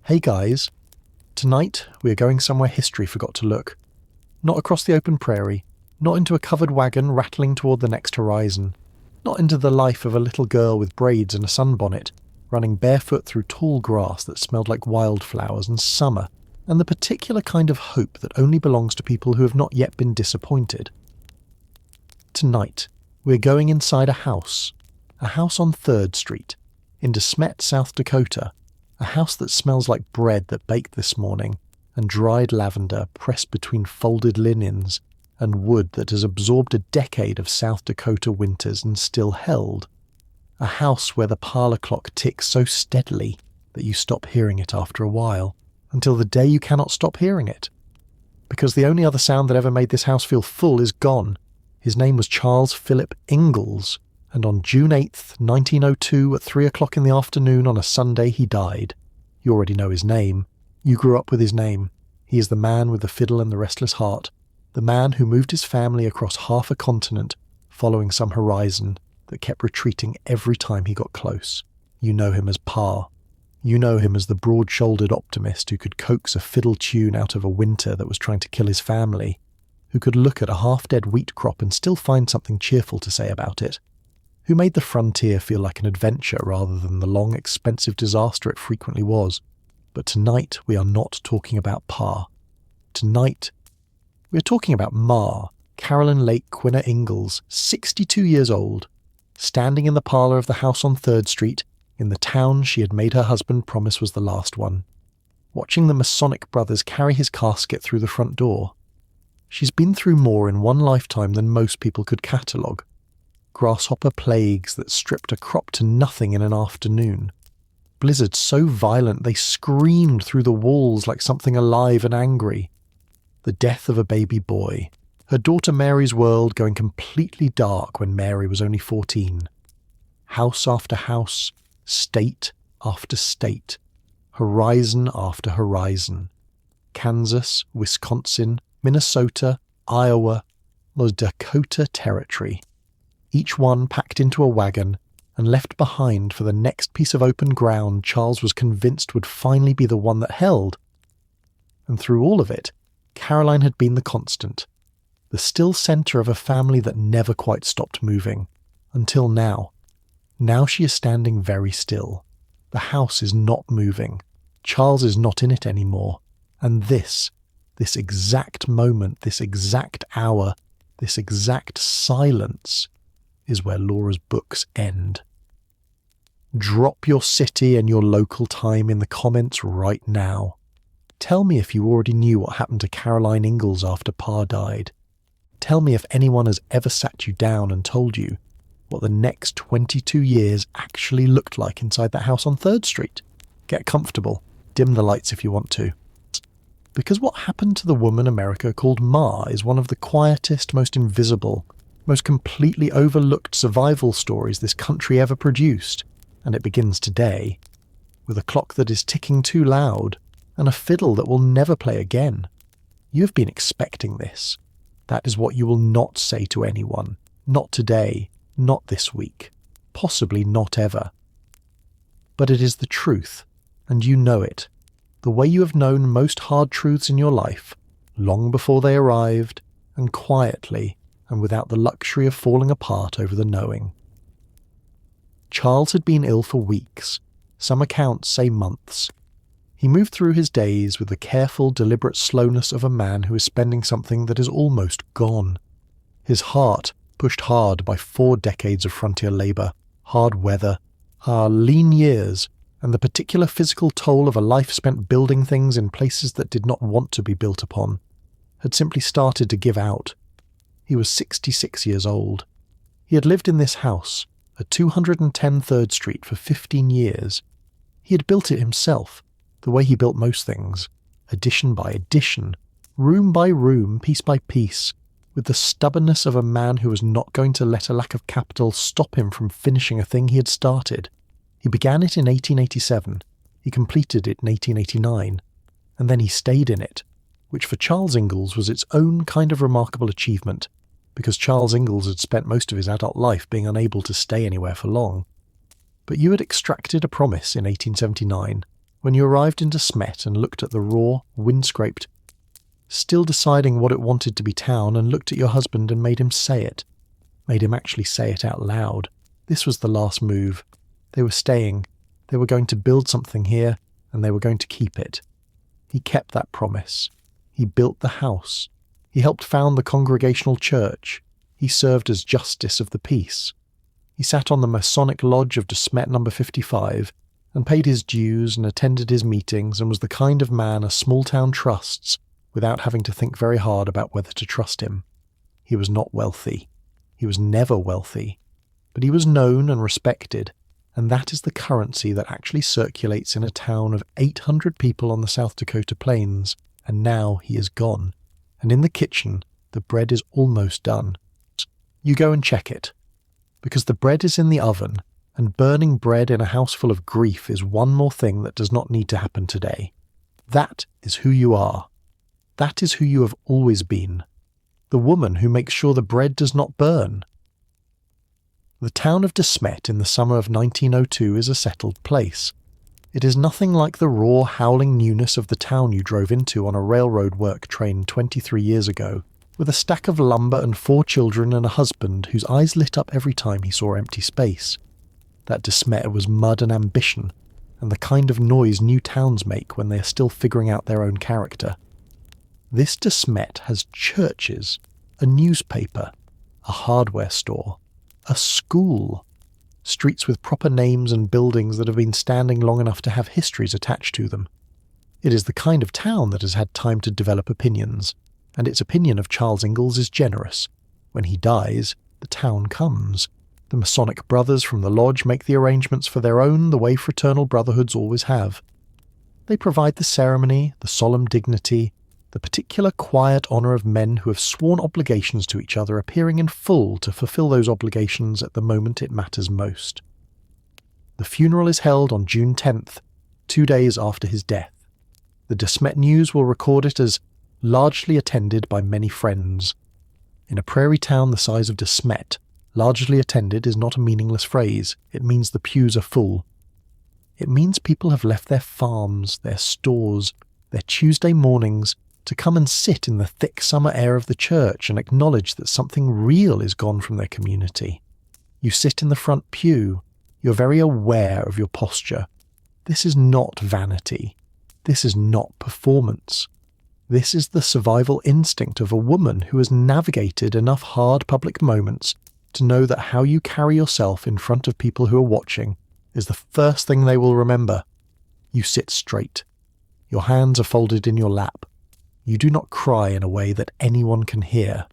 Hey guys, tonight we are going somewhere history forgot to look. Not across the open prairie, not into a covered wagon rattling toward the next horizon, not into the life of a little girl with braids and a sunbonnet, running barefoot through tall grass that smelled like wildflowers and summer, and the particular kind of hope that only belongs to people who have not yet been disappointed. Tonight, we're going inside a house on 3rd Street, into Smet, South Dakota, a house that smells like bread that baked this morning, and dried lavender pressed between folded linens, and wood that has absorbed a decade of South Dakota winters and still held. A house where the parlour clock ticks so steadily that you stop hearing it after a while, until the day you cannot stop hearing it. Because the only other sound that ever made this house feel full is gone. His name was Charles Philip Ingalls, and on June 8th, 1902, at 3 o'clock in the afternoon on a Sunday, he died. You already know his name. You grew up with his name. He is the man with the fiddle and the restless heart, the man who moved his family across half a continent, following some horizon that kept retreating every time he got close. You know him as Pa. You know him as the broad-shouldered optimist who could coax a fiddle tune out of a winter that was trying to kill his family, who could look at a half-dead wheat crop and still find something cheerful to say about it, who made the frontier feel like an adventure rather than the long, expensive disaster it frequently was. But tonight we are not talking about Pa. Tonight we are talking about Ma, Caroline Lake Quiner Ingalls, 62 years old, standing in the parlour of the house on 3rd Street, in the town she had made her husband promise was the last one, watching the Masonic brothers carry his casket through the front door. She's been through more in one lifetime than most people could catalogue. Grasshopper plagues that stripped a crop to nothing in an afternoon. Blizzards so violent they screamed through the walls like something alive and angry. The death of a baby boy. Her daughter Mary's world going completely dark when Mary was only 14. House after house, state after state, horizon after horizon. Kansas, Wisconsin, Minnesota, Iowa, the Dakota Territory. Each one packed into a wagon and left behind for the next piece of open ground Charles was convinced would finally be the one that held. And through all of it, Caroline had been the constant, the still centre of a family that never quite stopped moving, until now. Now she is standing very still. The house is not moving. Charles is not in it anymore. And this exact moment, this exact hour, this exact silence is where Laura's books end. Drop your city and your local time in the comments right now. Tell me if you already knew what happened to Caroline Ingalls after Pa died. Tell me if anyone has ever sat you down and told you what the next 22 years actually looked like inside that house on 3rd Street. Get comfortable. Dim the lights if you want to. Because what happened to the woman America called Ma is one of the quietest, most invisible, most completely overlooked survival stories this country ever produced, and it begins today, with a clock that is ticking too loud, and a fiddle that will never play again. You have been expecting this. That is what you will not say to anyone. Not today, not this week, possibly not ever. But it is the truth, and you know it, the way you have known most hard truths in your life, long before they arrived, and quietly, and without the luxury of falling apart over the knowing. Charles had been ill for weeks, some accounts say months. He moved through his days with the careful, deliberate slowness of a man who is spending something that is almost gone. His heart, pushed hard by 4 decades of frontier labour, hard weather, lean years, and the particular physical toll of a life spent building things in places that did not want to be built upon, had simply started to give out. He was 66 years old. He had lived in this house, at 210 3rd Street, for 15 years. He had built it himself, the way he built most things, addition by addition, room by room, piece by piece, with the stubbornness of a man who was not going to let a lack of capital stop him from finishing a thing he had started. He began it in 1887, he completed it in 1889, and then he stayed in it, which for Charles Ingalls was its own kind of remarkable achievement, because Charles Ingalls had spent most of his adult life being unable to stay anywhere for long. But you had extracted a promise in 1879, When you arrived into Smet and looked at the raw, wind-scraped, still deciding what it wanted to be town, and looked at your husband and made him say it. Made him actually say it out loud. This was the last move. They were staying. They were going to build something here, and they were going to keep it. He kept that promise. He built the house. He helped found the Congregational Church. He served as Justice of the Peace. He sat on the Masonic Lodge of Smet No. 55 and paid his dues and attended his meetings, and was the kind of man a small town trusts without having to think very hard about whether to trust him. He was not wealthy. He was never wealthy. But he was known and respected, and that is the currency that actually circulates in a town of 800 people on the South Dakota plains, and now he is gone. And in the kitchen, the bread is almost done. You go and check it, because the bread is in the oven, and burning bread in a house full of grief is one more thing that does not need to happen today. That is who you are. That is who you have always been. The woman who makes sure the bread does not burn. The town of Smet in the summer of 1902 is a settled place. It is nothing like the raw, howling newness of the town you drove into on a railroad work train 23 years ago, with a stack of lumber and 4 children and a husband whose eyes lit up every time he saw empty space. That Smet was mud and ambition, and the kind of noise new towns make when they are still figuring out their own character. This Smet has churches, a newspaper, a hardware store, a school, streets with proper names and buildings that have been standing long enough to have histories attached to them. It is the kind of town that has had time to develop opinions, and its opinion of Charles Ingalls is generous. When he dies, the town comes. The Masonic brothers from the lodge make the arrangements for their own the way fraternal brotherhoods always have. They provide the ceremony, the solemn dignity, the particular quiet honour of men who have sworn obligations to each other appearing in full to fulfil those obligations at the moment it matters most. The funeral is held on June 10th, 2 days after his death. The Smet News will record it as largely attended by many friends. In a prairie town the size of Smet, largely attended is not a meaningless phrase. It means the pews are full. It means people have left their farms, their stores, their Tuesday mornings to come and sit in the thick summer air of the church and acknowledge that something real is gone from their community. You sit in the front pew. You're very aware of your posture. This is not vanity. This is not performance. This is the survival instinct of a woman who has navigated enough hard public moments to know that how you carry yourself in front of people who are watching is the first thing they will remember. You sit straight. Your hands are folded in your lap. You do not cry in a way that anyone can hear.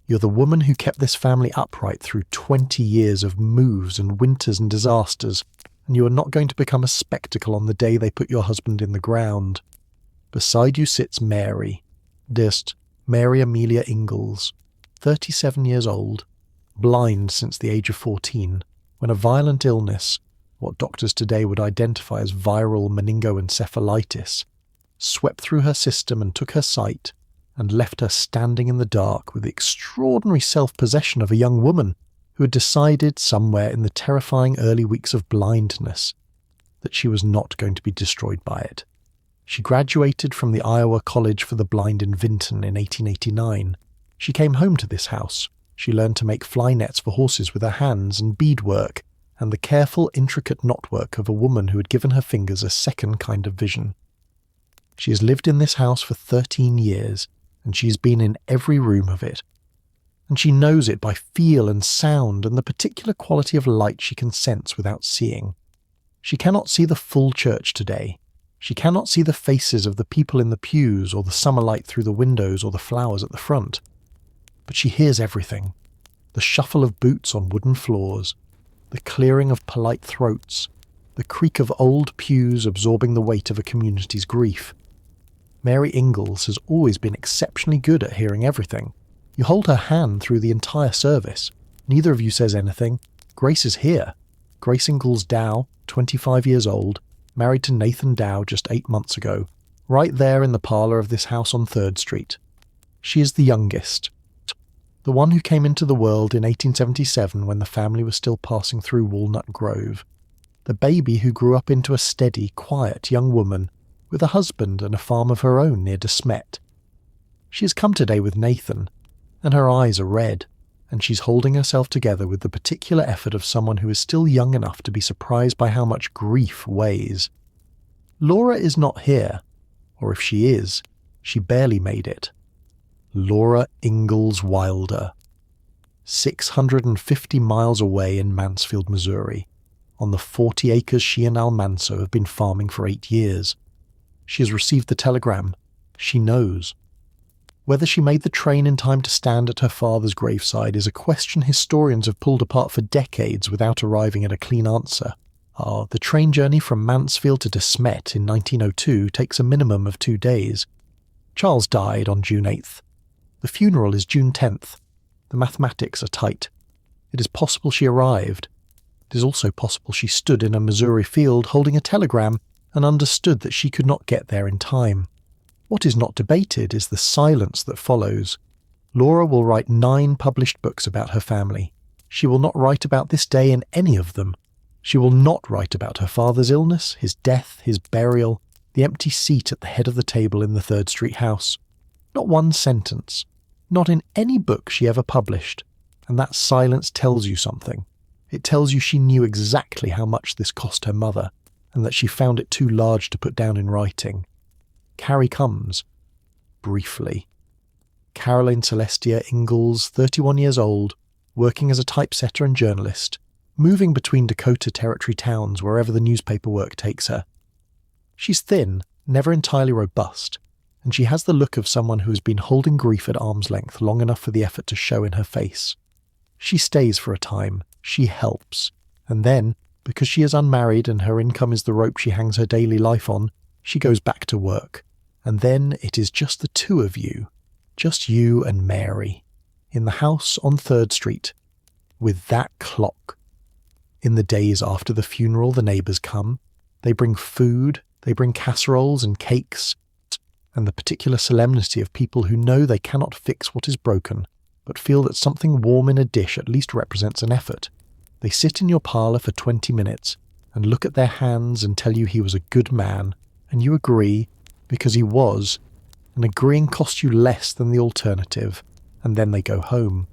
You're the woman who kept this family upright through 20 years of moves and winters and disasters, and you are not going to become a spectacle on the day they put your husband in the ground. Beside you sits Mary, dearest Mary Amelia Ingalls, 37 years old, blind since the age of 14, when a violent illness, what doctors today would identify as viral meningoencephalitis, swept through her system and took her sight, and left her standing in the dark with the extraordinary self-possession of a young woman who had decided somewhere in the terrifying early weeks of blindness that she was not going to be destroyed by it. She graduated from the Iowa College for the Blind in Vinton in 1889. She came home to this house. She learned to make fly nets for horses with her hands and beadwork, and the careful, intricate knotwork of a woman who had given her fingers a second kind of vision. She has lived in this house for 13 years, and she has been in every room of it. And she knows it by feel and sound and the particular quality of light she can sense without seeing. She cannot see the full church today. She cannot see the faces of the people in the pews or the summer light through the windows or the flowers at the front. But she hears everything. The shuffle of boots on wooden floors, the clearing of polite throats, the creak of old pews absorbing the weight of a community's grief. Mary Ingalls has always been exceptionally good at hearing everything. You hold her hand through the entire service. Neither of you says anything. Grace is here. Grace Ingalls Dow, 25 years old, married to Nathan Dow just 8 months ago, right there in the parlour of this house on 3rd Street. She is the youngest. The one who came into the world in 1877 when the family was still passing through Walnut Grove. the baby who grew up into a steady, quiet young woman with a husband and a farm of her own near Smet. She has come today with Nathan, and her eyes are red, and she's holding herself together with the particular effort of someone who is still young enough to be surprised by how much grief weighs. Laura is not here, or if she is, she barely made it. Laura Ingalls Wilder. 650 miles away in Mansfield, Missouri, on the 40 acres she and Almanso have been farming for 8 years. She has received the telegram. She knows. Whether she made the train in time to stand at her father's graveside is a question historians have pulled apart for decades without arriving at a clean answer. The train journey from Mansfield to De Smet in 1902 takes a minimum of 2 days. Charles died on June 8th. The funeral is June 10th. The mathematics are tight. It is possible she arrived. It is also possible she stood in a Missouri field holding a telegram and understood that she could not get there in time. What is not debated is the silence that follows. Laura will write 9 published books about her family. She will not write about this day in any of them. She will not write about her father's illness, his death, his burial, the empty seat at the head of the table in the 3rd Street house. Not one sentence. Not in any book she ever published. And that silence tells you something. It tells you she knew exactly how much this cost her mother, and that she found it too large to put down in writing. Carrie comes. Briefly. Caroline Celestia Ingalls, 31 years old, working as a typesetter and journalist, moving between Dakota Territory towns wherever the newspaper work takes her. She's thin, never entirely robust, and she has the look of someone who has been holding grief at arm's length long enough for the effort to show in her face. She stays for a time, she helps, and then, because she is unmarried and her income is the rope she hangs her daily life on, she goes back to work. And then it is just the 2 of you, just you and Mary, in the house on 3rd Street, with that clock. In the days after the funeral, the neighbours come. They bring food, they bring casseroles and cakes, and the particular solemnity of people who know they cannot fix what is broken, but feel that something warm in a dish at least represents an effort. They sit in your parlour for 20 minutes and look at their hands and tell you he was a good man, and you agree, because he was, and agreeing costs you less than the alternative, and then they go home.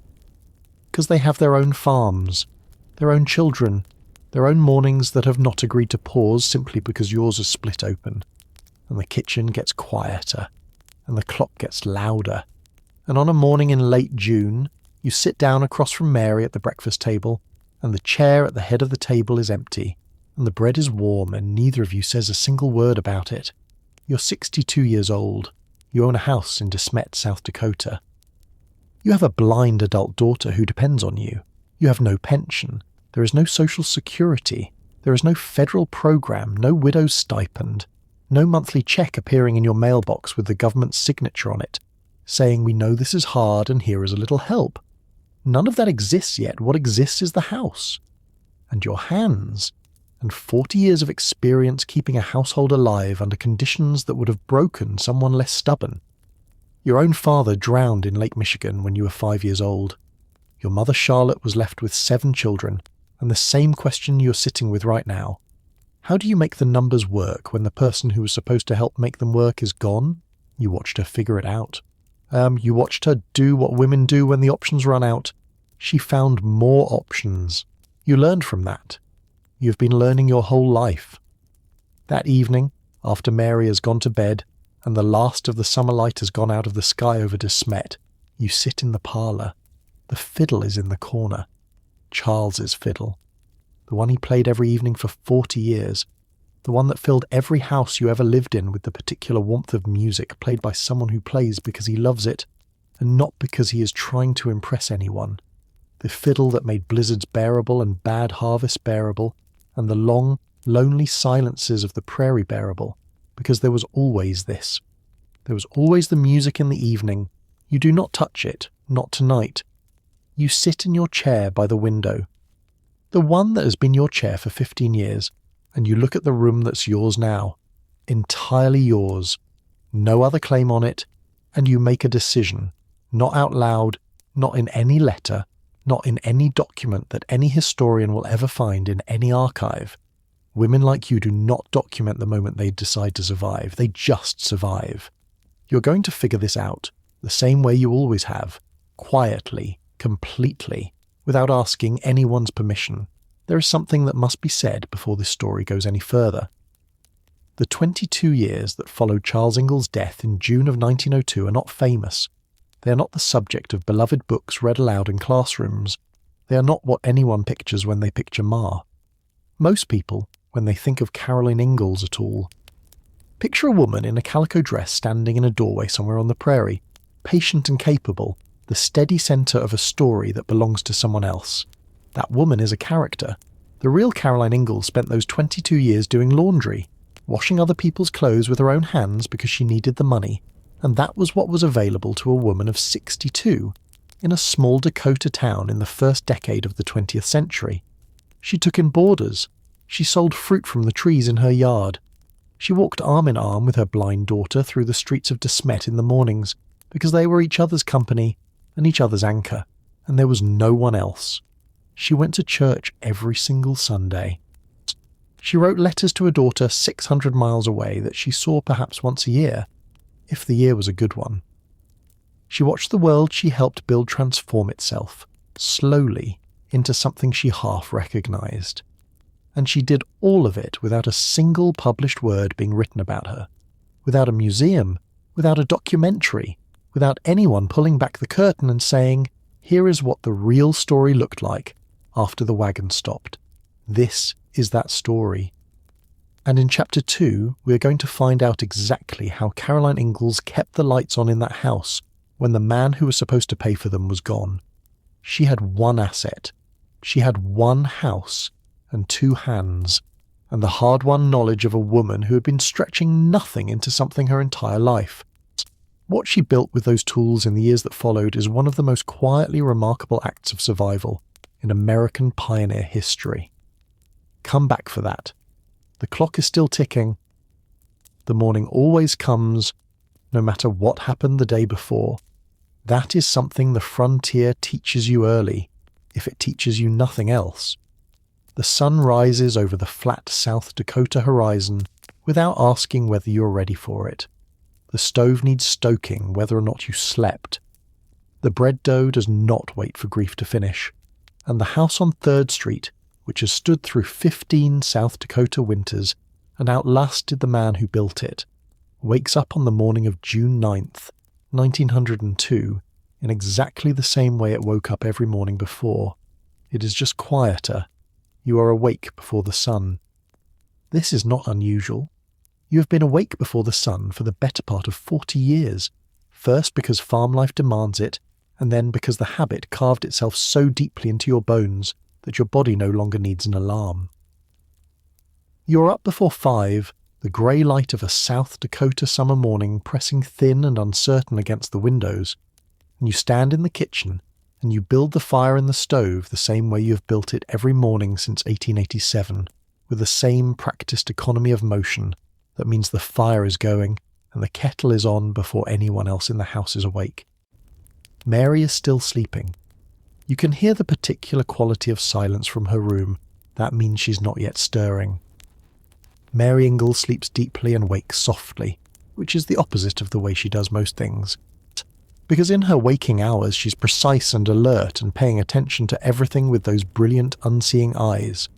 Because they have their own farms, their own children, their own mornings that have not agreed to pause simply because yours is split open, and the kitchen gets quieter, and the clock gets louder, and on a morning in late June, you sit down across from Mary at the breakfast table, and the chair at the head of the table is empty, and the bread is warm, and neither of you says a single word about it. You're 62 years old. You own a house in De Smet, South Dakota. You have a blind adult daughter who depends on you. You have no pension. There is no social security. There is no federal program, no widow's stipend, no monthly check appearing in your mailbox with the government's signature on it, saying we know this is hard and here is a little help. None of that exists yet. What exists is the house. And your hands. And 40 years of experience keeping a household alive under conditions that would have broken someone less stubborn. Your own father drowned in Lake Michigan when you were 5 years old. Your mother Charlotte was left with 7 children, and the same question you're sitting with right now. How do you make the numbers work when the person who was supposed to help make them work is gone? You watched her figure it out. You watched her do what women do when the options run out. She found more options. You learned from that. You've been learning your whole life. That evening, after Mary has gone to bed and the last of the summer light has gone out of the sky over De Smet, you sit in the parlour. The fiddle is in the corner. Charles's fiddle. The one he played every evening for 40 years. The one that filled every house you ever lived in with the particular warmth of music played by someone who plays because he loves it, and not because he is trying to impress anyone. The fiddle that made blizzards bearable and bad harvests bearable, and the long, lonely silences of the prairie bearable, because there was always this. There was always the music in the evening. You do not touch it, not tonight. You sit in your chair by the window, the one that has been your chair for 15 years, and you look at the room that's yours now, entirely yours, no other claim on it, and you make a decision, not out loud, not in any letter, not in any document that any historian will ever find in any archive. Women like you do not document the moment they decide to survive. They just survive. You're going to figure this out, the same way you always have, quietly, completely, without asking anyone's permission. There is something that must be said before this story goes any further. The 22 years that followed Charles Ingalls' death in June of 1902 are not famous. They are not the subject of beloved books read aloud in classrooms. They are not what anyone pictures when they picture Ma. Most people, when they think of Caroline Ingalls at all, picture a woman in a calico dress standing in a doorway somewhere on the prairie, patient and capable, the steady centre of a story that belongs to someone else. That woman is a character. The real Caroline Ingalls spent those 22 years doing laundry, washing other people's clothes with her own hands because she needed the money, and that was what was available to a woman of 62 in a small Dakota town in the first decade of the 20th century. She took in boarders. She sold fruit from the trees in her yard. She walked arm in arm with her blind daughter through the streets of Smet in the mornings, because they were each other's company and each other's anchor, and there was no one else. She went to church every single Sunday. She wrote letters to a daughter 600 miles away that she saw perhaps once a year, if the year was a good one. She watched the world she helped build transform itself, slowly, into something she half recognized. And she did all of it without a single published word being written about her, without a museum, without a documentary, without anyone pulling back the curtain and saying, here is what the real story looked like after the wagon stopped. This is that story. And in Chapter 2, we are going to find out exactly how Caroline Ingalls kept the lights on in that house when the man who was supposed to pay for them was gone. She had one asset. She had one house and two hands, and the hard-won knowledge of a woman who had been stretching nothing into something her entire life. What she built with those tools in the years that followed is one of the most quietly remarkable acts of survival in American pioneer history. Come back for that. The clock is still ticking. The morning always comes, no matter what happened the day before. That is something the frontier teaches you early, if it teaches you nothing else. The sun rises over the flat South Dakota horizon without asking whether you're ready for it. The stove needs stoking whether or not you slept. The bread dough does not wait for grief to finish. And the house on 3rd Street, which has stood through 15 South Dakota winters and outlasted the man who built it, wakes up on the morning of June 9th, 1902, in exactly the same way it woke up every morning before. It is just quieter. You are awake before the sun. This is not unusual. You have been awake before the sun for the better part of 40 years, first because farm life demands it, and then because the habit carved itself so deeply into your bones that your body no longer needs an alarm. You are up before 5, the grey light of a South Dakota summer morning pressing thin and uncertain against the windows, and you stand in the kitchen and you build the fire in the stove the same way you have built it every morning since 1887, with the same practiced economy of motion that means the fire is going and the kettle is on before anyone else in the house is awake. Mary is still sleeping. You can hear the particular quality of silence from her room. That means she's not yet stirring. Mary Ingalls sleeps deeply and wakes softly, which is the opposite of the way she does most things. Because in her waking hours she's precise and alert and paying attention to everything with those brilliant, unseeing eyes.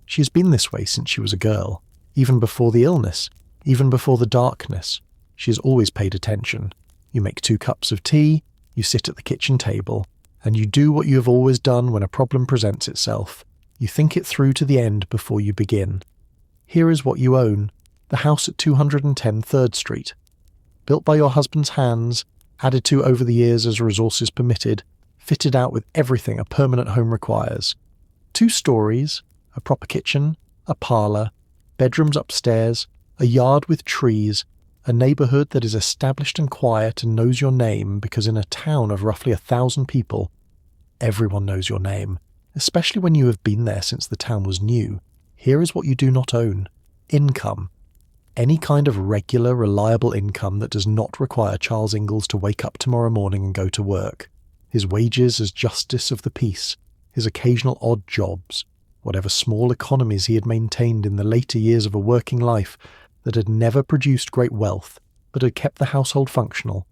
She has been this way since she was a girl, even before the illness, even before the darkness. She has always paid attention. You make 2 cups of tea, you sit at the kitchen table, and you do what you have always done when a problem presents itself. You think it through to the end before you begin. Here is what you own, the house at 210 3rd Street. Built by your husband's hands, added to over the years as resources permitted, fitted out with everything a permanent home requires. 2 stories, a proper kitchen, a parlour, bedrooms upstairs, a yard with trees, a neighbourhood that is established and quiet and knows your name because in a town of roughly 1,000 people, everyone knows your name, especially when you have been there since the town was new. Here is what you do not own. Income. Any kind of regular, reliable income that does not require Charles Ingalls to wake up tomorrow morning and go to work. His wages as justice of the peace. His occasional odd jobs. whatever small economies he had maintained in the later years of a working life that had never produced great wealth, but had kept the household functional,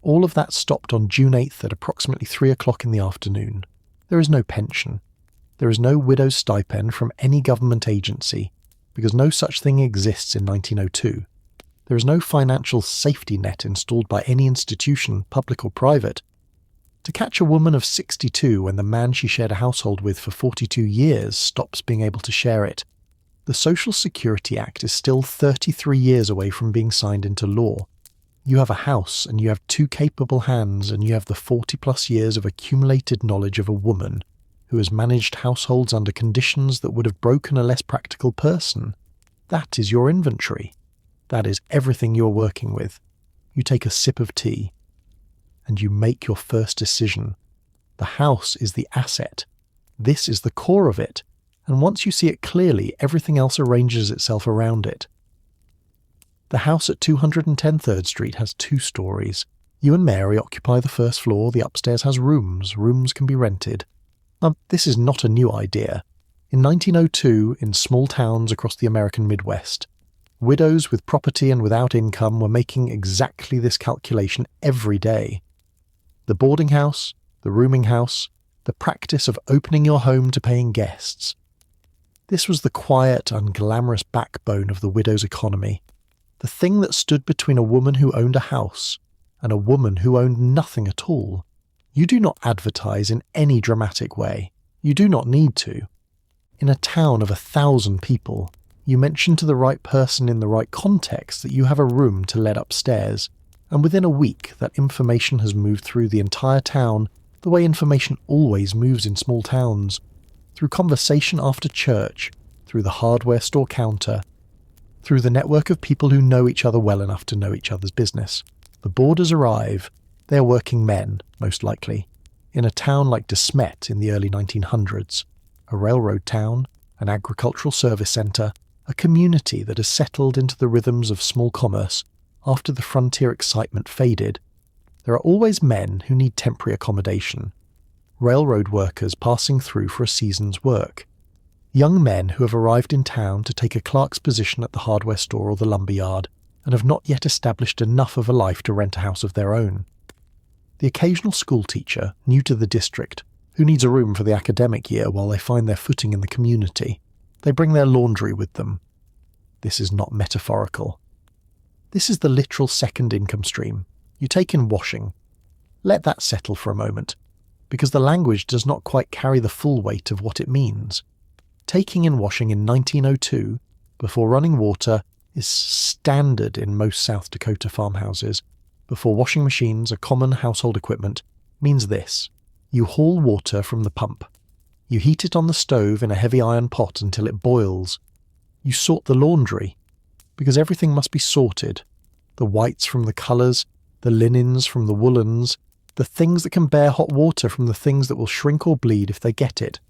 all of that stopped on June 8th at approximately 3 o'clock in the afternoon. There is no pension. There is no widow's stipend from any government agency, because no such thing exists in 1902. There is no financial safety net installed by any institution, public or private. To catch a woman of 62 when the man she shared a household with for 42 years stops being able to share it, the Social Security Act is still 33 years away from being signed into law. You have a house, and you have 2 capable hands, and you have the 40-plus years of accumulated knowledge of a woman who has managed households under conditions that would have broken a less practical person. That is your inventory. That is everything you are working with. You take a sip of tea, and you make your first decision. The house is the asset. This is the core of it, and once you see it clearly, everything else arranges itself around it. The house at 210 3rd Street has 2 stories. You and Mary occupy the first floor. The upstairs has rooms. Rooms can be rented. Now, this is not a new idea. In 1902, in small towns across the American Midwest, widows with property and without income were making exactly this calculation every day. The boarding house, the rooming house, the practice of opening your home to paying guests. This was the quiet, unglamorous backbone of the widow's economy. The thing that stood between a woman who owned a house and a woman who owned nothing at all. You do not advertise in any dramatic way. You do not need to. In a town of 1,000 people, you mention to the right person in the right context that you have a room to let upstairs, and within a week that information has moved through the entire town the way information always moves in small towns, through conversation after church, through the hardware store counter, through the network of people who know each other well enough to know each other's business. The boarders arrive. They are working men, most likely, in a town like Smet in the early 1900s, a railroad town, an agricultural service centre, a community that has settled into the rhythms of small commerce after the frontier excitement faded. There are always men who need temporary accommodation, railroad workers passing through for a season's work, young men who have arrived in town to take a clerk's position at the hardware store or the lumber yard and have not yet established enough of a life to rent a house of their own. The occasional schoolteacher, new to the district, who needs a room for the academic year while they find their footing in the community. They bring their laundry with them. This is not metaphorical. This is the literal second income stream. You take in washing. Let that settle for a moment, because the language does not quite carry the full weight of what it means. Taking in washing in 1902, before running water, is standard in most South Dakota farmhouses. Before washing machines are common household equipment, means this. You haul water from the pump. You heat it on the stove in a heavy iron pot until it boils. You sort the laundry, because everything must be sorted. The whites from the colours, the linens from the woolens, the things that can bear hot water from the things that will shrink or bleed if they get it.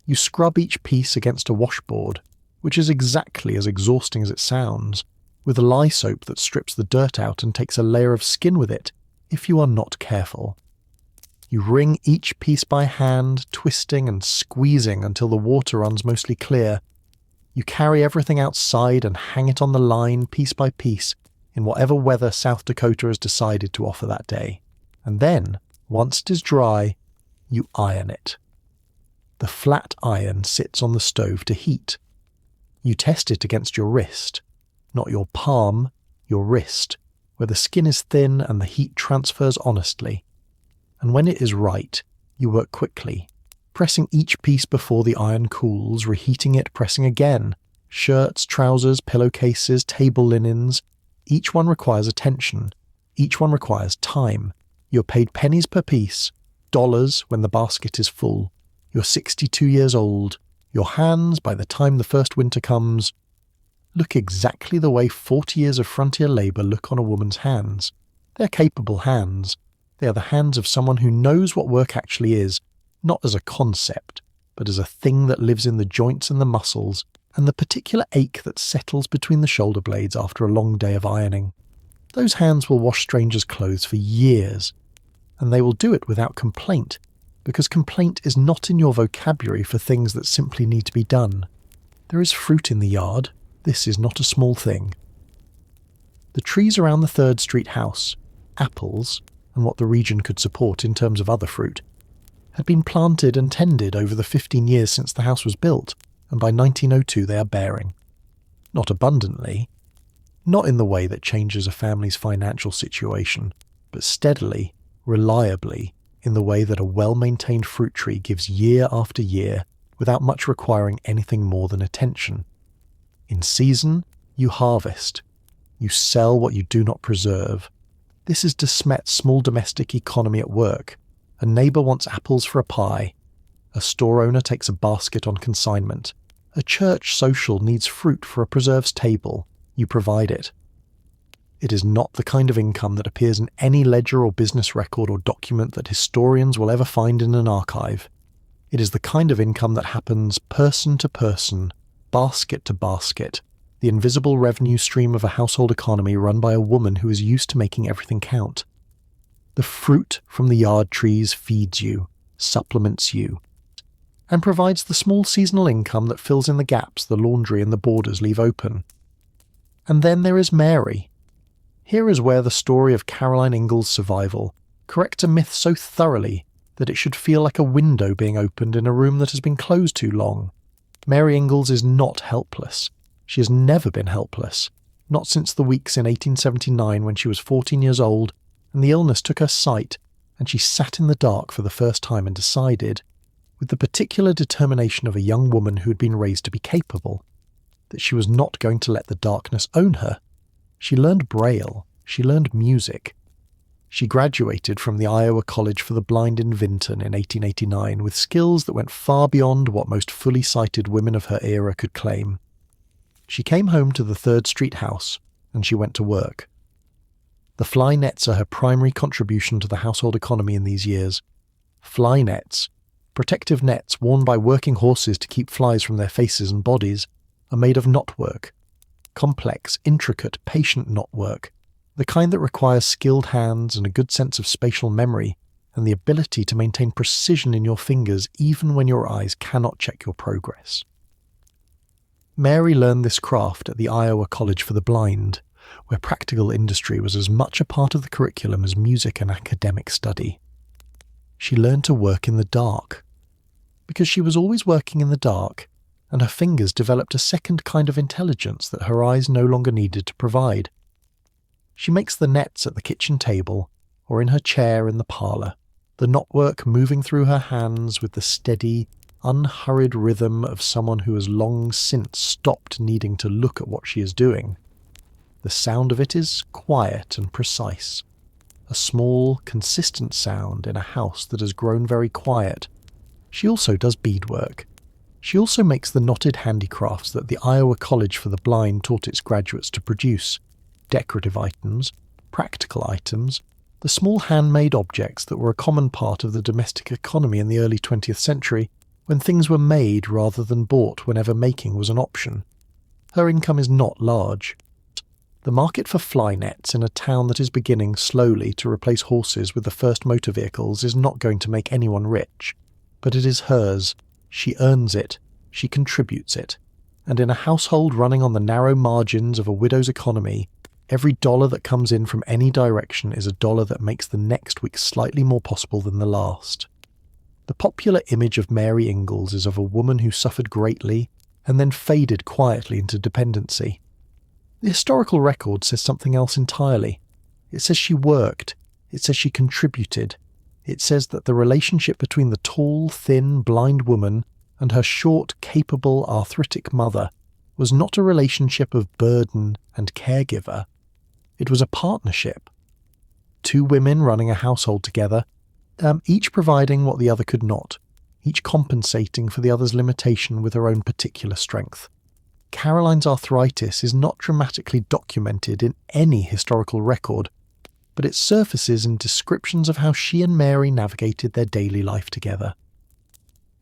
You scrub each piece against a washboard, which is exactly as exhausting as it sounds, with a lye soap that strips the dirt out and takes a layer of skin with it, if you are not careful. You wring each piece by hand, twisting and squeezing until the water runs mostly clear. You carry everything outside and hang it on the line piece by piece in whatever weather South Dakota has decided to offer that day. And then, once it is dry, you iron it. The flat iron sits on the stove to heat. You test it against your wrist, not your palm, your wrist, where the skin is thin and the heat transfers honestly. And when it is right, you work quickly, pressing each piece before the iron cools, reheating it, pressing again. Shirts, trousers, pillowcases, table linens, each one requires attention. Each one requires time. You're paid pennies per piece, dollars when the basket is full. You're 62 years old. Your hands, by the time the first winter comes, look exactly the way 40 years of frontier labour look on a woman's hands. They're capable hands. They are the hands of someone who knows what work actually is, not as a concept, but as a thing that lives in the joints and the muscles, and the particular ache that settles between the shoulder blades after a long day of ironing. Those hands will wash strangers' clothes for years, and they will do it without complaint, because complaint is not in your vocabulary for things that simply need to be done. There is fruit in the yard. This is not a small thing. The trees around the 3rd Street house, apples, and what the region could support in terms of other fruit, had been planted and tended over the 15 years since the house was built, and by 1902 they are bearing. Not abundantly, not in the way that changes a family's financial situation, but steadily, reliably, in the way that a well-maintained fruit tree gives year after year without much requiring anything more than attention. In season, you harvest. You sell what you do not preserve. This is de Smet's small domestic economy at work. A neighbour wants apples for a pie. A store owner takes a basket on consignment. A church social needs fruit for a preserves table. You provide it. It is not the kind of income that appears in any ledger or business record or document that historians will ever find in an archive. It is the kind of income that happens person to person, basket to basket, the invisible revenue stream of a household economy run by a woman who is used to making everything count. The fruit from the yard trees feeds you, supplements you, and provides the small seasonal income that fills in the gaps the laundry and the borders leave open. And then there is Mary. Here is where the story of Caroline Ingalls' survival corrects a myth so thoroughly that it should feel like a window being opened in a room that has been closed too long. Mary Ingalls is not helpless. She has never been helpless, not since the weeks in 1879 when she was 14 years old and the illness took her sight and she sat in the dark for the first time and decided, with the particular determination of a young woman who had been raised to be capable, that she was not going to let the darkness own her. She learned Braille. She learned music. She graduated from the Iowa College for the Blind in Vinton in 1889 with skills that went far beyond what most fully sighted women of her era could claim. She came home to the 3rd Street house, and she went to work. The fly nets are her primary contribution to the household economy in these years. Fly nets, protective nets worn by working horses to keep flies from their faces and bodies, are made of knotwork. Complex, intricate, patient knotwork, the kind that requires skilled hands and a good sense of spatial memory, and the ability to maintain precision in your fingers even when your eyes cannot check your progress. Mary learned this craft at the Iowa College for the Blind, where practical industry was as much a part of the curriculum as music and academic study. She learned to work in the dark. Because she was always working in the dark, and her fingers developed a second kind of intelligence that her eyes no longer needed to provide. She makes the nets at the kitchen table, or in her chair in the parlour, the knotwork moving through her hands with the steady, unhurried rhythm of someone who has long since stopped needing to look at what she is doing. The sound of it is quiet and precise, a small, consistent sound in a house that has grown very quiet. She also does beadwork. She also makes the knotted handicrafts that the Iowa College for the Blind taught its graduates to produce, decorative items, practical items, the small handmade objects that were a common part of the domestic economy in the early 20th century, when things were made rather than bought whenever making was an option. Her income is not large. The market for fly nets in a town that is beginning slowly to replace horses with the first motor vehicles is not going to make anyone rich, but it is hers. She earns it, she contributes it, and in a household running on the narrow margins of a widow's economy, every dollar that comes in from any direction is a dollar that makes the next week slightly more possible than the last. The popular image of Mary Ingalls is of a woman who suffered greatly and then faded quietly into dependency. The historical record says something else entirely. It says she worked. It says she contributed. It says that the relationship between the tall, thin, blind woman and her short, capable, arthritic mother was not a relationship of burden and caregiver. It was a partnership. Two women running a household together, each providing what the other could not, each compensating for the other's limitation with her own particular strength. Caroline's arthritis is not dramatically documented in any historical record, but it surfaces in descriptions of how she and Mary navigated their daily life together.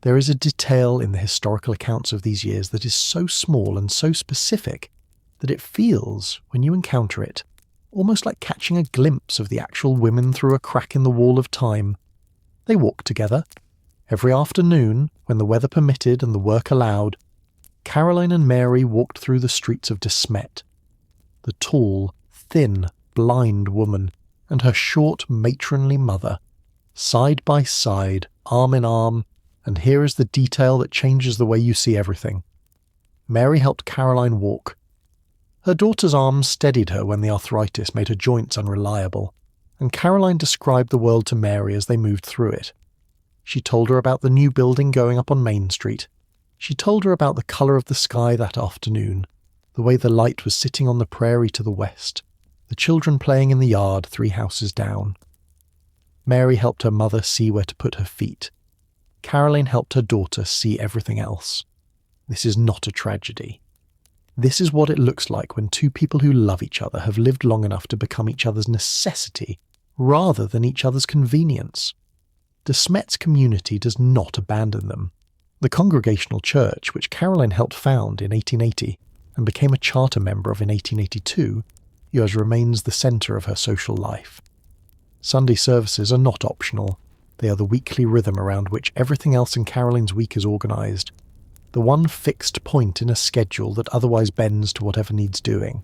There is a detail in the historical accounts of these years that is so small and so specific that it feels, when you encounter it, almost like catching a glimpse of the actual women through a crack in the wall of time. They walked together, Every afternoon, when the weather permitted and the work allowed, Caroline and Mary walked through the streets of Smet. The tall, thin, blind woman and her short, matronly mother, side by side, arm in arm, and here is the detail that changes the way you see everything. Mary helped Caroline walk. Her daughter's arms steadied her when the arthritis made her joints unreliable, and Caroline described the world to Mary as they moved through it. She told her about the new building going up on Main Street. She told her about the colour of the sky that afternoon, the way the light was sitting on the prairie to the west, the children playing in the yard 3 houses down. Mary helped her mother see where to put her feet. Caroline helped her daughter see everything else. This is not a tragedy. This is what it looks like when 2 people who love each other have lived long enough to become each other's necessity rather than each other's convenience. De Smet's community does not abandon them. The Congregational Church, which Caroline helped found in 1880 and became a charter member of in 1882, yours remains the centre of her social life. Sunday services are not optional. They are the weekly rhythm around which everything else in Caroline's week is organised. The one fixed point in a schedule that otherwise bends to whatever needs doing.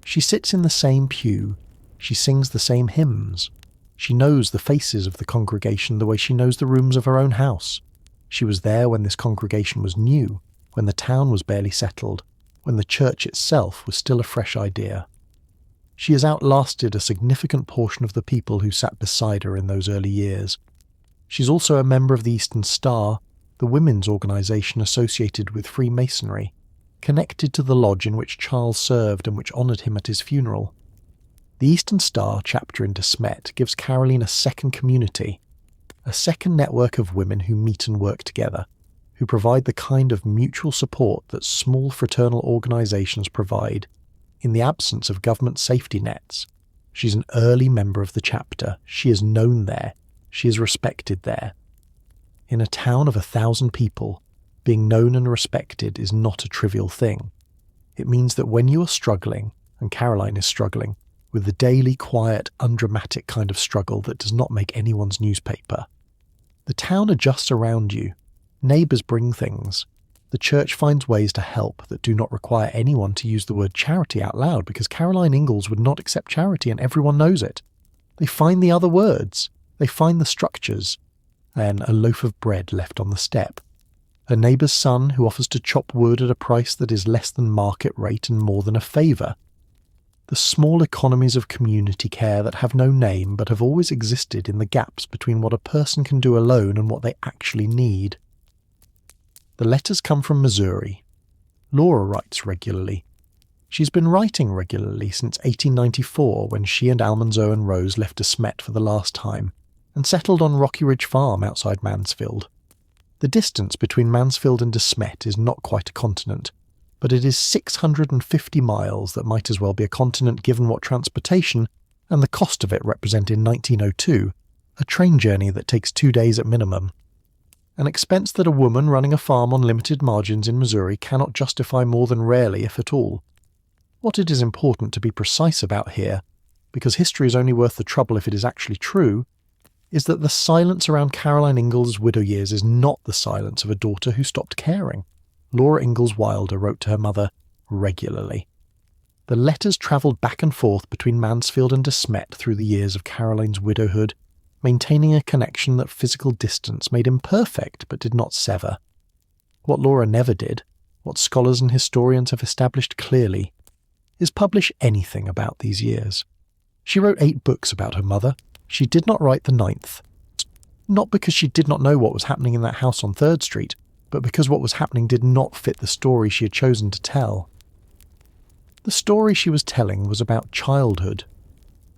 She sits in the same pew. She sings the same hymns. She knows the faces of the congregation the way she knows the rooms of her own house. She was there when this congregation was new, when the town was barely settled, when the church itself was still a fresh idea. She has outlasted a significant portion of the people who sat beside her in those early years. She's also a member of the Eastern Star, the women's organisation associated with Freemasonry, connected to the lodge in which Charles served and which honoured him at his funeral. The Eastern Star chapter in De Smet gives Caroline a second community, a second network of women who meet and work together, who provide the kind of mutual support that small fraternal organisations provide in the absence of government safety nets. She's an early member of the chapter. She is known there. She is respected there. In a town of 1,000 people, being known and respected is not a trivial thing. It means that when you are struggling, and Caroline is struggling, with the daily, quiet, undramatic kind of struggle that does not make anyone's newspaper, the town adjusts around you. Neighbours bring things. The church finds ways to help that do not require anyone to use the word charity out loud, because Caroline Ingalls would not accept charity and everyone knows it. They find the other words. They find the structures. And a loaf of bread left on the step. A neighbour's son who offers to chop wood at a price that is less than market rate and more than a favour. The small economies of community care that have no name but have always existed in the gaps between what a person can do alone and what they actually need. The letters come from Missouri. Laura writes regularly. She's been writing regularly since 1894, when she and Almanzo and Rose left De Smet for the last time and settled on Rocky Ridge Farm outside Mansfield. The distance between Mansfield and De Smet is not quite a continent, but it is 650 miles that might as well be a continent given what transportation and the cost of it represent in 1902, a train journey that takes 2 days at minimum. An expense that a woman running a farm on limited margins in Missouri cannot justify more than rarely, if at all. What it is important to be precise about here, because history is only worth the trouble if it is actually true, is that the silence around Caroline Ingalls' widow years is not the silence of a daughter who stopped caring. Laura Ingalls Wilder wrote to her mother regularly. The letters travelled back and forth between Mansfield and De Smet through the years of Caroline's widowhood, maintaining a connection that physical distance made imperfect but did not sever. What Laura never did, what scholars and historians have established clearly, is publish anything about these years. She wrote 8 books about her mother. She did not write the 9th. Not because she did not know what was happening in that house on 3rd Street, but because what was happening did not fit the story she had chosen to tell. The story she was telling was about childhood,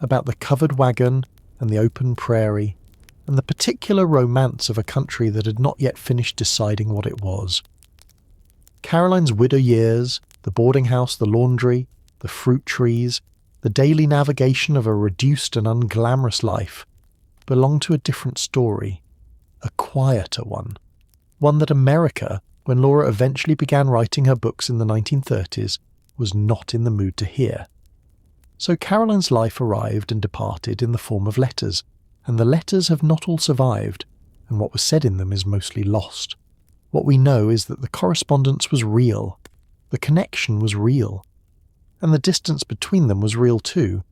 about the covered wagon and the open prairie, and the particular romance of a country that had not yet finished deciding what it was. Caroline's widow years, the boarding house, the laundry, the fruit trees, the daily navigation of a reduced and unglamorous life, belonged to a different story, a quieter one that America, when Laura eventually began writing her books in the 1930s, was not in the mood to hear. So Caroline's life arrived and departed in the form of letters, and the letters have not all survived, and what was said in them is mostly lost. What we know is that the correspondence was real, the connection was real, and the distance between them was real too,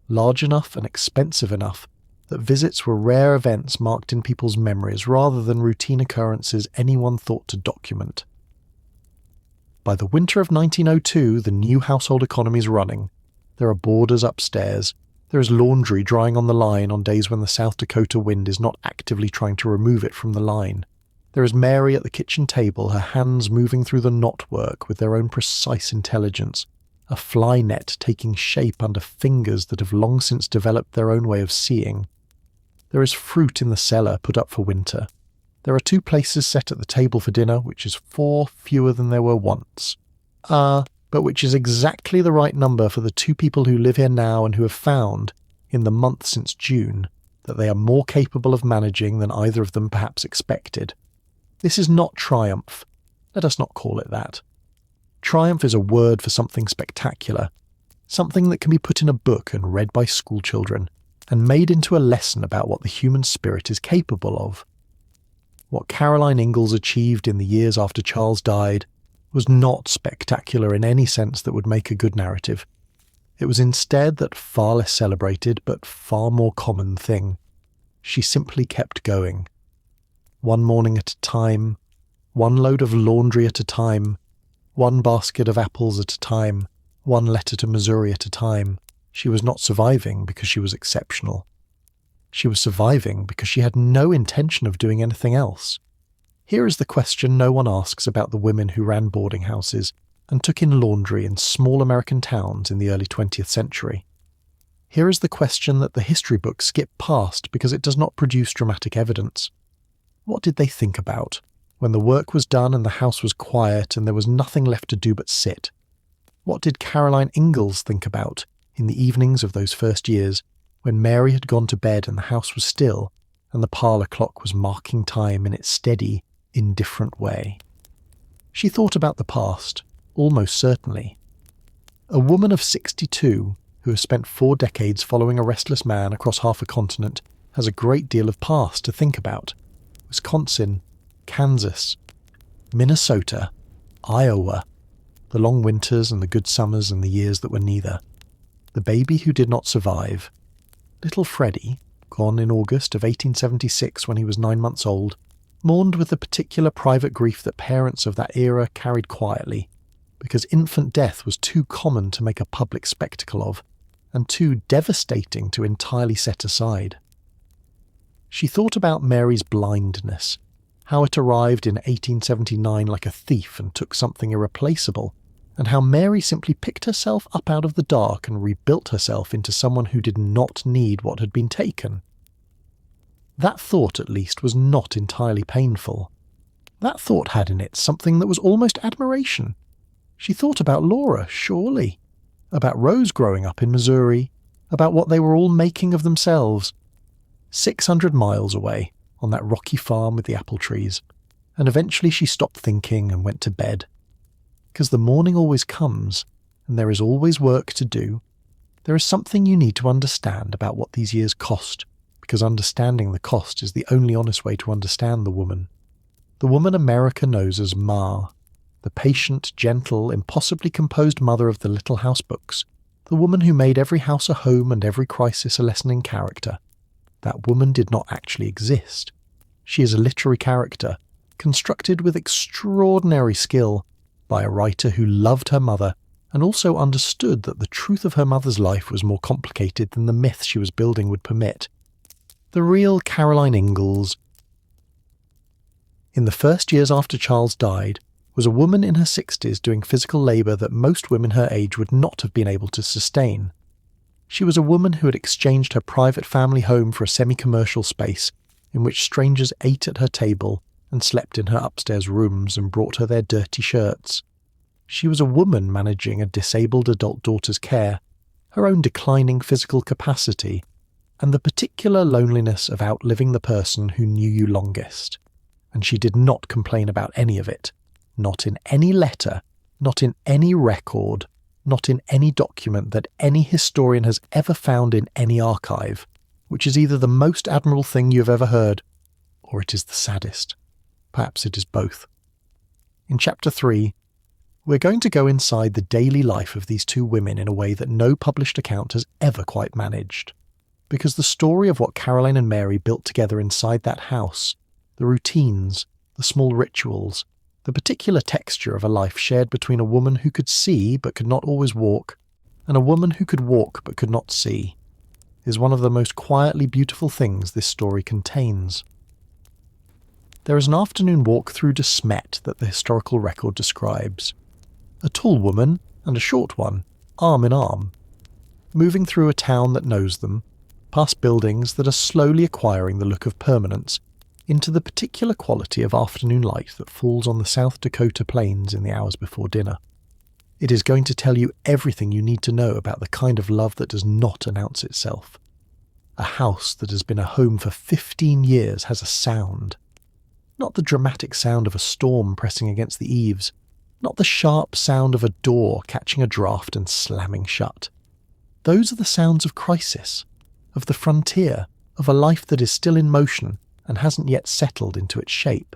large enough and expensive enough that visits were rare events marked in people's memories rather than routine occurrences anyone thought to document. By the winter of 1902, the new household economy is running. There are boarders upstairs. There is laundry drying on the line on days when the South Dakota wind is not actively trying to remove it from the line. There is Mary at the kitchen table, her hands moving through the knotwork with their own precise intelligence, a fly net taking shape under fingers that have long since developed their own way of seeing. There is fruit in the cellar put up for winter. There are 2 places set at the table for dinner, which is 4 fewer than there were once. But which is exactly the right number for the 2 people who live here now and who have found, in the month since June, that they are more capable of managing than either of them perhaps expected. This is not triumph. Let us not call it that. Triumph is a word for something spectacular, something that can be put in a book and read by schoolchildren, and made into a lesson about what the human spirit is capable of. What Caroline Ingalls achieved in the years after Charles died was not spectacular in any sense that would make a good narrative. It was instead that far less celebrated but far more common thing. She simply kept going. One morning at a time, one load of laundry at a time, one basket of apples at a time, one letter to Missouri at a time. She was not surviving because she was exceptional. She was surviving because she had no intention of doing anything else. Here is the question no one asks about the women who ran boarding houses and took in laundry in small American towns in the early 20th century. Here is the question that the history books skip past because it does not produce dramatic evidence. What did they think about when the work was done and the house was quiet and there was nothing left to do but sit? What did Caroline Ingalls think about in the evenings of those first years when Mary had gone to bed and the house was still and the parlour clock was marking time in its steady, indifferent way? She thought about the past, almost certainly. A woman of 62 who has spent 4 decades following a restless man across half a continent has a great deal of past to think about. Wisconsin, Kansas, Minnesota, Iowa, the long winters and the good summers and the years that were neither. The baby who did not survive. Little Freddie, gone in August of 1876 when he was 9 months old, mourned with the particular private grief that parents of that era carried quietly, because infant death was too common to make a public spectacle of, and too devastating to entirely set aside. She thought about Mary's blindness, how it arrived in 1879 like a thief and took something irreplaceable, and how Mary simply picked herself up out of the dark and rebuilt herself into someone who did not need what had been taken. That thought, at least, was not entirely painful. That thought had in it something that was almost admiration. She thought about Laura, surely, about Rose growing up in Missouri, about what they were all making of themselves. 600 miles away, on that rocky farm with the apple trees, and eventually she stopped thinking and went to bed. Because the morning always comes, and there is always work to do. There is something you need to understand about what these years cost, because understanding the cost is the only honest way to understand the woman. The woman America knows as Ma, the patient, gentle, impossibly composed mother of the little house books, the woman who made every house a home and every crisis a lesson in character. That woman did not actually exist. She is a literary character, constructed with extraordinary skill by a writer who loved her mother and also understood that the truth of her mother's life was more complicated than the myth she was building would permit. The real Caroline Ingalls, in the first years after Charles died, was a woman in her 60s doing physical labour that most women her age would not have been able to sustain. She was a woman who had exchanged her private family home for a semi-commercial space in which strangers ate at her table and slept in her upstairs rooms and brought her their dirty shirts. She was a woman managing a disabled adult daughter's care, her own declining physical capacity, and the particular loneliness of outliving the person who knew you longest. And she did not complain about any of it, not in any letter, not in any record, not in any document that any historian has ever found in any archive, which is either the most admirable thing you have ever heard, or it is the saddest. Perhaps it is both. In Chapter 3, we're going to go inside the daily life of these two women in a way that no published account has ever quite managed. Because the story of what Caroline and Mary built together inside that house, the routines, the small rituals, the particular texture of a life shared between a woman who could see but could not always walk, and a woman who could walk but could not see, is one of the most quietly beautiful things this story contains. There is an afternoon walk through to Smet that the historical record describes. A tall woman and a short one, arm in arm, moving through a town that knows them, past buildings that are slowly acquiring the look of permanence, into the particular quality of afternoon light that falls on the South Dakota plains in the hours before dinner. It is going to tell you everything you need to know about the kind of love that does not announce itself. A house that has been a home for 15 years has a sound. Not the dramatic sound of a storm pressing against the eaves, not the sharp sound of a door catching a draught and slamming shut. Those are the sounds of crisis, of the frontier, of a life that is still in motion and hasn't yet settled into its shape.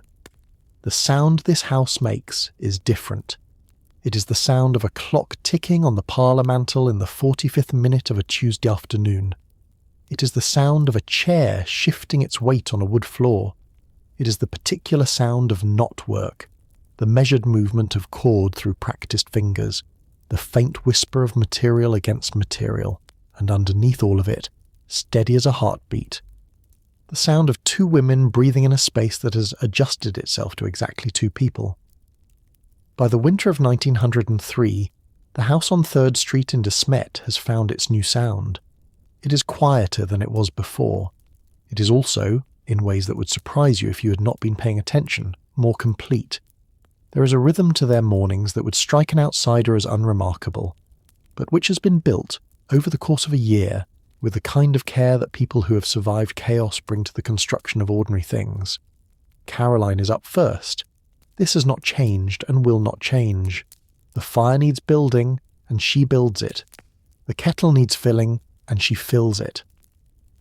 The sound this house makes is different. It is the sound of a clock ticking on the parlour mantel in the 45th minute of a Tuesday afternoon. It is the sound of a chair shifting its weight on a wood floor. It is the particular sound of knot work, the measured movement of cord through practised fingers, the faint whisper of material against material, and underneath all of it, steady as a heartbeat, the sound of two women breathing in a space that has adjusted itself to exactly two people. By the winter of 1903, the house on 3rd Street in De Smet has found its new sound. It is quieter than it was before. It is also, in ways that would surprise you if you had not been paying attention, more complete. There is a rhythm to their mornings that would strike an outsider as unremarkable, but which has been built, over the course of a year, with the kind of care that people who have survived chaos bring to the construction of ordinary things. Caroline is up first. This has not changed and will not change. The fire needs building, and she builds it. The kettle needs filling, and she fills it.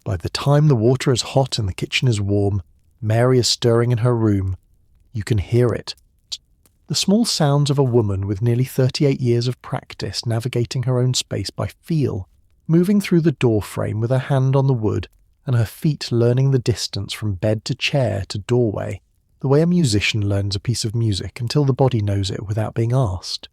By the time the water is hot and the kitchen is warm, Mary is stirring in her room. You can hear it. The small sounds of a woman with nearly 38 years of practice navigating her own space by feel, moving through the door frame with her hand on the wood and her feet learning the distance from bed to chair to doorway, the way a musician learns a piece of music until the body knows it without being asked.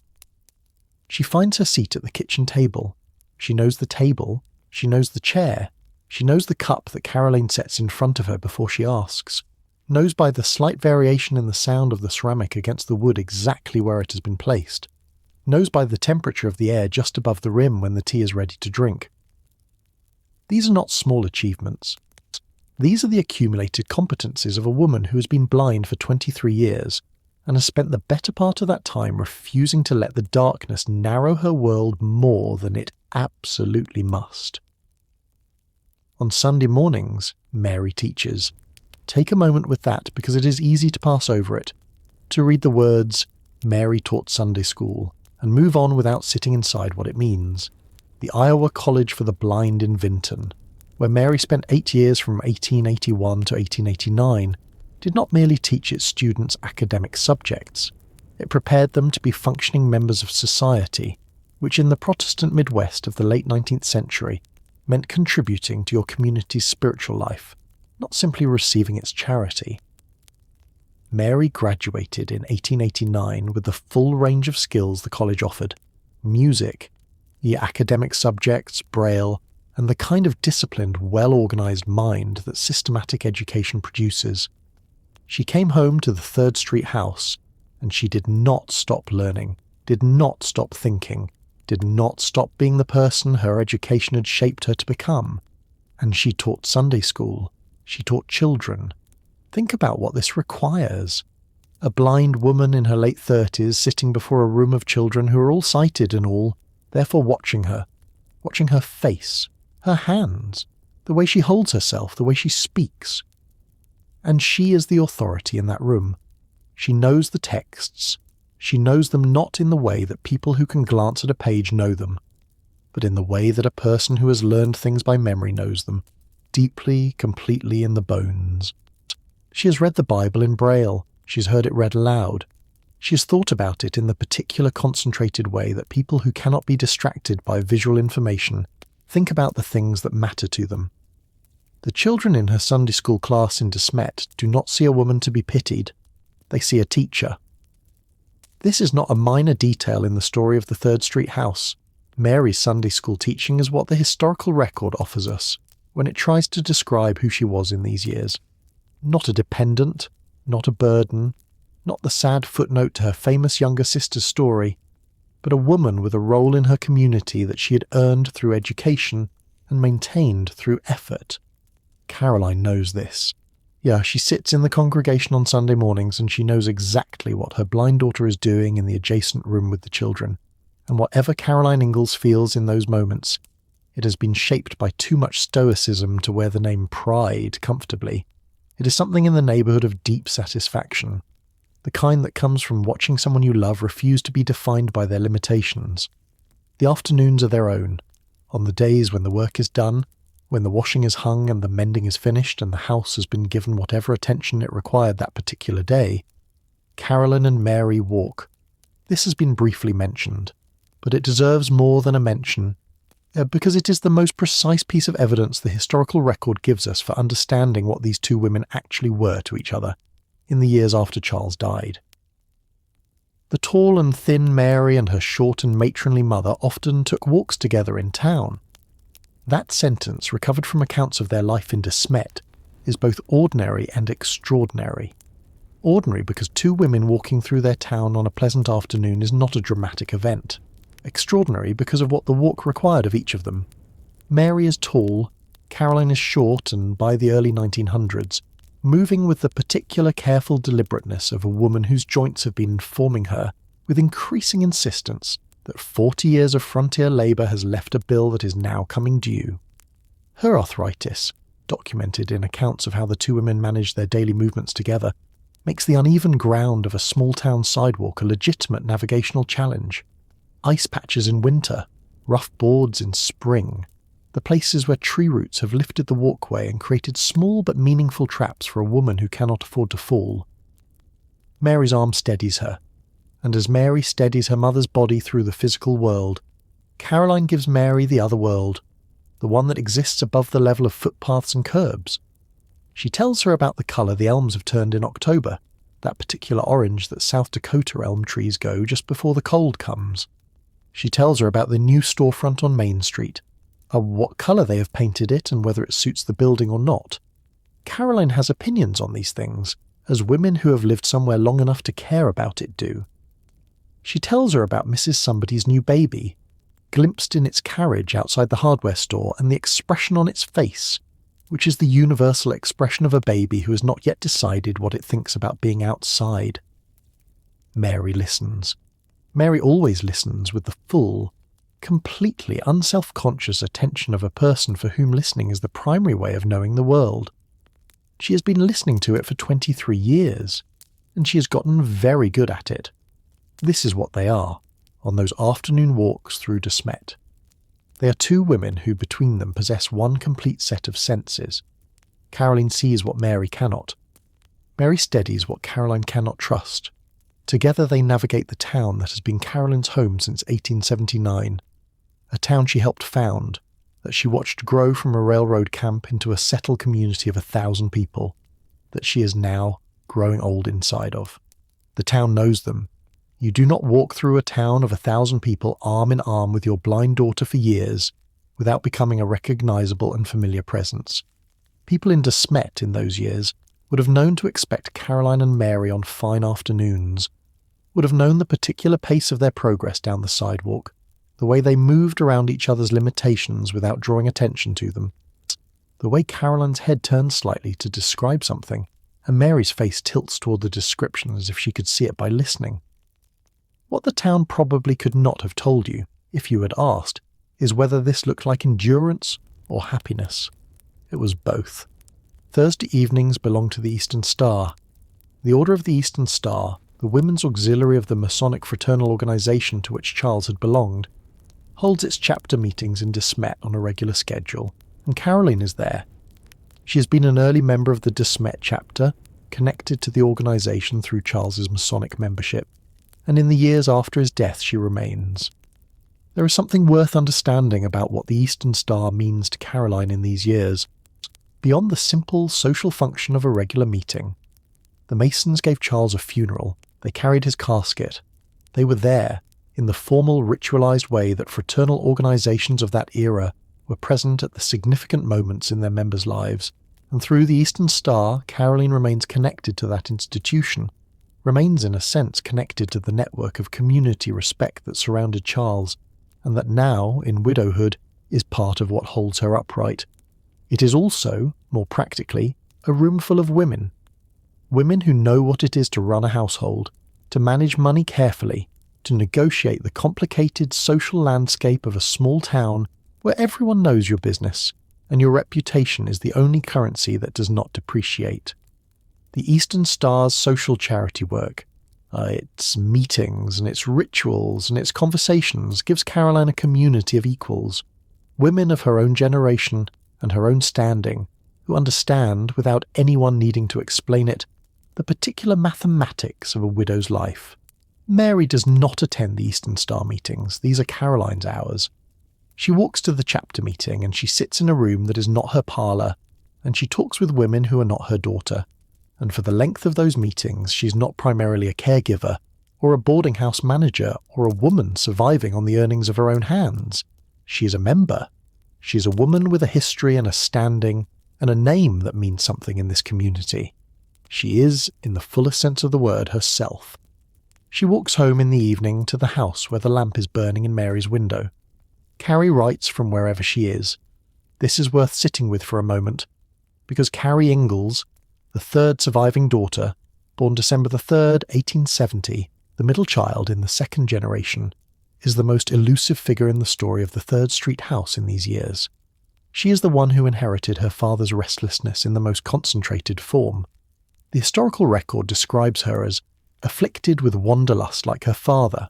She finds her seat at the kitchen table. She knows the table. She knows the chair. She knows the cup that Caroline sets in front of her before she asks. Knows by the slight variation in the sound of the ceramic against the wood exactly where it has been placed. Knows by the temperature of the air just above the rim when the tea is ready to drink. These are not small achievements. These are the accumulated competencies of a woman who has been blind for 23 years and has spent the better part of that time refusing to let the darkness narrow her world more than it absolutely must. On Sunday mornings, Mary teaches. Take a moment with that because it is easy to pass over it, to read the words, Mary taught Sunday school, and move on without sitting inside what it means. The Iowa College for the Blind in Vinton, where Mary spent 8 years from 1881 to 1889, did not merely teach its students academic subjects. It prepared them to be functioning members of society, which in the Protestant Midwest of the late 19th century meant contributing to your community's spiritual life, not simply receiving its charity. Mary graduated in 1889 with the full range of skills the college offered: music, the academic subjects, Braille, and the kind of disciplined, well-organized mind that systematic education produces. She came home to the 3rd Street house, and she did not stop learning, did not stop thinking, did not stop being the person her education had shaped her to become. And she taught Sunday school. She taught children. Think about what this requires. A blind woman in her late 30s sitting before a room of children who are all sighted and all, therefore watching her face, her hands, the way she holds herself, the way she speaks. And she is the authority in that room. She knows the texts. She knows them not in the way that people who can glance at a page know them, but in the way that a person who has learned things by memory knows them, deeply, completely in the bones. She has read the Bible in Braille. She has heard it read aloud. She has thought about it in the particular concentrated way that people who cannot be distracted by visual information think about the things that matter to them. The children in her Sunday school class in Smet do not see a woman to be pitied. They see a teacher. This is not a minor detail in the story of the Third Street house. Mary's Sunday school teaching is what the historical record offers us when it tries to describe who she was in these years. Not a dependent, not a burden, not the sad footnote to her famous younger sister's story, but a woman with a role in her community that she had earned through education and maintained through effort. Caroline knows this. Yeah, she sits in the congregation on Sunday mornings and she knows exactly what her blind daughter is doing in the adjacent room with the children. And whatever Caroline Ingalls feels in those moments, it has been shaped by too much stoicism to wear the name pride comfortably. It is something in the neighbourhood of deep satisfaction, the kind that comes from watching someone you love refuse to be defined by their limitations. The afternoons are their own. On the days when the work is done, when the washing is hung and the mending is finished and the house has been given whatever attention it required that particular day, Caroline and Mary walk. This has been briefly mentioned, but it deserves more than a mention, because it is the most precise piece of evidence the historical record gives us for understanding what these two women actually were to each other in the years after Charles died. The tall and thin Mary and her short and matronly mother often took walks together in town. That sentence, recovered from accounts of their life in Smet, is both ordinary and extraordinary. Ordinary because two women walking through their town on a pleasant afternoon is not a dramatic event. Extraordinary because of what the walk required of each of them. Mary is tall, Caroline is short and, by the early 1900s, moving with the particular careful deliberateness of a woman whose joints have been informing her with increasing insistence that 40 years of frontier labour has left a bill that is now coming due. Her arthritis, documented in accounts of how the two women managed their daily movements together, makes the uneven ground of a small-town sidewalk a legitimate navigational challenge. Ice patches in winter, rough boards in spring, the places where tree roots have lifted the walkway and created small but meaningful traps for a woman who cannot afford to fall. Mary's arm steadies her, and as Mary steadies her mother's body through the physical world, Caroline gives Mary the other world, the one that exists above the level of footpaths and curbs. She tells her about the colour the elms have turned in October, that particular orange that South Dakota elm trees go just before the cold comes. She tells her about the new storefront on Main Street, what colour they have painted it and whether it suits the building or not. Caroline has opinions on these things, as women who have lived somewhere long enough to care about it do. She tells her about Mrs. Somebody's new baby, glimpsed in its carriage outside the hardware store, and the expression on its face, which is the universal expression of a baby who has not yet decided what it thinks about being outside. Mary listens. Mary always listens with the full, completely unself-conscious attention of a person for whom listening is the primary way of knowing the world. She has been listening to it for 23 years, and she has gotten very good at it. This is what they are, on those afternoon walks through Smet. They are two women who between them possess one complete set of senses. Caroline sees what Mary cannot. Mary steadies what Caroline cannot trust. Together they navigate the town that has been Caroline's home since 1879, a town she helped found, that she watched grow from a railroad camp into a settled community of 1,000 people, that she is now growing old inside of. The town knows them. You do not walk through a town of 1,000 people arm in arm with your blind daughter for years without becoming a recognisable and familiar presence. People in Smet in those years would have known to expect Caroline and Mary on fine afternoons, would have known the particular pace of their progress down the sidewalk, the way they moved around each other's limitations without drawing attention to them, the way Caroline's head turns slightly to describe something, and Mary's face tilts toward the description as if she could see it by listening. What the town probably could not have told you, if you had asked, is whether this looked like endurance or happiness. It was both. Thursday evenings belonged to the Eastern Star. The Order of the Eastern Star, the women's auxiliary of the Masonic fraternal organisation to which Charles had belonged, holds its chapter meetings in Smet on a regular schedule, and Caroline is there. She has been an early member of the Smet chapter, connected to the organisation through Charles's Masonic membership, and in the years after his death she remains. There is something worth understanding about what the Eastern Star means to Caroline in these years, beyond the simple social function of a regular meeting. The Masons gave Charles a funeral, they carried his casket. They were there, in the formal ritualised way that fraternal organisations of that era were present at the significant moments in their members' lives, and through the Eastern Star, Caroline remains connected to that institution, remains in a sense connected to the network of community respect that surrounded Charles, and that now, in widowhood, is part of what holds her upright. It is also, more practically, a room full of women. Women who know what it is to run a household, to manage money carefully, to negotiate the complicated social landscape of a small town where everyone knows your business, and your reputation is the only currency that does not depreciate. The Eastern Star's social charity work, its meetings and its rituals and its conversations gives Caroline a community of equals, women of her own generation and her own standing, who understand, without anyone needing to explain it, the particular mathematics of a widow's life. Mary does not attend the Eastern Star meetings, these are Caroline's hours. She walks to the chapter meeting and she sits in a room that is not her parlour, and she talks with women who are not her daughter. And for the length of those meetings, she's not primarily a caregiver, or a boarding house manager, or a woman surviving on the earnings of her own hands. She is a member. She is a woman with a history and a standing, and a name that means something in this community. She is, in the fullest sense of the word, herself. She walks home in the evening to the house where the lamp is burning in Mary's window. Carrie writes from wherever she is. This is worth sitting with for a moment, because Carrie Ingalls, the third surviving daughter, born December the 3rd, 1870, the middle child in the second generation, is the most elusive figure in the story of the 3rd Street house in these years. She is the one who inherited her father's restlessness in the most concentrated form. The historical record describes her as afflicted with wanderlust like her father,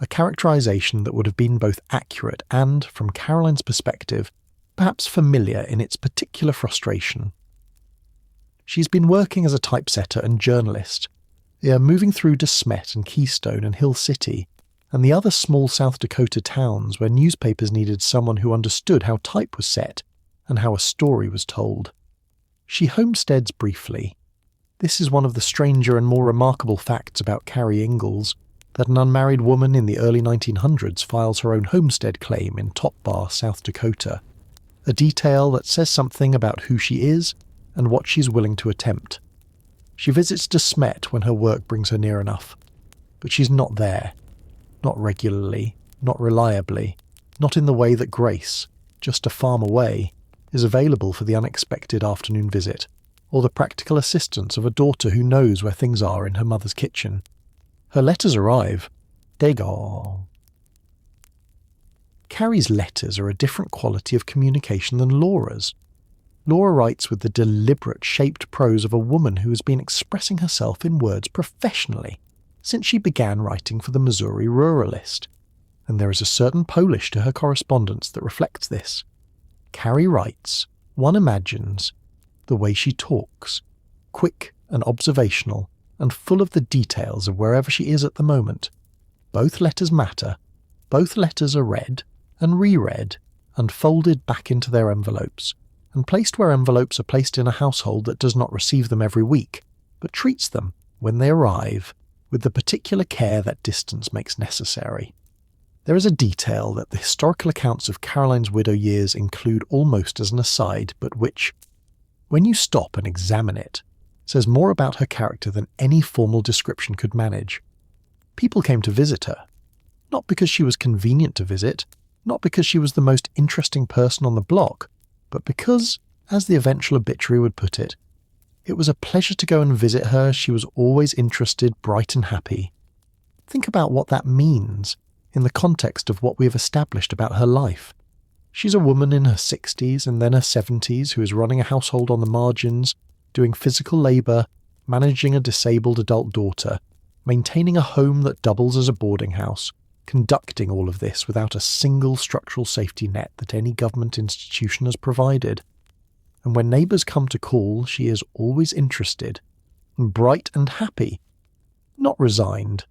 a characterization that would have been both accurate and, from Caroline's perspective, perhaps familiar in its particular frustration. She's been working as a typesetter and journalist, moving through to Smet and Keystone and Hill City, and the other small South Dakota towns where newspapers needed someone who understood how type was set and how a story was told. She homesteads briefly. This is one of the stranger and more remarkable facts about Carrie Ingalls, that an unmarried woman in the early 1900s files her own homestead claim in Top Bar, South Dakota, a detail that says something about who she is and what she's willing to attempt. She visits De Smet when her work brings her near enough, but she's not there, not regularly, not reliably, not in the way that Grace, just a farm away, is available for the unexpected afternoon visit, or the practical assistance of a daughter who knows where things are in her mother's kitchen. Her letters arrive. They go. Carrie's letters are a different quality of communication than Laura's. Laura writes with the deliberate, shaped prose of a woman who has been expressing herself in words professionally since she began writing for the Missouri Ruralist, and there is a certain polish to her correspondence that reflects this. Carrie writes, one imagines, the way she talks, quick and observational, and full of the details of wherever she is at the moment. Both letters matter. Both letters are read and reread and folded back into their envelopes, and placed where envelopes are placed in a household that does not receive them every week, but treats them, when they arrive, with the particular care that distance makes necessary. There is a detail that the historical accounts of Caroline's widow years include almost as an aside, but which, when you stop and examine it, says more about her character than any formal description could manage. People came to visit her, not because she was convenient to visit, not because she was the most interesting person on the block, but because, as the eventual obituary would put it, it was a pleasure to go and visit her. She was always interested, bright and happy. Think about what that means in the context of what we have established about her life. She's a woman in her 60s and then her 70s who is running a household on the margins, doing physical labour, managing a disabled adult daughter, maintaining a home that doubles as a boarding house, conducting all of this without a single structural safety net that any government institution has provided. And when neighbours come to call, she is always interested, bright and happy. Not resigned.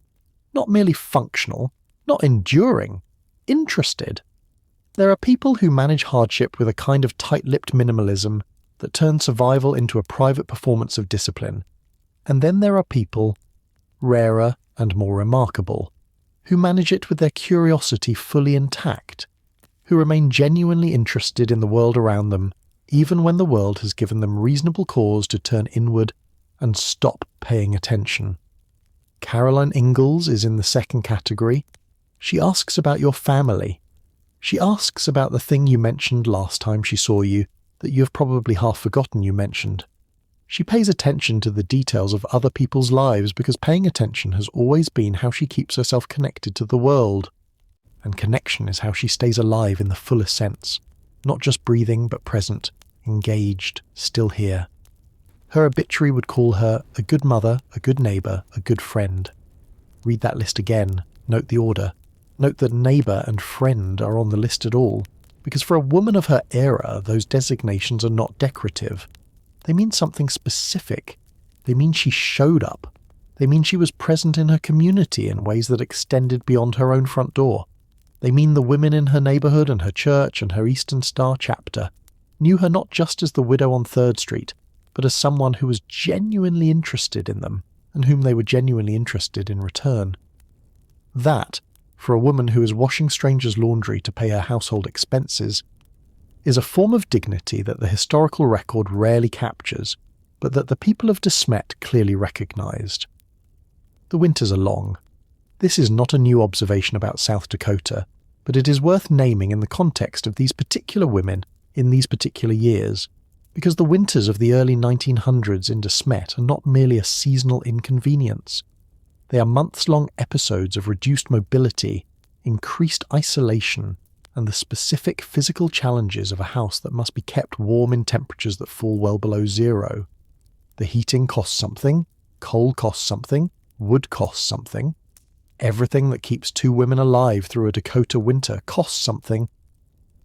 Not merely functional. Not enduring. Interested. There are people who manage hardship with a kind of tight-lipped minimalism that turns survival into a private performance of discipline. And then there are people, rarer and more remarkable, who manage it with their curiosity fully intact, who remain genuinely interested in the world around them, even when the world has given them reasonable cause to turn inward and stop paying attention. Caroline Ingalls is in the second category. She asks about your family. She asks about the thing you mentioned last time she saw you that you have probably half forgotten you mentioned. She pays attention to the details of other people's lives because paying attention has always been how she keeps herself connected to the world. And connection is how she stays alive in the fullest sense, not just breathing but present, engaged, still here. Her obituary would call her a good mother, a good neighbour, a good friend. Read that list again, note the order. Note that neighbour and friend are on the list at all, because for a woman of her era, those designations are not decorative. They mean something specific. They mean she showed up. They mean she was present in her community in ways that extended beyond her own front door. They mean the women in her neighbourhood and her church and her Eastern Star chapter knew her not just as the widow on 3rd Street, but as someone who was genuinely interested in them, and whom they were genuinely interested in return. That, for a woman who is washing strangers' laundry to pay her household expenses, is a form of dignity that the historical record rarely captures, but that the people of Smet clearly recognised. The winters are long. This is not a new observation about South Dakota, but it is worth naming in the context of these particular women in these particular years, because the winters of the early 1900s in Smet are not merely a seasonal inconvenience. They are months-long episodes of reduced mobility, increased isolation, and the specific physical challenges of a house that must be kept warm in temperatures that fall well below zero. The heating costs something, coal costs something, wood costs something. Everything that keeps 2 women alive through a Dakota winter costs something,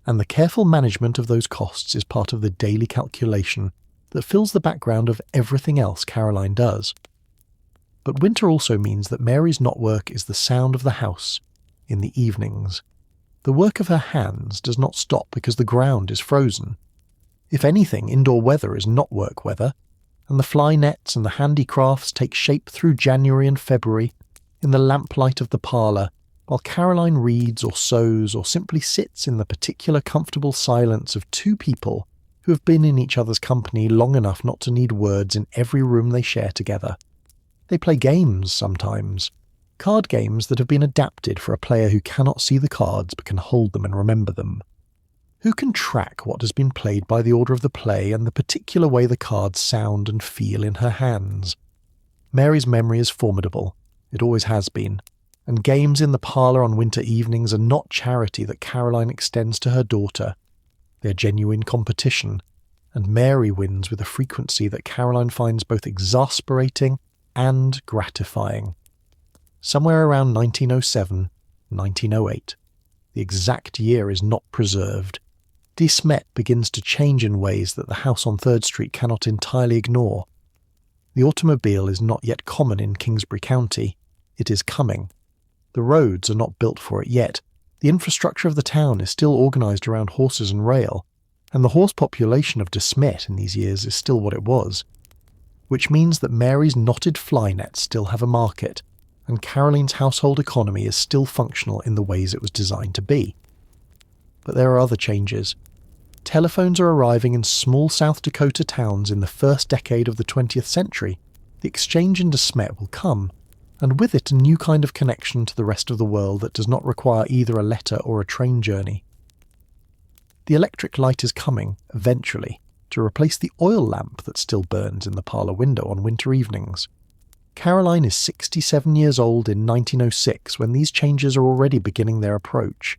and the careful management of those costs is part of the daily calculation that fills the background of everything else Caroline does. But winter also means that Mary's knot work is the sound of the house in the evenings. The work of her hands does not stop because the ground is frozen. If anything, indoor weather is knot work weather, and the fly nets and the handicrafts take shape through January and February in the lamplight of the parlour, while Caroline reads or sews or simply sits in the particular comfortable silence of 2 people who have been in each other's company long enough not to need words in every room they share together. They play games sometimes, card games that have been adapted for a player who cannot see the cards but can hold them and remember them. Who can track what has been played by the order of the play and the particular way the cards sound and feel in her hands? Mary's memory is formidable. It always has been. And games in the parlour on winter evenings are not charity that Caroline extends to her daughter. They are genuine competition, and Mary wins with a frequency that Caroline finds both exasperating and gratifying. Somewhere around 1907, 1908. The exact year is not preserved. Smet begins to change in ways that the house on 3rd Street cannot entirely ignore. The automobile is not yet common in Kingsbury County. It is coming. The roads are not built for it yet. The infrastructure of the town is still organised around horses and rail, and the horse population of Smet in these years is still what it was, which means that Mary's knotted fly nets still have a market, and Caroline's household economy is still functional in the ways it was designed to be. But there are other changes. Telephones are arriving in small South Dakota towns in the first decade of the 20th century. The exchange in Smet will come, and with it a new kind of connection to the rest of the world that does not require either a letter or a train journey. The electric light is coming, eventually, to replace the oil lamp that still burns in the parlour window on winter evenings. Caroline is 67 years old in 1906 when these changes are already beginning their approach.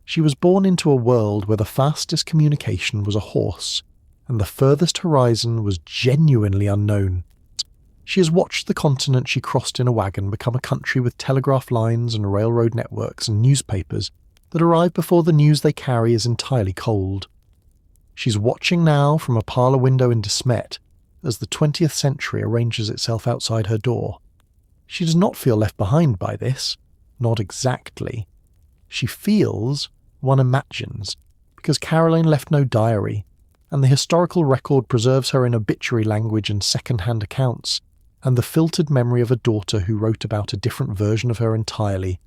She was born into a world where the fastest communication was a horse, and the furthest horizon was genuinely unknown. She has watched the continent she crossed in a wagon become a country with telegraph lines and railroad networks and newspapers that arrive before the news they carry is entirely cold. She's watching now from a parlour window in Smet as the 20th century arranges itself outside her door. She does not feel left behind by this, not exactly. She feels, one imagines, because Caroline left no diary, and the historical record preserves her in obituary language and second-hand accounts, and the filtered memory of a daughter who wrote about a different version of her entirely.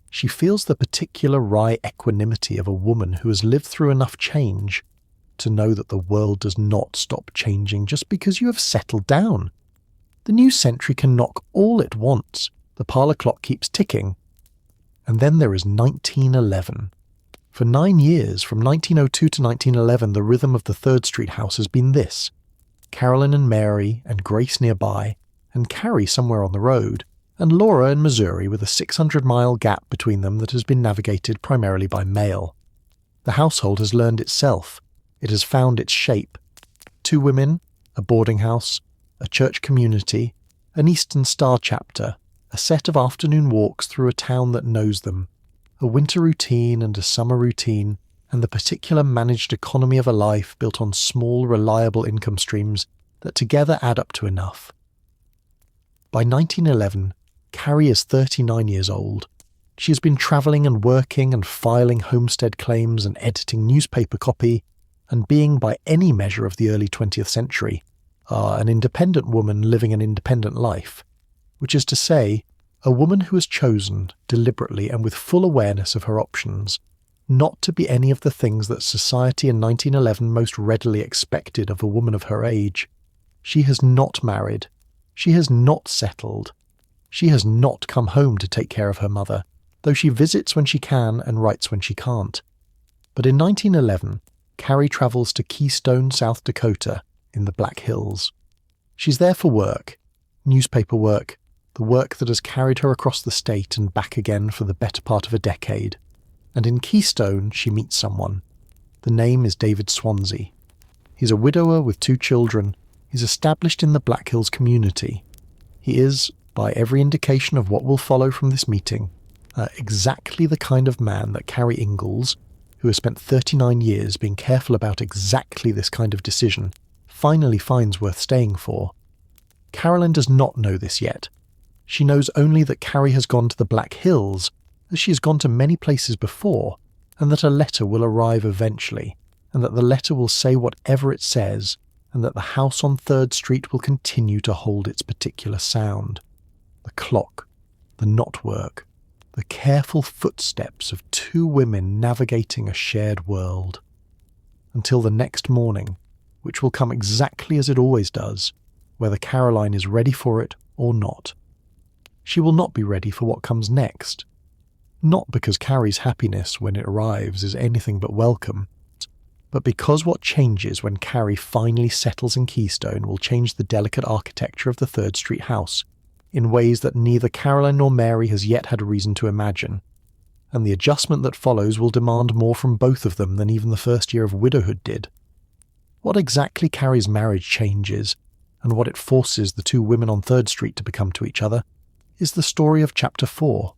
She feels the particular wry equanimity of a woman who has lived through enough change to know that the world does not stop changing just because you have settled down. The new century can knock all it wants. The parlour clock keeps ticking. And then there is 1911. For 9 years, from 1902 to 1911, the rhythm of the 3rd Street house has been this: Caroline and Mary and Grace nearby, and Carrie somewhere on the road, and Laura in Missouri with a 600-mile gap between them that has been navigated primarily by mail. The household has learned itself. It has found its shape. 2 women, a boarding house, a church community, an Eastern Star chapter, a set of afternoon walks through a town that knows them, a winter routine and a summer routine, and the particular managed economy of a life built on small, reliable income streams that together add up to enough. By 1911, Carrie is 39 years old. She has been travelling and working and filing homestead claims and editing newspaper copy, and being, by any measure of the early 20th century, an independent woman living an independent life, which is to say, a woman who has chosen, deliberately and with full awareness of her options, not to be any of the things that society in 1911 most readily expected of a woman of her age. She has not married. She has not settled. She has not come home to take care of her mother, though she visits when she can and writes when she can't. But in 1911, Carrie travels to Keystone, South Dakota, in the Black Hills. She's there for work, newspaper work, the work that has carried her across the state and back again for the better part of a decade. And in Keystone, she meets someone. The name is David Swansea. He's a widower with 2 children. He's established in the Black Hills community. He is, by every indication of what will follow from this meeting, exactly the kind of man that Carrie Ingalls, who has spent 39 years being careful about exactly this kind of decision, finally finds worth staying for. Caroline does not know this yet. She knows only that Carrie has gone to the Black Hills, as she has gone to many places before, and that a letter will arrive eventually, and that the letter will say whatever it says, and that the house on 3rd Street will continue to hold its particular sound. The clock, the knotwork, the careful footsteps of 2 women navigating a shared world. Until the next morning, which will come exactly as it always does, whether Caroline is ready for it or not. She will not be ready for what comes next. Not because Carrie's happiness when it arrives is anything but welcome, but because what changes when Carrie finally settles in Keystone will change the delicate architecture of the 3rd Street house in ways that neither Caroline nor Mary has yet had reason to imagine, and the adjustment that follows will demand more from both of them than even the first year of widowhood did. What exactly Carrie's marriage changes, and what it forces the 2 women on 3rd Street to become to each other, is the story of Chapter 4.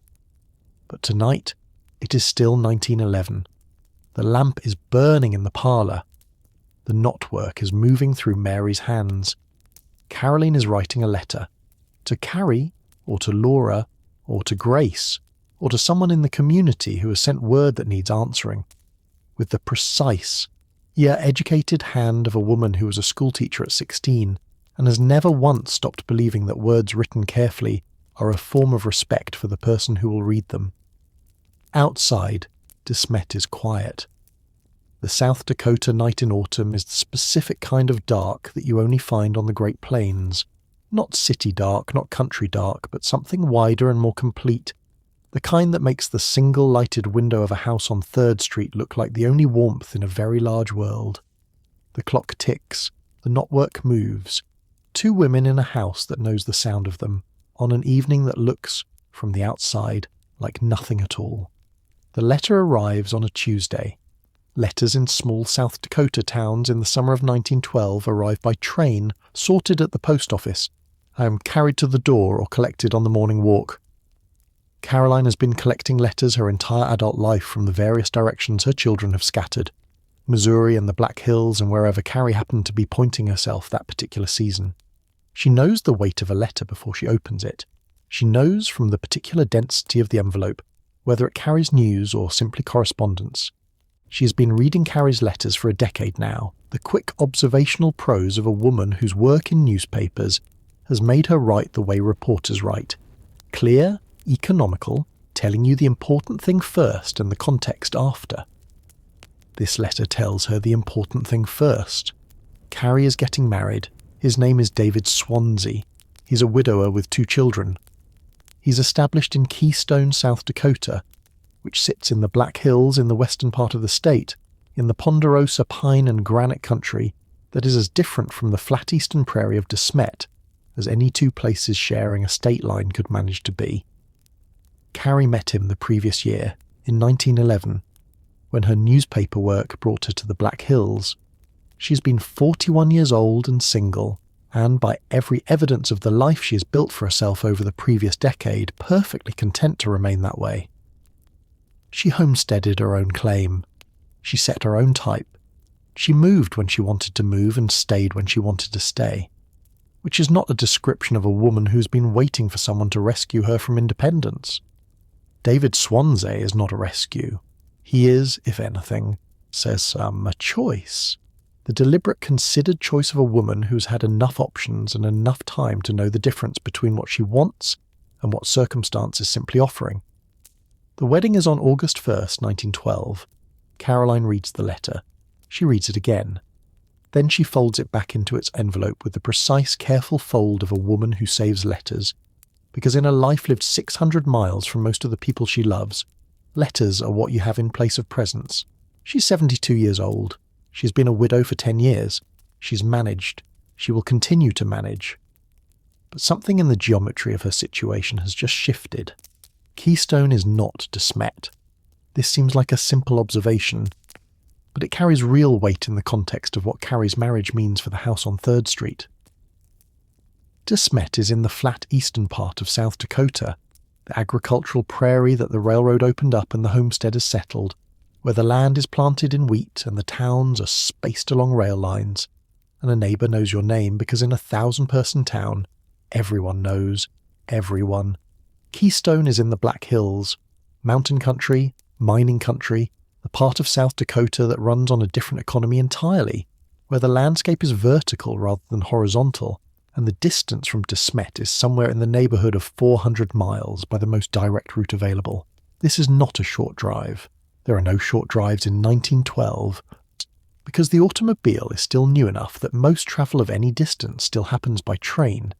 But tonight, it is still 1911. The lamp is burning in the parlour. The knotwork is moving through Mary's hands. Caroline is writing a letter. To Carrie, or to Laura, or to Grace, or to someone in the community who has sent word that needs answering. With the precise, yet educated hand of a woman who was a schoolteacher at 16, and has never once stopped believing that words written carefully are a form of respect for the person who will read them. Outside, Smet is quiet. The South Dakota night in autumn is the specific kind of dark that you only find on the Great Plains. Not city dark, not country dark, but something wider and more complete. The kind that makes the single lighted window of a house on 3rd Street look like the only warmth in a very large world. The clock ticks, the knotwork moves. 2 women in a house that knows the sound of them, on an evening that looks, from the outside, like nothing at all. The letter arrives on a Tuesday. Letters in small South Dakota towns in the summer of 1912 arrive by train, sorted at the post office, and carried to the door or collected on the morning walk. Caroline has been collecting letters her entire adult life from the various directions her children have scattered. Missouri and the Black Hills and wherever Carrie happened to be pointing herself that particular season. She knows the weight of a letter before she opens it. She knows from the particular density of the envelope whether it carries news or simply correspondence. She has been reading Carrie's letters for a decade now, the quick observational prose of a woman whose work in newspapers has made her write the way reporters write. Clear, economical, telling you the important thing first and the context after. This letter tells her the important thing first. Carrie is getting married. His name is David Swansea. He's a widower with 2 children. He's established in Keystone, South Dakota, which sits in the Black Hills in the western part of the state, in the ponderosa pine and granite country that is as different from the flat eastern prairie of Smet as any 2 places sharing a state line could manage to be. Carrie met him the previous year, in 1911, when her newspaper work brought her to the Black Hills. She's been 41 years old and single, and by every evidence of the life she has built for herself over the previous decade, perfectly content to remain that way. She homesteaded her own claim. She set her own type. She moved when she wanted to move and stayed when she wanted to stay, which is not a description of a woman who's been waiting for someone to rescue her from independence. David Swansea is not a rescue. He is, if anything, says some, a choice. The deliberate, considered choice of a woman who's had enough options and enough time to know the difference between what she wants and what circumstance is simply offering. The wedding is on August 1st, 1912. Caroline reads the letter. She reads it again. Then she folds it back into its envelope with the precise, careful fold of a woman who saves letters, because in a life lived 600 miles from most of the people she loves, letters are what you have in place of presents. She's 72 years old. She's been a widow for 10 years. She's managed. She will continue to manage. But something in the geometry of her situation has just shifted. Keystone is not Smet. This seems like a simple observation, but it carries real weight in the context of what Carrie's marriage means for the house on 3rd Street. Smet is in the flat eastern part of South Dakota, the agricultural prairie that the railroad opened up and the homesteaders settled, where the land is planted in wheat and the towns are spaced along rail lines, and a neighbour knows your name because in a 1,000-person town, everyone knows everyone. Keystone is in the Black Hills, mountain country, mining country, the part of South Dakota that runs on a different economy entirely, where the landscape is vertical rather than horizontal, and the distance from Smet is somewhere in the neighbourhood of 400 miles by the most direct route available. This is not a short drive. There are no short drives in 1912, because the automobile is still new enough that most travel of any distance still happens by train,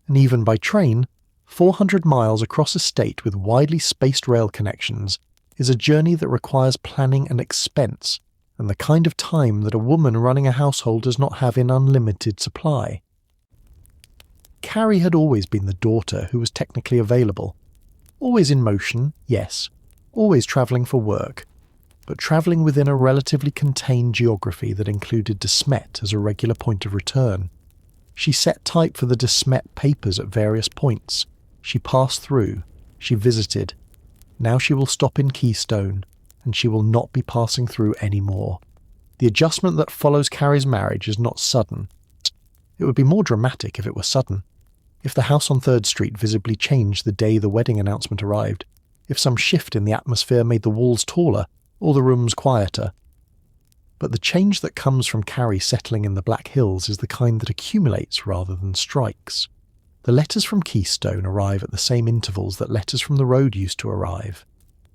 and even by train, 400 miles across a state with widely spaced rail connections is a journey that requires planning and expense, and the kind of time that a woman running a household does not have in unlimited supply. Carrie had always been the daughter who was technically available. Always in motion, yes, always travelling for work, but travelling within a relatively contained geography that included Smet as a regular point of return. She set type for the Smet papers at various points. She passed through. She visited. Now she will stop in Keystone, and she will not be passing through any more. The adjustment that follows Carrie's marriage is not sudden. It would be more dramatic if it were sudden. If the house on 3rd Street visibly changed the day the wedding announcement arrived, if some shift in the atmosphere made the walls taller or the rooms quieter. But the change that comes from Carrie settling in the Black Hills is the kind that accumulates rather than strikes. The letters from Keystone arrive at the same intervals that letters from the road used to arrive.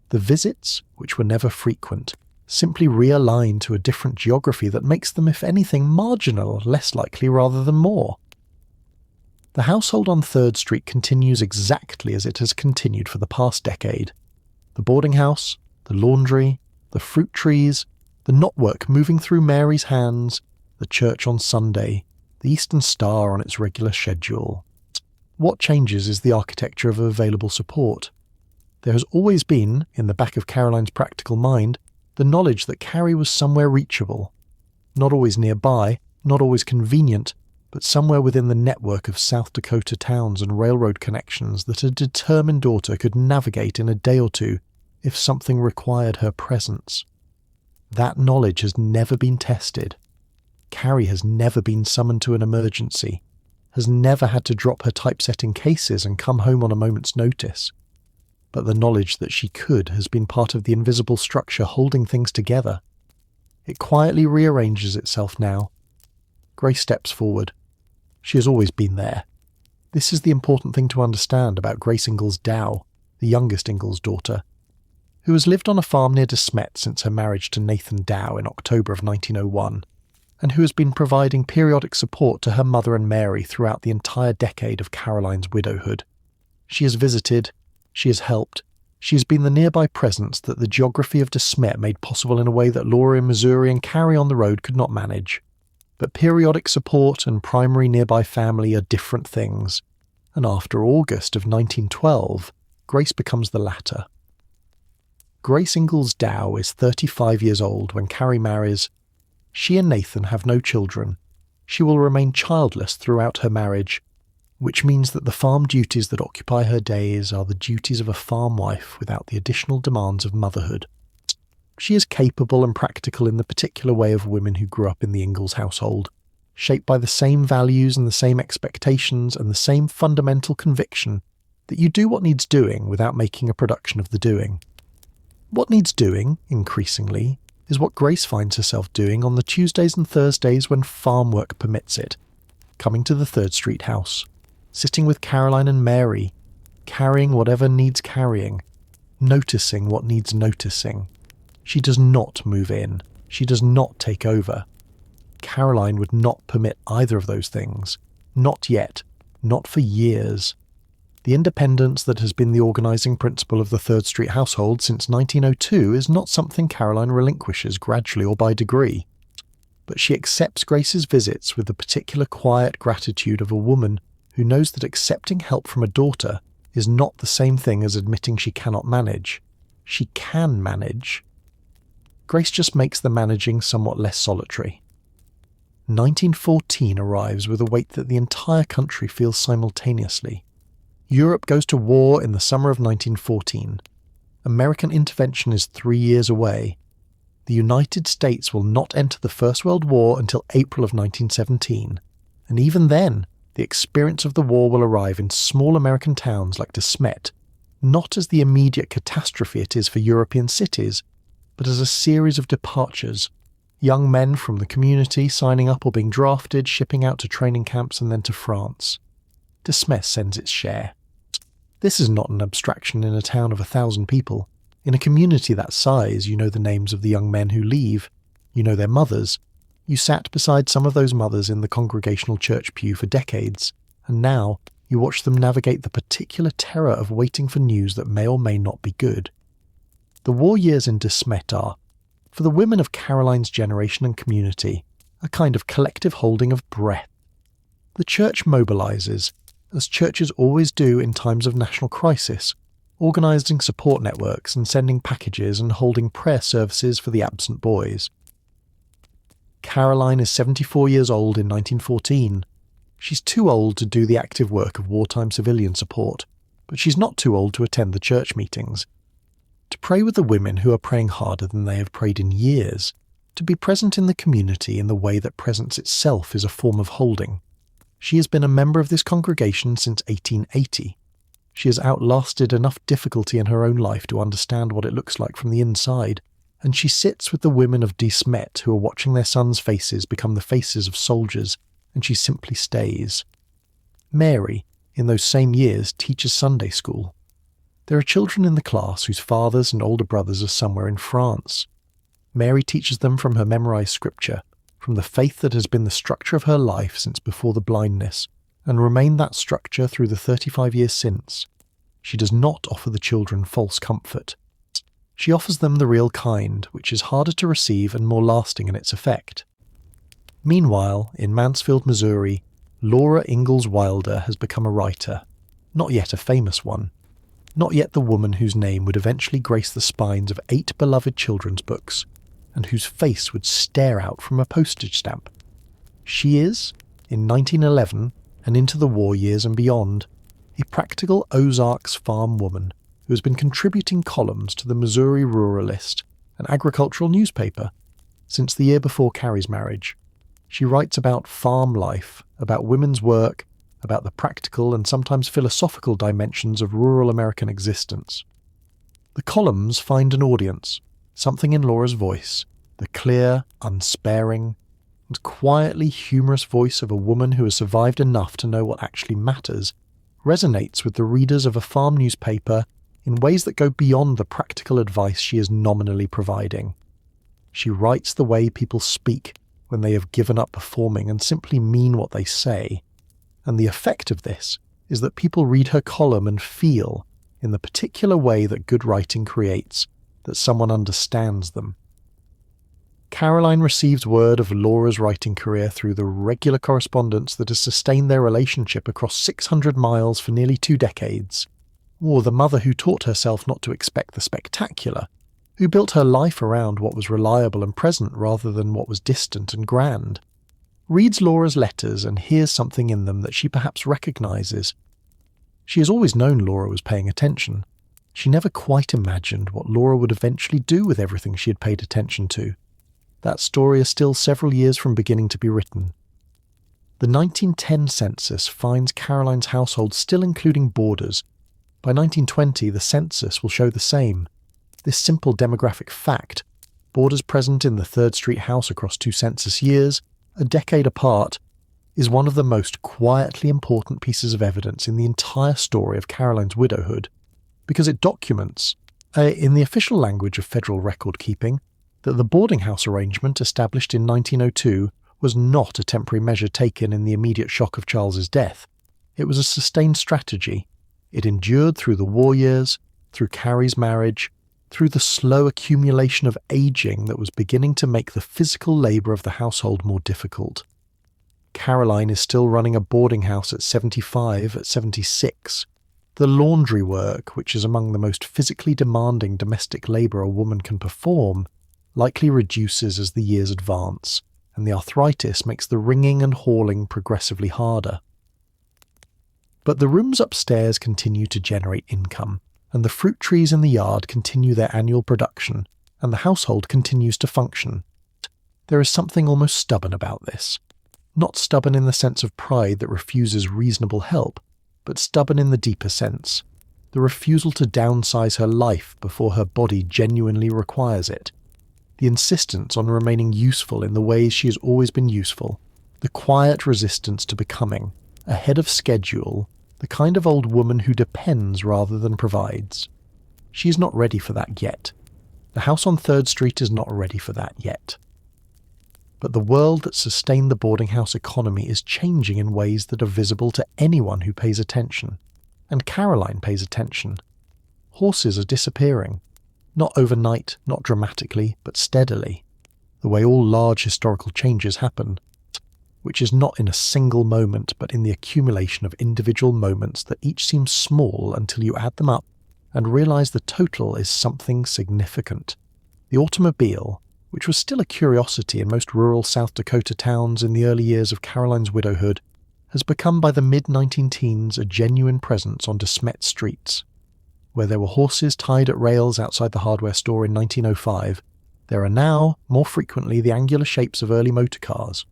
The visits, which were never frequent, simply realign to a different geography that makes them, if anything, marginal, less likely rather than more. The household on 3rd Street continues exactly as it has continued for the past decade. The boarding house, the laundry, the fruit trees, the knotwork moving through Mary's hands, the church on Sunday, the Eastern Star on its regular schedule. What changes is the architecture of available support. There has always been, in the back of Caroline's practical mind, the knowledge that Carrie was somewhere reachable. Not always nearby, not always convenient, but somewhere within the network of South Dakota towns and railroad connections that a determined daughter could navigate in a day or two if something required her presence. That knowledge has never been tested. Carrie has never been summoned to an emergency, has never had to drop her typesetting cases and come home on a moment's notice. But the knowledge that she could has been part of the invisible structure holding things together. It quietly rearranges itself now. Grace steps forward. She has always been there. This is the important thing to understand about Grace Ingalls Dow, the youngest Ingalls daughter, who has lived on a farm near Smet since her marriage to Nathan Dow in October of 1901, and who has been providing periodic support to her mother and Mary throughout the entire decade of Caroline's widowhood. She has visited, she has helped, she has been the nearby presence that the geography of Smet made possible in a way that Laura in Missouri and Carrie on the road could not manage. But periodic support and primary nearby family are different things, and after August of 1912, Grace becomes the latter. Grace Ingalls Dow is 35 years old when Carrie marries. She and Nathan have no children. She will remain childless throughout her marriage, which means that the farm duties that occupy her days are the duties of a farm wife without the additional demands of motherhood. She is capable and practical in the particular way of women who grew up in the Ingalls household, shaped by the same values and the same expectations and the same fundamental conviction that you do what needs doing without making a production of the doing. What needs doing, increasingly, is what Grace finds herself doing on the Tuesdays and Thursdays when farm work permits it, coming to the 3rd Street house, sitting with Caroline and Mary, carrying whatever needs carrying, noticing what needs noticing. She does not move in. She does not take over. Caroline would not permit either of those things. Not yet. Not for years. The independence that has been the organising principle of the 3rd Street household since 1902 is not something Caroline relinquishes gradually or by degree. But she accepts Grace's visits with the particular quiet gratitude of a woman who knows that accepting help from a daughter is not the same thing as admitting she cannot manage. She can manage. Grace just makes the managing somewhat less solitary. 1914 arrives with a weight that the entire country feels simultaneously. Europe goes to war in the summer of 1914. American intervention is 3 years away. The United States will not enter the First World War until April of 1917, and even then, the experience of the war will arrive in small American towns like Smet, not as the immediate catastrophe it is for European cities, but as a series of departures, young men from the community signing up or being drafted, shipping out to training camps and then to France. Smet sends its share. This is not an abstraction in a town of 1,000 people. In a community that size, you know the names of the young men who leave. You know their mothers. You sat beside some of those mothers in the congregational church pew for decades, and now you watch them navigate the particular terror of waiting for news that may or may not be good. The war years in Smet are, for the women of Caroline's generation and community, a kind of collective holding of breath. The church mobilises, as churches always do in times of national crisis, organising support networks and sending packages and holding prayer services for the absent boys. Caroline is 74 years old in 1914. She's too old to do the active work of wartime civilian support, but she's not too old to attend the church meetings, to pray with the women who are praying harder than they have prayed in years, to be present in the community in the way that presence itself is a form of holding. She has been a member of this congregation since 1880. She has outlasted enough difficulty in her own life to understand what it looks like from the inside, and she sits with the women of Smet who are watching their sons' faces become the faces of soldiers, and she simply stays. Mary, in those same years, teaches Sunday school. There are children in the class whose fathers and older brothers are somewhere in France. Mary teaches them from her memorized scripture, from the faith that has been the structure of her life since before the blindness, and remained that structure through the 35 years since. She does not offer the children false comfort. She offers them the real kind, which is harder to receive and more lasting in its effect. Meanwhile, in Mansfield, Missouri, Laura Ingalls Wilder has become a writer, not yet a famous one. Not yet the woman whose name would eventually grace the spines of 8 beloved children's books, and whose face would stare out from a postage stamp. She is, in 1911 and into the war years and beyond, a practical Ozarks farm woman who has been contributing columns to the Missouri Ruralist an agricultural newspaper, since the year before Carrie's marriage. She writes about farm life, about women's work, about the practical and sometimes philosophical dimensions of rural American existence. The columns find an audience, something in Laura's voice, the clear, unsparing, and quietly humorous voice of a woman who has survived enough to know what actually matters, resonates with the readers of a farm newspaper in ways that go beyond the practical advice she is nominally providing. She writes the way people speak when they have given up performing and simply mean what they say, and the effect of this is that people read her column and feel, in the particular way that good writing creates, that someone understands them. Caroline receives word of Laura's writing career through the regular correspondence that has sustained their relationship across 600 miles for nearly 2 decades, or the mother who taught herself not to expect the spectacular, who built her life around what was reliable and present rather than what was distant and grand, reads Laura's letters and hears something in them that she perhaps recognises. She has always known Laura was paying attention. She never quite imagined what Laura would eventually do with everything she had paid attention to. That story is still several years from beginning to be written. The 1910 census finds Caroline's household still including boarders. By 1920, the census will show the same. This simple demographic fact, boarders present in the 3rd Street house across 2 census years, a decade apart, is one of the most quietly important pieces of evidence in the entire story of Caroline's widowhood, because it documents, in the official language of federal record-keeping, that the boarding house arrangement established in 1902 was not a temporary measure taken in the immediate shock of Charles's death. It was a sustained strategy. It endured through the war years, through Carrie's marriage, through the slow accumulation of aging that was beginning to make the physical labour of the household more difficult. Caroline is still running a boarding house at 75, at 76. The laundry work, which is among the most physically demanding domestic labour a woman can perform, likely reduces as the years advance, and the arthritis makes the wringing and hauling progressively harder. But the rooms upstairs continue to generate income, and the fruit trees in the yard continue their annual production, and the household continues to function. There is something almost stubborn about this. Not stubborn in the sense of pride that refuses reasonable help, but stubborn in the deeper sense, the refusal to downsize her life before her body genuinely requires it. The insistence on remaining useful in the ways she has always been useful, the quiet resistance to becoming, ahead of schedule, the kind of old woman who depends rather than provides. She is not ready for that yet. The house on 3rd Street is not ready for that yet. But the world that sustained the boarding house economy is changing in ways that are visible to anyone who pays attention. And Caroline pays attention. Horses are disappearing. Not overnight, not dramatically, but steadily, the way all large historical changes happen, which is not in a single moment but in the accumulation of individual moments that each seem small until you add them up and realise the total is something significant. The automobile, which was still a curiosity in most rural South Dakota towns in the early years of Caroline's widowhood, has become by the mid-19-teens a genuine presence on Smet streets. Where there were horses tied at rails outside the hardware store in 1905, there are now, more frequently, the angular shapes of early motor cars.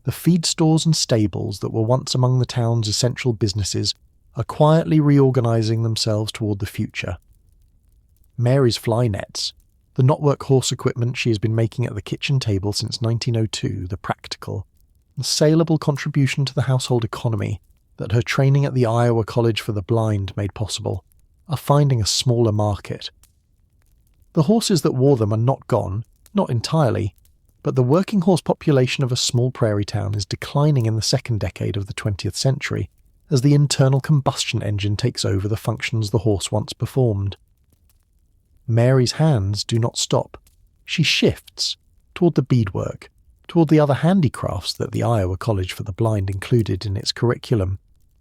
The feed stores and stables that were once among the town's essential businesses are quietly reorganising themselves toward the future. Mary's fly nets, the knotwork horse equipment she has been making at the kitchen table since 1902, the practical, and saleable contribution to the household economy that her training at the Iowa College for the Blind made possible, are finding a smaller market. The horses that wore them are not gone, not entirely, but the working horse population of a small prairie town is declining in the 2nd decade of the 20th century as the internal combustion engine takes over the functions the horse once performed. Mary's hands do not stop. She shifts toward the beadwork, toward the other handicrafts that the Iowa College for the Blind included in its curriculum,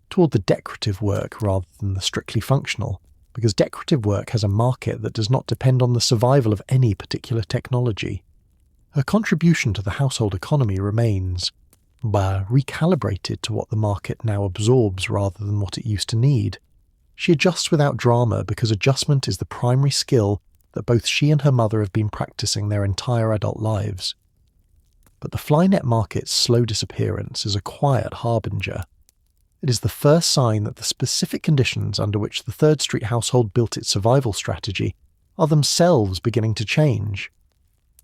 toward the decorative work rather than the strictly functional, because decorative work has a market that does not depend on the survival of any particular technology. Her contribution to the household economy remains, recalibrated to what the market now absorbs rather than what it used to need. She adjusts without drama because adjustment is the primary skill that both she and her mother have been practicing their entire adult lives. But the fly net market's slow disappearance is a quiet harbinger. It is the first sign that the specific conditions under which the 3rd Street household built its survival strategy are themselves beginning to change.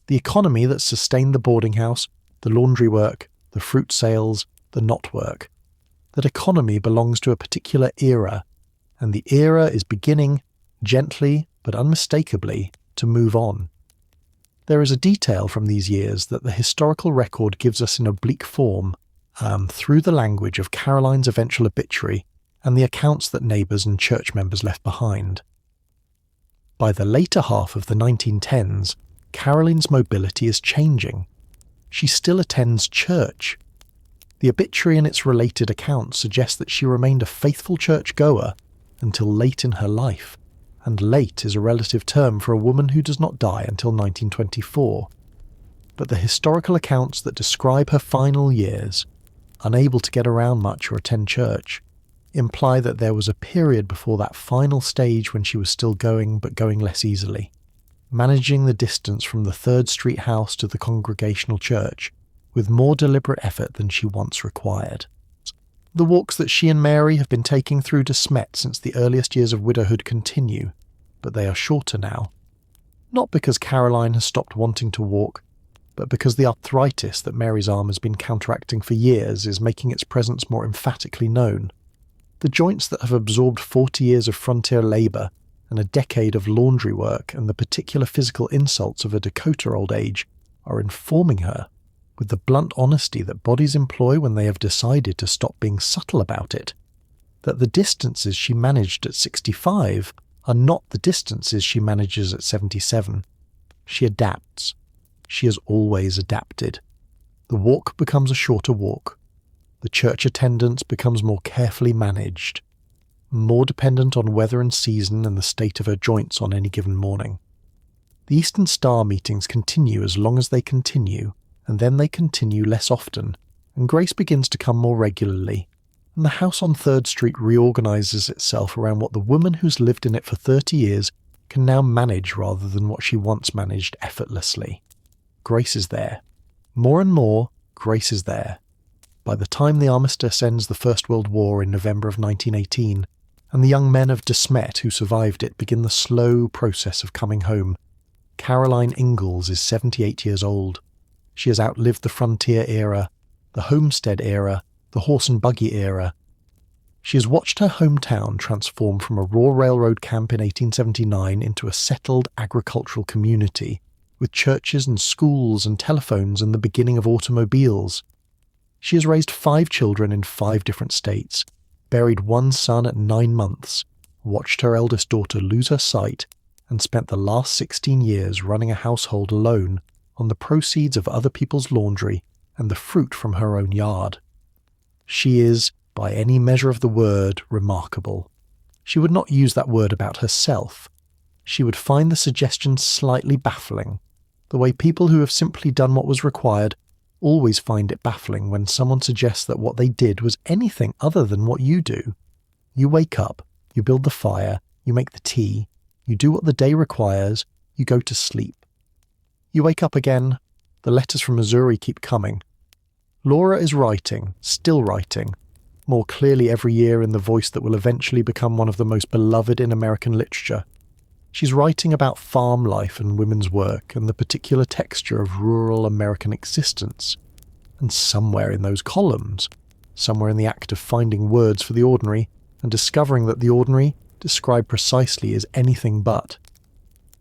The economy that sustained the boarding house, the laundry work, the fruit sales, the knot work, that economy belongs to a particular era, and the era is beginning, gently but unmistakably, to move on. There is a detail from these years that the historical record gives us in oblique form, through the language of Caroline's eventual obituary and the accounts that neighbours and church members left behind. By the later half of the 1910s, Caroline's mobility is changing. She still attends church. The obituary and its related accounts suggest that she remained a faithful church-goer until late in her life, and late is a relative term for a woman who does not die until 1924. But the historical accounts that describe her final years, unable to get around much or attend church, imply that there was a period before that final stage when she was still going, but going less easily, managing the distance from the 3rd Street house to the Congregational Church with more deliberate effort than she once required. The walks that she and Mary have been taking through to Smet since the earliest years of widowhood continue, but they are shorter now. Not because Caroline has stopped wanting to walk, but because the arthritis that Mary's arm has been counteracting for years is making its presence more emphatically known. The joints that have absorbed 40 years of frontier labour and a decade of laundry work and the particular physical insults of a Dakota old age are informing her, with the blunt honesty that bodies employ when they have decided to stop being subtle about it, that the distances she managed at 65 are not the distances she manages at 77. She adapts. She has always adapted. The walk becomes a shorter walk. The church attendance becomes more carefully managed, more dependent on weather and season and the state of her joints on any given morning. The Eastern Star meetings continue as long as they continue, and then they continue less often, and grace begins to come more regularly, and the house on 3rd Street reorganises itself around what the woman who's lived in it for 30 years can now manage rather than what she once managed effortlessly. Grace is there. More and more, grace is there. By the time the armistice ends the First World War in November of 1918, and the young men of De Smet who survived it begin the slow process of coming home, Caroline Ingalls is 78 years old. She has outlived the frontier era, the homestead era, the horse and buggy era. She has watched her hometown transform from a raw railroad camp in 1879 into a settled agricultural community, with churches and schools and telephones and the beginning of automobiles. She has raised 5 children in 5 different states, buried one son at 9 months, watched her eldest daughter lose her sight, and spent the last 16 years running a household alone on the proceeds of other people's laundry and the fruit from her own yard. She is, by any measure of the word, remarkable. She would not use that word about herself. She would find the suggestion slightly baffling, the way people who have simply done what was required always find it baffling when someone suggests that what they did was anything other than what you do. You wake up, you build the fire, you make the tea, you do what the day requires, you go to sleep. You wake up again, the letters from Missouri keep coming. Laura is writing, still writing, more clearly every year in the voice that will eventually become one of the most beloved in American literature. She's writing about farm life and women's work and the particular texture of rural American existence. And somewhere in those columns, somewhere in the act of finding words for the ordinary and discovering that the ordinary, described precisely, is anything but,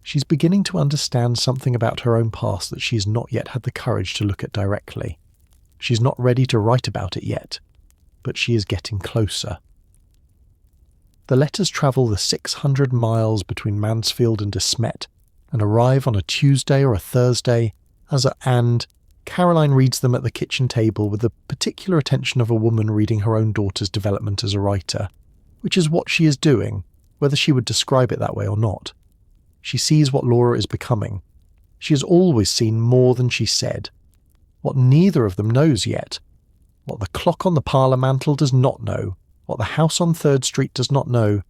she's beginning to understand something about her own past that she's not yet had the courage to look at directly. She's not ready to write about it yet, but she is getting closer. The letters travel the 600 miles between Mansfield and De Smet and arrive on a Tuesday or a Thursday, and Caroline reads them at the kitchen table with the particular attention of a woman reading her own daughter's development as a writer, which is what she is doing, whether she would describe it that way or not. She sees what Laura is becoming. She has always seen more than she said. What neither of them knows yet, what the clock on the parlour mantel does not know, what the house on 3rd Street does not know,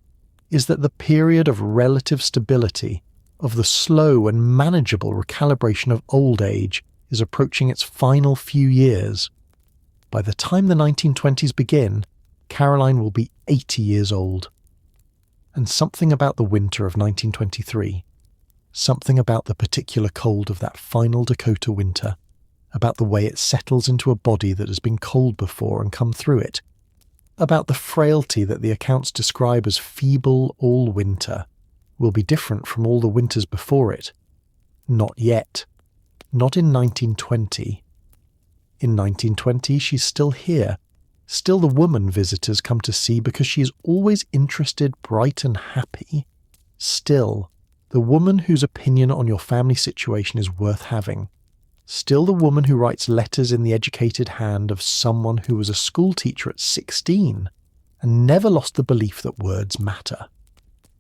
is that the period of relative stability, of the slow and manageable recalibration of old age is approaching its final few years. By the time the 1920s begin, Caroline will be 80 years old. And something about the winter of 1923, something about the particular cold of that final Dakota winter, about the way it settles into a body that has been cold before and come through it, about the frailty that the accounts describe as feeble all winter, will be different from all the winters before it. Not yet. Not in 1920. In 1920, she's still here, still the woman visitors come to see because she is always interested, bright and happy. Still, the woman whose opinion on your family situation is worth having. Still the woman who writes letters in the educated hand of someone who was a schoolteacher at 16 and never lost the belief that words matter.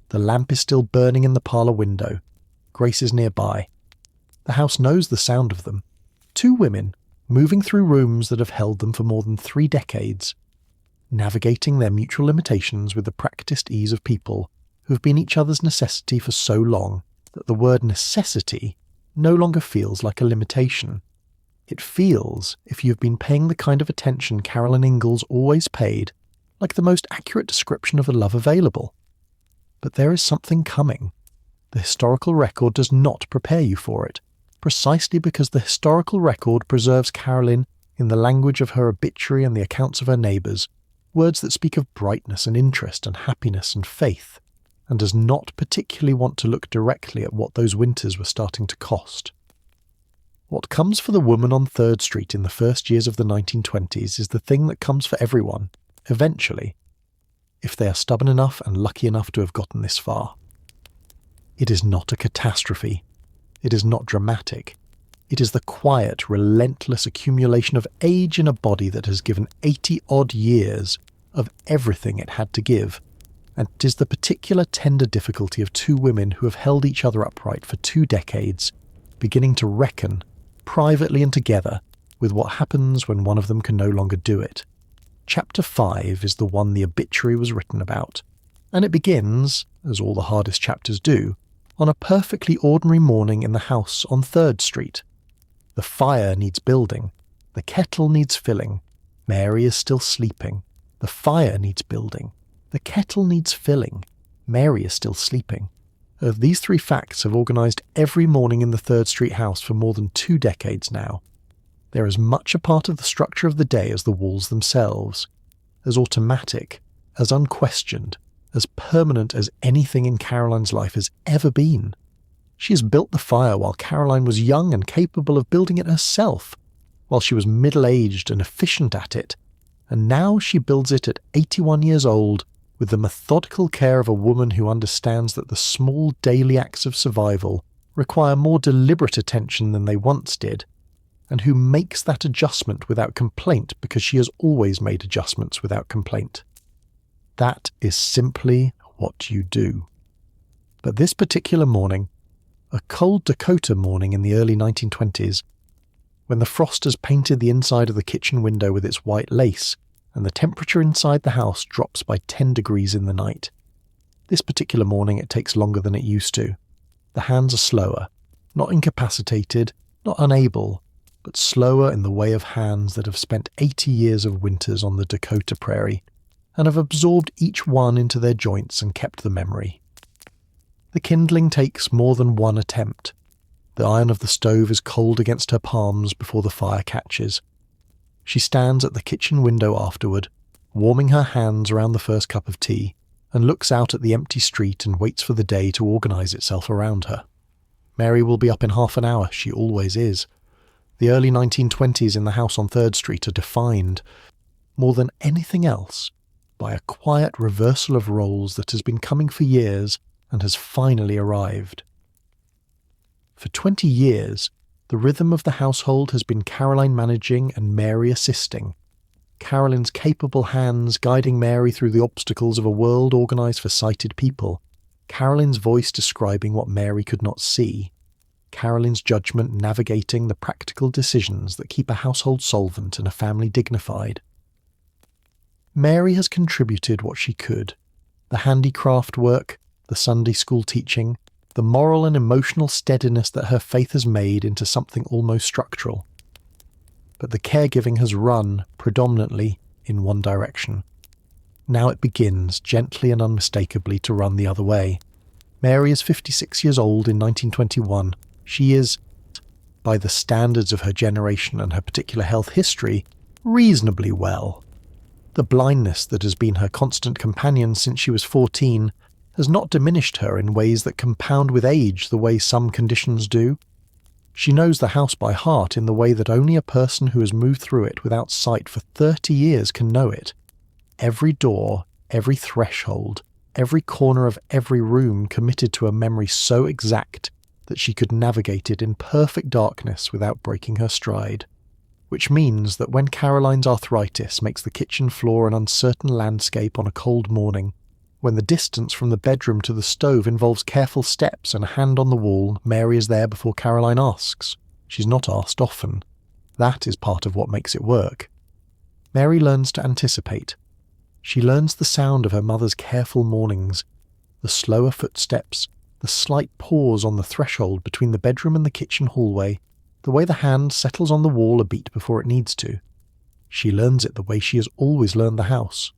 The lamp is still burning in the parlour window. Grace is nearby. The house knows the sound of them. Two women, moving through rooms that have held them for more than 3 decades, navigating their mutual limitations with the practiced ease of people who have been each other's necessity for so long that the word necessity no longer feels like a limitation. It feels, if you've been paying the kind of attention Caroline Ingalls always paid, like the most accurate description of a love available. But there is something coming. The historical record does not prepare you for it, precisely because the historical record preserves Caroline in the language of her obituary and the accounts of her neighbours, words that speak of brightness and interest and happiness and faith, and does not particularly want to look directly at what those winters were starting to cost. What comes for the woman on 3rd Street in the first years of the 1920s is the thing that comes for everyone, eventually, if they are stubborn enough and lucky enough to have gotten this far. It is not a catastrophe. It is not dramatic. It is the quiet, relentless accumulation of age in a body that has given 80-odd years of everything it had to give, and it is the particular tender difficulty of two women who have held each other upright for 2 decades, beginning to reckon, privately and together, with what happens when one of them can no longer do it. Chapter 5 is the one the obituary was written about, and it begins, as all the hardest chapters do, on a perfectly ordinary morning in the house on 3rd Street. The fire needs building. The kettle needs filling. Mary is still sleeping. The fire needs building. The kettle needs filling. Mary is still sleeping. These 3 facts have organised every morning in the 3rd Street house for more than 2 decades now. They're as much a part of the structure of the day as the walls themselves, as automatic, as unquestioned, as permanent as anything in Caroline's life has ever been. She has built the fire while Caroline was young and capable of building it herself, while she was middle-aged and efficient at it, and now she builds it at 81 years old with the methodical care of a woman who understands that the small daily acts of survival require more deliberate attention than they once did, and who makes that adjustment without complaint because she has always made adjustments without complaint. That is simply what you do. But this particular morning, a cold Dakota morning in the early 1920s, when the frost has painted the inside of the kitchen window with its white lace, and the temperature inside the house drops by 10 degrees in the night. This particular morning it takes longer than it used to. The hands are slower, not incapacitated, not unable, but slower in the way of hands that have spent 80 years of winters on the Dakota Prairie, and have absorbed each one into their joints and kept the memory. The kindling takes more than one attempt. The iron of the stove is cold against her palms before the fire catches. She stands at the kitchen window afterward, warming her hands around the first cup of tea, and looks out at the empty street and waits for the day to organise itself around her. Mary will be up in half an hour, she always is. The early 1920s in the house on 3rd Street are defined, more than anything else, by a quiet reversal of roles that has been coming for years and has finally arrived. For 20 years, the rhythm of the household has been Caroline managing and Mary assisting. Caroline's capable hands guiding Mary through the obstacles of a world organised for sighted people. Caroline's voice describing what Mary could not see. Caroline's judgment navigating the practical decisions that keep a household solvent and a family dignified. Mary has contributed what she could. The handicraft work, the Sunday school teaching, the moral and emotional steadiness that her faith has made into something almost structural. But the caregiving has run, predominantly, in one direction. Now it begins, gently and unmistakably, to run the other way. Mary is 56 years old in 1921. She is, by the standards of her generation and her particular health history, reasonably well. The blindness that has been her constant companion since she was 14 has not diminished her in ways that compound with age the way some conditions do. She knows the house by heart in the way that only a person who has moved through it without sight for 30 years can know it. Every door, every threshold, every corner of every room committed to a memory so exact that she could navigate it in perfect darkness without breaking her stride. Which means that when Caroline's arthritis makes the kitchen floor an uncertain landscape on a cold morning, when the distance from the bedroom to the stove involves careful steps and a hand on the wall, Mary is there before Caroline asks. She's not asked often. That is part of what makes it work. Mary learns to anticipate. She learns the sound of her mother's careful mornings, the slower footsteps, the slight pause on the threshold between the bedroom and the kitchen hallway, the way the hand settles on the wall a beat before it needs to. She learns it the way she has always learned the house,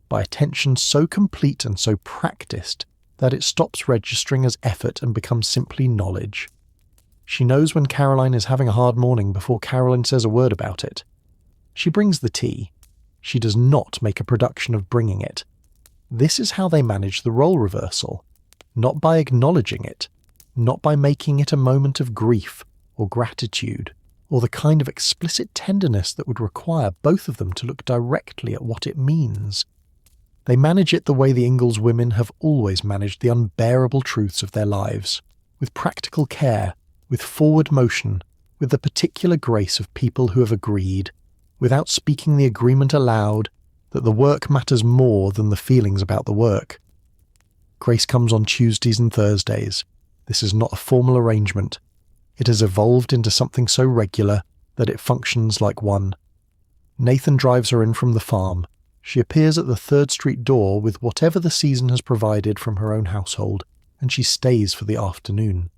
by attention so complete and so practiced that it stops registering as effort and becomes simply knowledge. She knows when Caroline is having a hard morning before Caroline says a word about it. She brings the tea. She does not make a production of bringing it. This is how they manage the role reversal, not by acknowledging it, not by making it a moment of grief or gratitude, or the kind of explicit tenderness that would require both of them to look directly at what it means. They manage it the way the Ingalls women have always managed the unbearable truths of their lives, with practical care, with forward motion, with the particular grace of people who have agreed, without speaking the agreement aloud, that the work matters more than the feelings about the work. Grace comes on Tuesdays and Thursdays. This is not a formal arrangement. It has evolved into something so regular that it functions like one. Nathan drives her in from the farm. She appears at the 3rd Street door with whatever the season has provided from her own household, and she stays for the afternoon.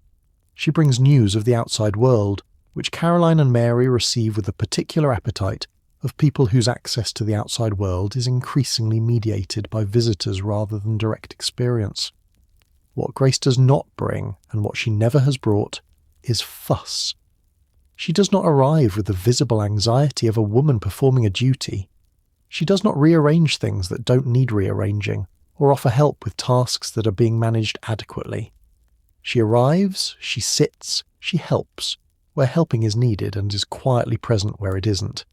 She brings news of the outside world, which Caroline and Mary receive with a particular appetite of people whose access to the outside world is increasingly mediated by visitors rather than direct experience. What Grace does not bring, and what she never has brought, is fuss. She does not arrive with the visible anxiety of a woman performing a duty. She does not rearrange things that don't need rearranging, or offer help with tasks that are being managed adequately. She arrives, she sits, she helps, where helping is needed, and is quietly present where it isn't.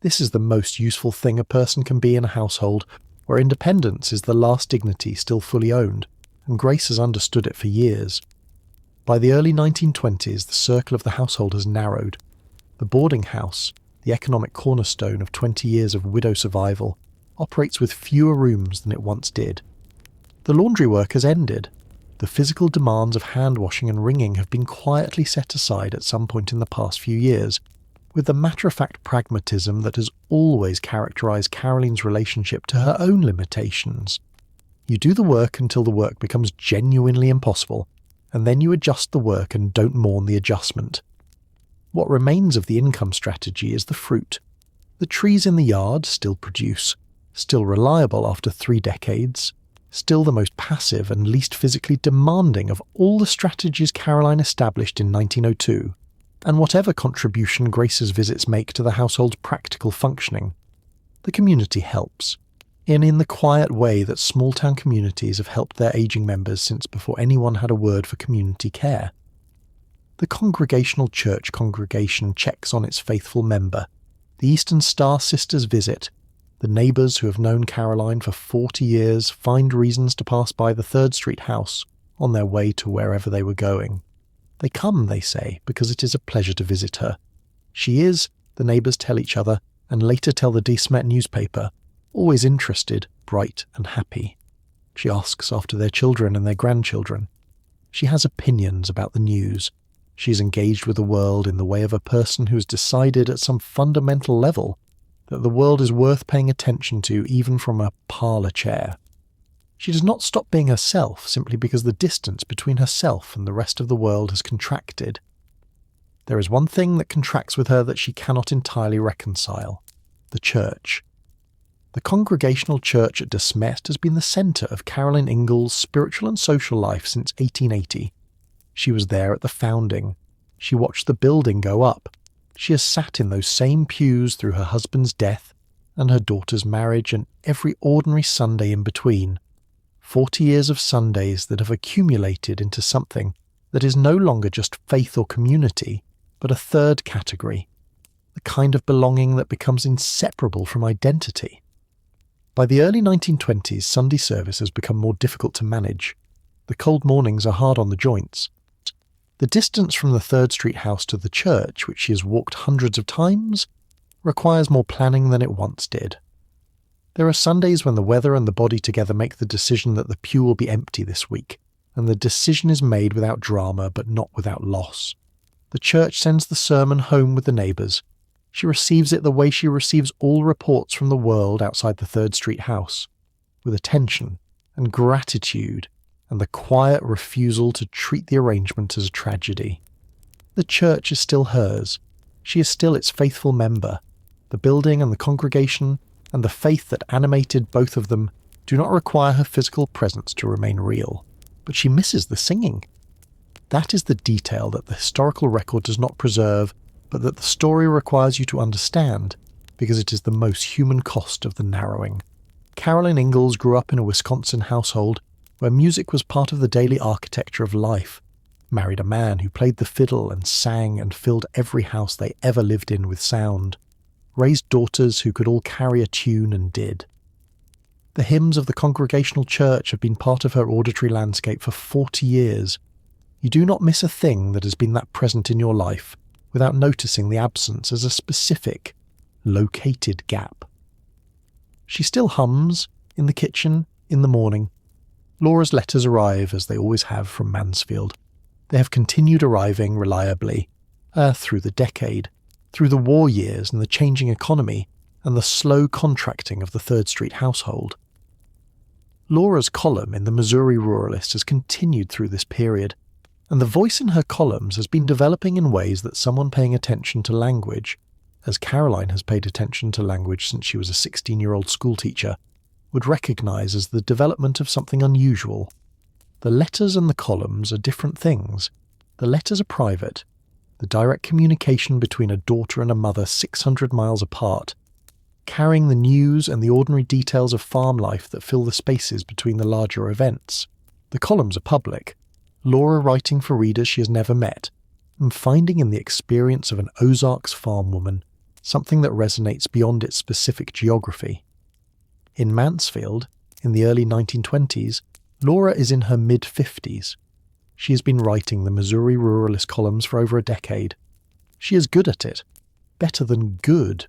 This is the most useful thing a person can be in a household where independence is the last dignity still fully owned, and Grace has understood it for years. By the early 1920s, the circle of the household has narrowed. The boarding house, the economic cornerstone of 20 years of widow survival, operates with fewer rooms than it once did. The laundry work has ended. The physical demands of hand-washing and wringing have been quietly set aside at some point in the past few years, with the matter-of-fact pragmatism that has always characterized Caroline's relationship to her own limitations. You do the work until the work becomes genuinely impossible, and then you adjust the work and don't mourn the adjustment. What remains of the income strategy is the fruit. The trees in the yard still produce, still reliable after 3 decades, still the most passive and least physically demanding of all the strategies Caroline established in 1902, and whatever contribution Grace's visits make to the household's practical functioning. The community helps, in the quiet way that small-town communities have helped their ageing members since before anyone had a word for community care. The Congregational Church congregation checks on its faithful member. The Eastern Star Sisters visit. The neighbours who have known Caroline for 40 years find reasons to pass by the 3rd Street house on their way to wherever they were going. They come, they say, because it is a pleasure to visit her. She is, the neighbours tell each other, and later tell the Smet newspaper, always interested, bright and happy. She asks after their children and their grandchildren. She has opinions about the news. She is engaged with the world in the way of a person who has decided at some fundamental level that the world is worth paying attention to even from a parlour chair. She does not stop being herself simply because the distance between herself and the rest of the world has contracted. There is one thing that contracts with her that she cannot entirely reconcile: the church. The Congregational Church at Smet has been the centre of Caroline Ingalls' spiritual and social life since 1880. She was there at the founding. She watched the building go up. She has sat in those same pews through her husband's death and her daughter's marriage and every ordinary Sunday in between. 40 years of Sundays that have accumulated into something that is no longer just faith or community, but a third category, the kind of belonging that becomes inseparable from identity. By the early 1920s, Sunday service has become more difficult to manage. The cold mornings are hard on the joints. The distance from the 3rd Street house to the church, which she has walked hundreds of times, requires more planning than it once did. There are Sundays when the weather and the body together make the decision that the pew will be empty this week, and the decision is made without drama but not without loss. The church sends the sermon home with the neighbours. She receives it the way she receives all reports from the world outside the 3rd Street house, with attention and gratitude and the quiet refusal to treat the arrangement as a tragedy. The church is still hers. She is still its faithful member. The building and the congregation and the faith that animated both of them do not require her physical presence to remain real, but she misses the singing. That is the detail that the historical record does not preserve, but that the story requires you to understand, because it is the most human cost of the narrowing. Caroline Ingalls grew up in a Wisconsin household where music was part of the daily architecture of life, married a man who played the fiddle and sang and filled every house they ever lived in with sound, raised daughters who could all carry a tune and did. The hymns of the Congregational Church have been part of her auditory landscape for 40 years. You do not miss a thing that has been that present in your life without noticing the absence as a specific, located gap. She still hums, in the kitchen, in the morning. Laura's letters arrive, as they always have, from Mansfield. They have continued arriving reliably, through the decade, through the war years and the changing economy, and the slow contracting of the 3rd Street household. Laura's column in the Missouri Ruralist has continued through this period, and the voice in her columns has been developing in ways that someone paying attention to language, as Caroline has paid attention to language since she was a 16-year-old schoolteacher, would recognise as the development of something unusual. The letters and the columns are different things. The letters are private, the direct communication between a daughter and a mother 600 miles apart, carrying the news and the ordinary details of farm life that fill the spaces between the larger events. The columns are public, Laura writing for readers she has never met, and finding in the experience of an Ozarks farm woman something that resonates beyond its specific geography. In Mansfield, in the early 1920s, Laura is in her mid-50s. She has been writing the Missouri Ruralist columns for over a decade. She is good at it, better than good,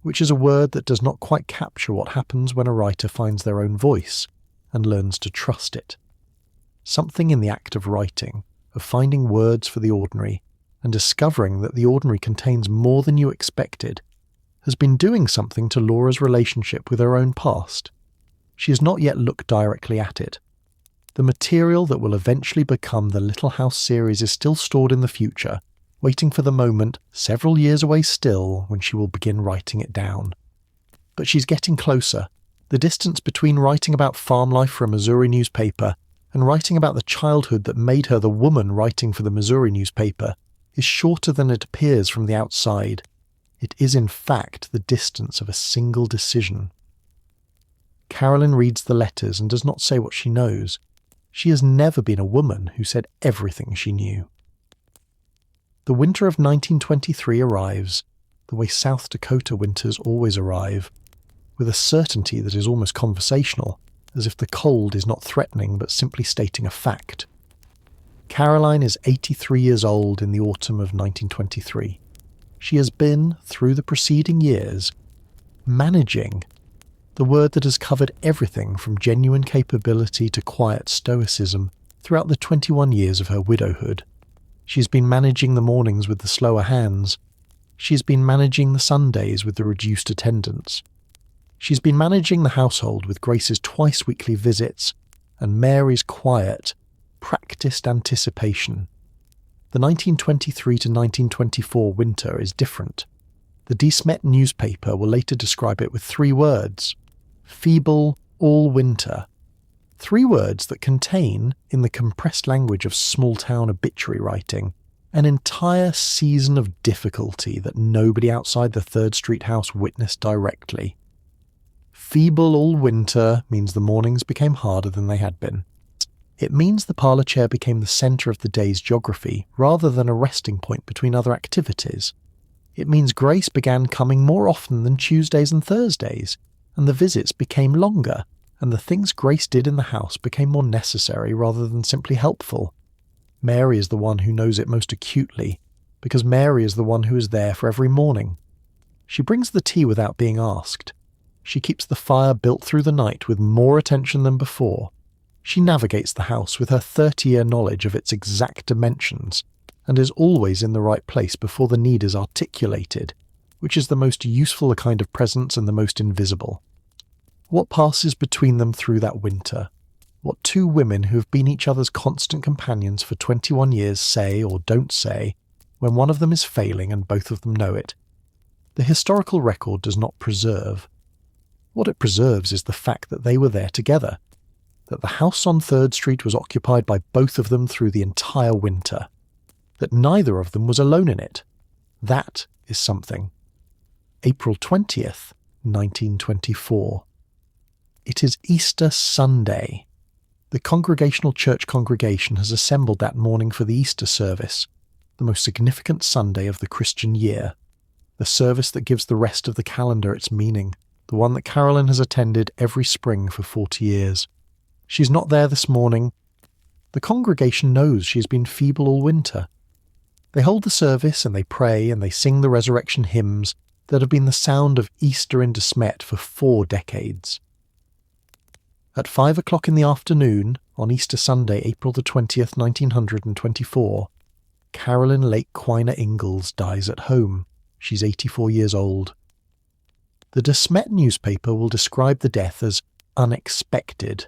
which is a word that does not quite capture what happens when a writer finds their own voice and learns to trust it. Something in the act of writing, of finding words for the ordinary, and discovering that the ordinary contains more than you expected, has been doing something to Laura's relationship with her own past. She has not yet looked directly at it. The material that will eventually become the Little House series is still stored in the future, waiting for the moment, several years away still, when she will begin writing it down. But she's getting closer. The distance between writing about farm life for a Missouri newspaper and writing about the childhood that made her the woman writing for the Missouri newspaper is shorter than it appears from the outside. It is in fact the distance of a single decision. Caroline reads the letters and does not say what she knows. She has never been a woman who said everything she knew. The winter of 1923 arrives, the way South Dakota winters always arrive, with a certainty that is almost conversational, as if the cold is not threatening but simply stating a fact. Caroline is 83 years old in the autumn of 1923. She has been, through the preceding years, managing, the word that has covered everything from genuine capability to quiet stoicism throughout the 21 years of her widowhood. She has been managing the mornings with the slower hands. She has been managing the Sundays with the reduced attendance. She's been managing the household with Grace's twice-weekly visits and Mary's quiet, practiced anticipation. The 1923 to 1924 winter is different. The Smet newspaper will later describe it with 3 words: feeble all winter. 3 words that contain, in the compressed language of small-town obituary writing, an entire season of difficulty that nobody outside the 3rd Street house witnessed directly. Feeble all winter means the mornings became harder than they had been. It means the parlour chair became the centre of the day's geography rather than a resting point between other activities. It means Grace began coming more often than Tuesdays and Thursdays, and the visits became longer, and the things Grace did in the house became more necessary rather than simply helpful. Mary is the one who knows it most acutely, because Mary is the one who is there for every morning. She brings the tea without being asked. She keeps the fire built through the night with more attention than before. She navigates the house with her 30-year knowledge of its exact dimensions, and is always in the right place before the need is articulated, which is the most useful kind of presence and the most invisible. What passes between them through that winter? What 2 women who have been each other's constant companions for 21 years say or don't say when one of them is failing and both of them know it? The historical record does not preserve. What it preserves is the fact that they were there together, that the house on 3rd Street was occupied by both of them through the entire winter, that neither of them was alone in it. That is something. April 20th, 1924. It is Easter Sunday. The Congregational Church congregation has assembled that morning for the Easter service, the most significant Sunday of the Christian year, the service that gives the rest of the calendar its meaning, the one that Caroline has attended every spring for 40 years. She's not there this morning. The congregation knows she has been feeble all winter. They hold the service and they pray and they sing the resurrection hymns that have been the sound of Easter in Smet for 4 decades. At 5 o'clock in the afternoon, on Easter Sunday, April the 20th, 1924, Caroline Lake Quiner Ingalls dies at home. She's 84 years old. The Smet newspaper will describe the death as unexpected.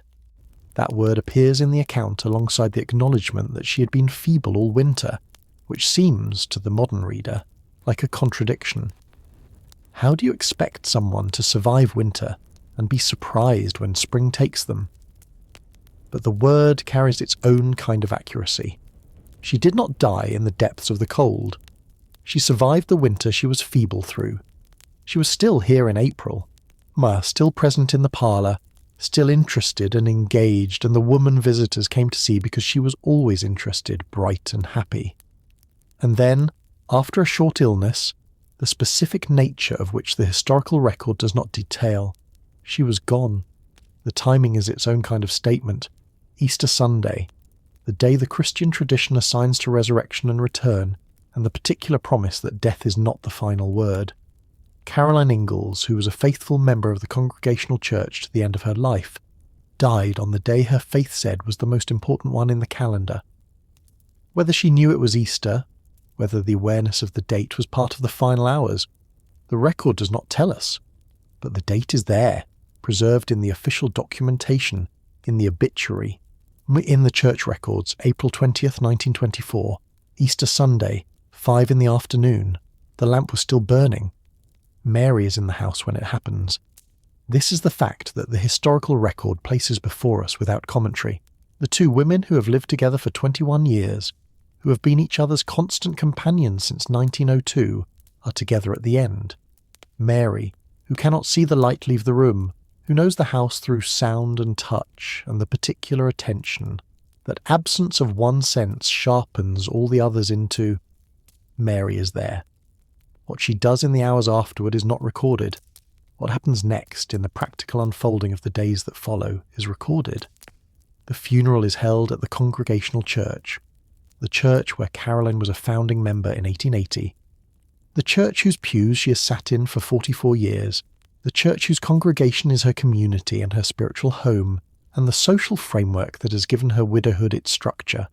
That word appears in the account alongside the acknowledgement that she had been feeble all winter, which seems, to the modern reader, like a contradiction. How do you expect someone to survive winter and be surprised when spring takes them? But the word carries its own kind of accuracy. She did not die in the depths of the cold. She survived the winter she was feeble through. She was still here in April, still present in the parlour, still interested and engaged, and the woman visitors came to see because she was always interested, bright and happy. And then, after a short illness, the specific nature of which the historical record does not detail, she was gone. The timing is its own kind of statement. Easter Sunday, the day the Christian tradition assigns to resurrection and return, and the particular promise that death is not the final word. Caroline Ingalls, who was a faithful member of the Congregational Church to the end of her life, died on the day her faith said was the most important one in the calendar. Whether she knew it was Easter, whether the awareness of the date was part of the final hours, the record does not tell us. But the date is there, preserved in the official documentation, in the obituary, in the church records, April 20th, 1924, Easter Sunday, 5 in the afternoon. The lamp was still burning. Mary is in the house when it happens. This is the fact that the historical record places before us without commentary. The 2 women who have lived together for 21 years, who have been each other's constant companions since 1902, are together at the end. Mary, who cannot see the light leave the room, who knows the house through sound and touch and the particular attention, that absence of one sense sharpens all the others into. Mary is there. What she does in the hours afterward is not recorded. What happens next in the practical unfolding of the days that follow is recorded. The funeral is held at the Congregational Church, the church where Caroline was a founding member in 1880, the church whose pews she has sat in for 44 years, the church whose congregation is her community and her spiritual home, and the social framework that has given her widowhood its structure.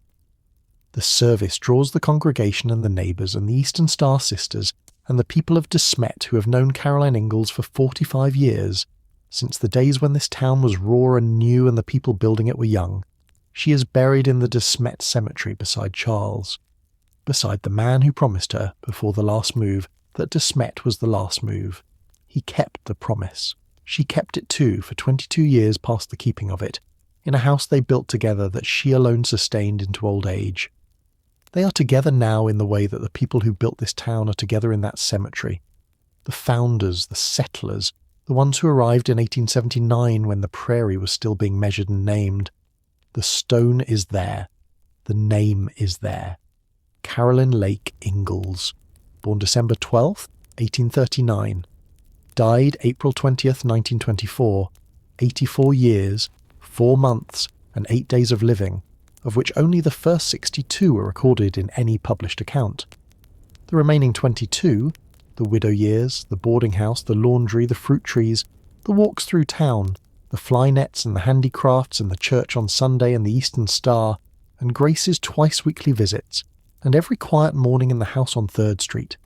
The service draws the congregation and the neighbours and the Eastern Star sisters and the people of Smet who have known Caroline Ingalls for 45 years since the days when this town was raw and new and the people building it were young. She is buried in the de Smet cemetery beside Charles, beside the man who promised her, before the last move, that de Smet was the last move. He kept the promise. She kept it too for 22 years past the keeping of it, in a house they built together that she alone sustained into old age. They are together now in the way that the people who built this town are together in that cemetery. The founders, the settlers, the ones who arrived in 1879 when the Prairie was still being measured and named. The stone is there. The name is there. Caroline Lake Ingalls, born December 12th, 1839. Died April 20th, 1924. 84 years, 4 months, and 8 days of living, of which only the first 62 were recorded in any published account. The remaining 22, the widow years, the boarding house, the laundry, the fruit trees, the walks through town, the fly nets and the handicrafts and the church on Sunday and the Eastern Star, and Grace's twice-weekly visits, and every quiet morning in the house on 3rd Street.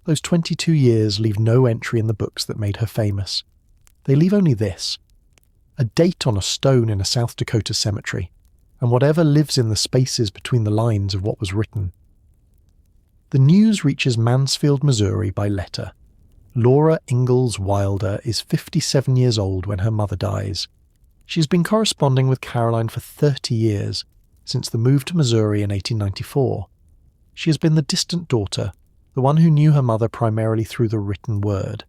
Those 22 years leave no entry in the books that made her famous. They leave only this: a date on a stone in a South Dakota cemetery, and whatever lives in the spaces between the lines of what was written. The news reaches Mansfield, Missouri by letter. Laura Ingalls Wilder is 57 years old when her mother dies. She has been corresponding with Caroline for 30 years, since the move to Missouri in 1894. She has been the distant daughter, the one who knew her mother primarily through the written word,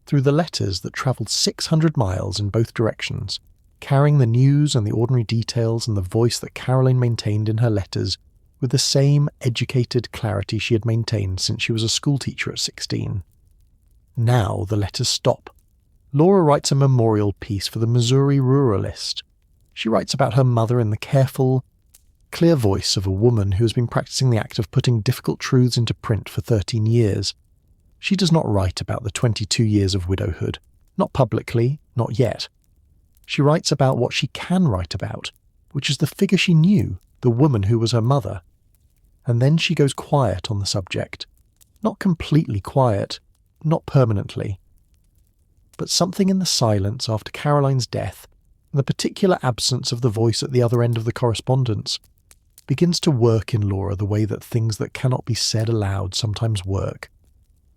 through the letters that travelled 600 miles in both directions, carrying the news and the ordinary details and the voice that Caroline maintained in her letters with the same educated clarity she had maintained since she was a schoolteacher at 16. Now the letters stop. Laura writes a memorial piece for the Missouri Ruralist. She writes about her mother in the careful, clear voice of a woman who has been practicing the act of putting difficult truths into print for 13 years. She does not write about the 22 years of widowhood, not publicly, not yet. She writes about what she can write about, which is the figure she knew, the woman who was her mother. And then she goes quiet on the subject. Not completely quiet, not permanently. But something in the silence after Caroline's death, and the particular absence of the voice at the other end of the correspondence, begins to work in Laura the way that things that cannot be said aloud sometimes work.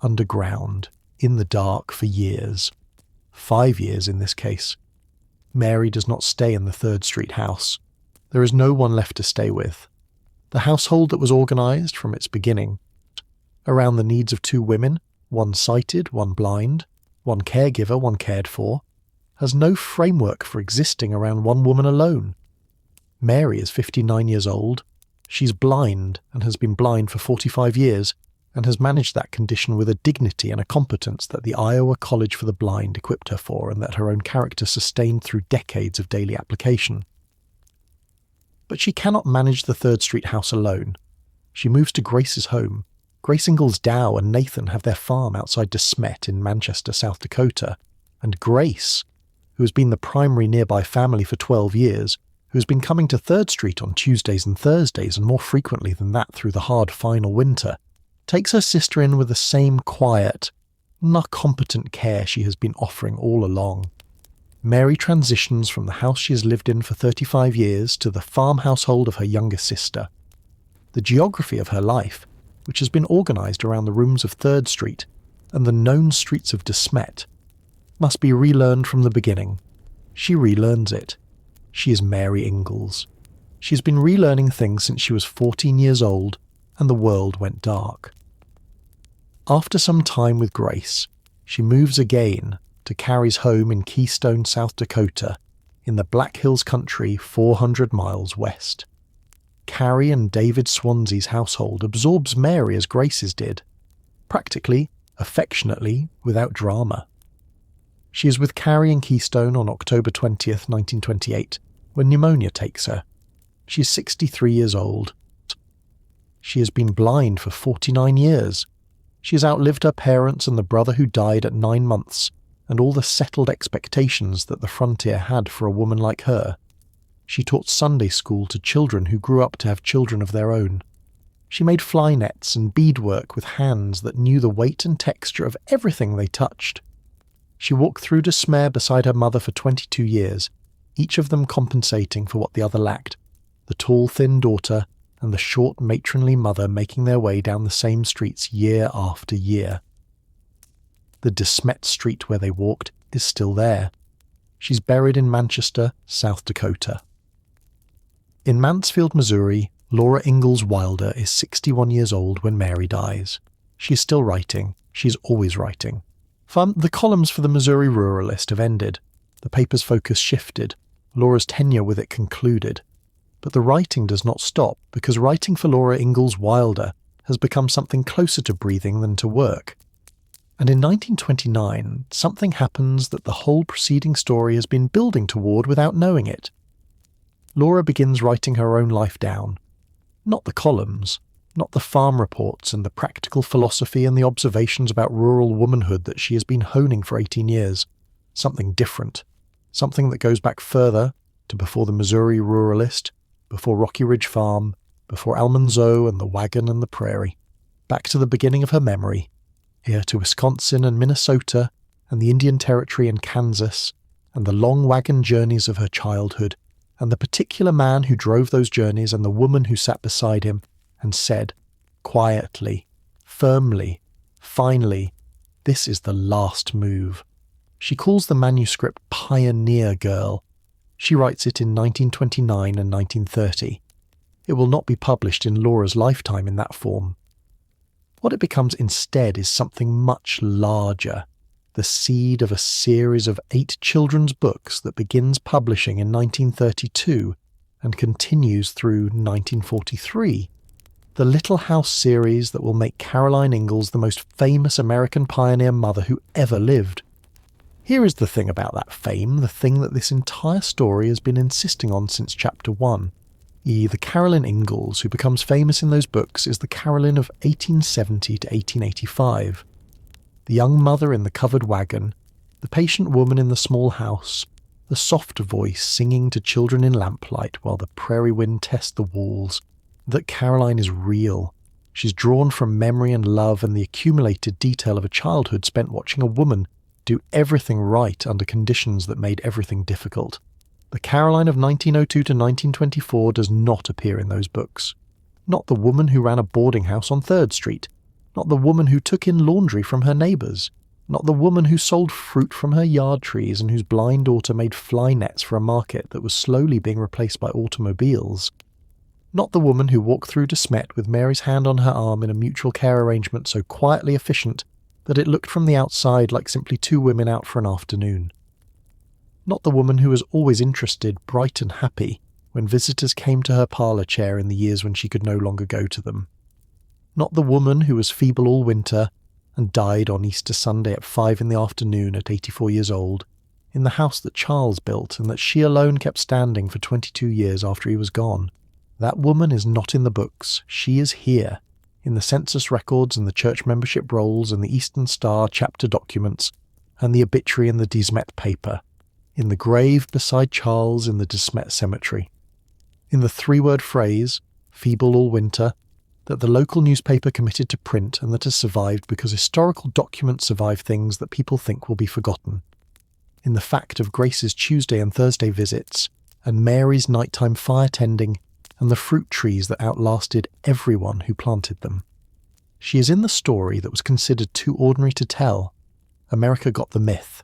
Underground, in the dark for years. 5 years in this case. Mary does not stay in the 3rd Street house. There is no one left to stay with. The household that was organised from its beginning around the needs of 2 women, one sighted, one blind, one caregiver, one cared for, has no framework for existing around one woman alone. Mary is 59 years old. She's blind and has been blind for 45 years and has managed that condition with a dignity and a competence that the Iowa College for the Blind equipped her for and that her own character sustained through decades of daily application. But she cannot manage the 3rd Street house alone. She moves to Grace's home. Grace Ingalls Dow and Nathan have their farm outside de Smet in Manchester, South Dakota, and Grace, who has been the primary nearby family for 12 years, who has been coming to 3rd Street on Tuesdays and Thursdays and more frequently than that through the hard final winter, takes her sister in with the same quiet, not competent care she has been offering all along. Mary transitions from the house she has lived in for 35 years to the farm household of her younger sister. The geography of her life, which has been organised around the rooms of 3rd Street and the known streets of de Smet, must be relearned from the beginning. She relearns it. She is Mary Ingalls. She has been relearning things since she was 14 years old and the world went dark. After some time with Grace, she moves again to Carrie's home in Keystone, South Dakota, in the Black Hills country 400 miles west. Carrie and David Swansea's household absorbs Mary as Grace's did, practically, affectionately, without drama. She is with Carrie in Keystone on October 20th, 1928, when pneumonia takes her. She is 63 years old. She has been blind for 49 years. She has outlived her parents and the brother who died at 9 months, and all the settled expectations that the frontier had for a woman like her. She taught Sunday school to children who grew up to have children of their own. She made fly nets and beadwork with hands that knew the weight and texture of everything they touched. She walked through de Smet beside her mother for 22 years, each of them compensating for what the other lacked, the tall, thin daughter and the short, matronly mother making their way down the same streets year after year. The de Smet street where they walked is still there. She's buried in Manchester, South Dakota. In Mansfield, Missouri, Laura Ingalls Wilder is 61 years old when Mary dies. She is still writing. She's always writing. The columns for the Missouri Ruralist have ended. The paper's focus shifted. Laura's tenure with it concluded. But the writing does not stop, because writing for Laura Ingalls Wilder has become something closer to breathing than to work. And in 1929, something happens that the whole preceding story has been building toward without knowing it. Laura begins writing her own life down. Not the columns, not the farm reports and the practical philosophy and the observations about rural womanhood that she has been honing for 18 years. Something different. Something that goes back further to before the Missouri Ruralist, before Rocky Ridge Farm, before Almanzo and the Wagon and the Prairie. Back to the beginning of her memory, here to Wisconsin and Minnesota and the Indian Territory and Kansas, and the long wagon journeys of her childhood, and the particular man who drove those journeys and the woman who sat beside him and said, quietly, firmly, finally, this is the last move. She calls the manuscript Pioneer Girl. She writes it in 1929 and 1930. It will not be published in Laura's lifetime in that form. What it becomes instead is something much larger, the seed of a series of 8 children's books that begins publishing in 1932 and continues through 1943. The Little House series that will make Caroline Ingalls the most famous American pioneer mother who ever lived. Here is the thing about that fame, the thing that this entire story has been insisting on since chapter 1. The Caroline Ingalls who becomes famous in those books is the Caroline of 1870 to 1885. The young mother in the covered wagon, the patient woman in the small house, the soft voice singing to children in lamplight while the prairie wind tests the walls. That Caroline is real. She's drawn from memory and love and the accumulated detail of a childhood spent watching a woman do everything right under conditions that made everything difficult. The Caroline of 1902 to 1924 does not appear in those books. Not the woman who ran a boarding house on 3rd Street. Not the woman who took in laundry from her neighbours. Not the woman who sold fruit from her yard trees and whose blind daughter made fly nets for a market that was slowly being replaced by automobiles. Not the woman who walked through de Smet with Mary's hand on her arm in a mutual care arrangement so quietly efficient that it looked from the outside like simply 2 women out for an afternoon. Not the woman who was always interested, bright and happy, when visitors came to her parlour chair in the years when she could no longer go to them. Not the woman who was feeble all winter and died on Easter Sunday at 5 in the afternoon at 84 years old, in the house that Charles built and that she alone kept standing for 22 years after he was gone. That woman is not in the books. She is here, in the census records and the church membership rolls and the Eastern Star chapter documents and the obituary in the de Smet paper, in the grave beside Charles in the de Smet cemetery, in the 3-word phrase, feeble all winter, that the local newspaper committed to print and that has survived because historical documents survive things that people think will be forgotten, in the fact of Grace's Tuesday and Thursday visits and Mary's nighttime fire tending and the fruit trees that outlasted everyone who planted them. She is in the story that was considered too ordinary to tell. America got the myth.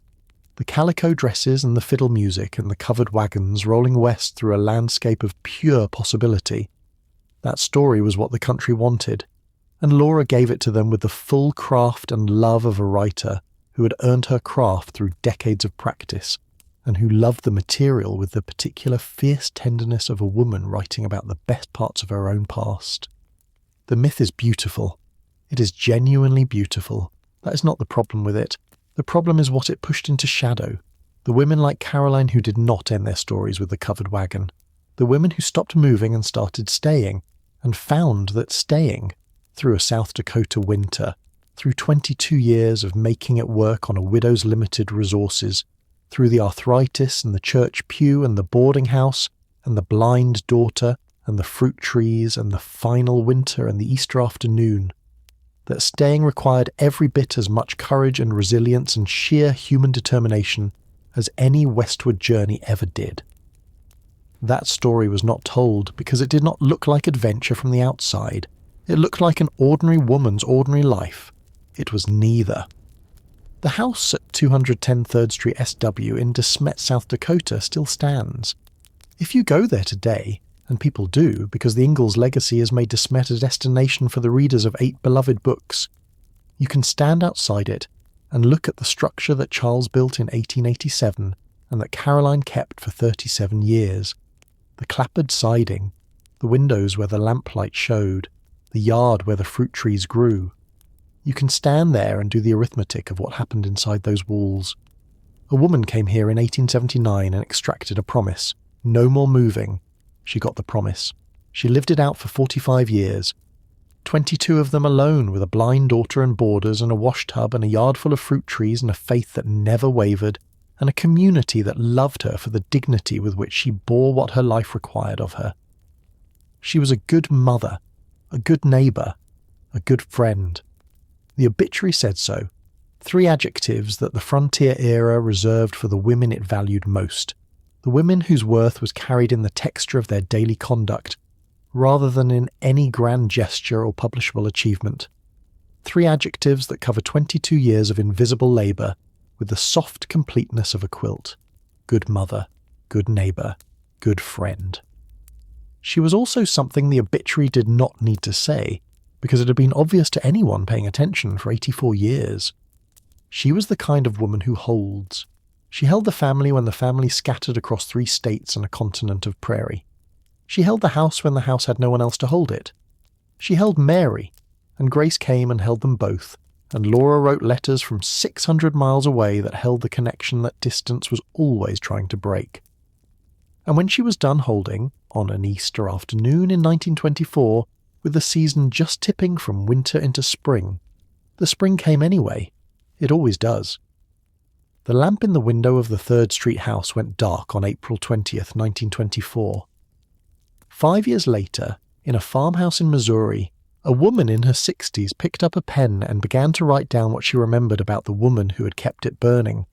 The calico dresses and the fiddle music and the covered wagons rolling west through a landscape of pure possibility. That story was what the country wanted, and Laura gave it to them with the full craft and love of a writer who had earned her craft through decades of practice, and who loved the material with the particular fierce tenderness of a woman writing about the best parts of her own past. The myth is beautiful. It is genuinely beautiful. That is not the problem with it. The problem is what it pushed into shadow. The women like Caroline who did not end their stories with the covered wagon. The women who stopped moving and started staying, and found that staying, through a South Dakota winter, through 22 years of making it work on a widow's limited resources, through the arthritis and the church pew and the boarding house and the blind daughter and the fruit trees and the final winter and the Easter afternoon, that staying required every bit as much courage and resilience and sheer human determination as any westward journey ever did. That story was not told because it did not look like adventure from the outside. It looked like an ordinary woman's ordinary life. It was neither. The house at 210 3rd Street SW in Smet, South Dakota still stands. If you go there today, and people do because the Ingalls legacy has made Smet a destination for the readers of 8 beloved books, you can stand outside it and look at the structure that Charles built in 1887 and that Caroline kept for 37 years. The clapboard siding, the windows where the lamplight showed, the yard where the fruit trees grew. You can stand there and do the arithmetic of what happened inside those walls. A woman came here in 1879 and extracted a promise. No more moving. She got the promise. She lived it out for 45 years. 22 of them alone, with a blind daughter and boarders and a wash tub and a yard full of fruit trees and a faith that never wavered, and a community that loved her for the dignity with which she bore what her life required of her. She was a good mother, a good neighbour, a good friend. The obituary said so. 3 adjectives that the frontier era reserved for the women it valued most. The women whose worth was carried in the texture of their daily conduct, rather than in any grand gesture or publishable achievement. 3 adjectives that cover 22 years of invisible labour, with the soft completeness of a quilt. Good mother, good neighbour, good friend. She was also something the obituary did not need to say, because it had been obvious to anyone paying attention for 84 years. She was the kind of woman who holds. She held the family when the family scattered across 3 states and a continent of Prairie. She held the house when the house had no one else to hold it. She held Mary, and Grace came and held them both, and Laura wrote letters from 600 miles away that held the connection that distance was always trying to break. And when she was done holding, on an Easter afternoon in 1924, with the season just tipping from winter into spring, the spring came anyway. It always does. The lamp in the window of the 3rd Street house went dark on April 20th, 1924. 5 years later, in a farmhouse in Missouri, a woman in her 60s picked up a pen and began to write down what she remembered about the woman who had kept it burning.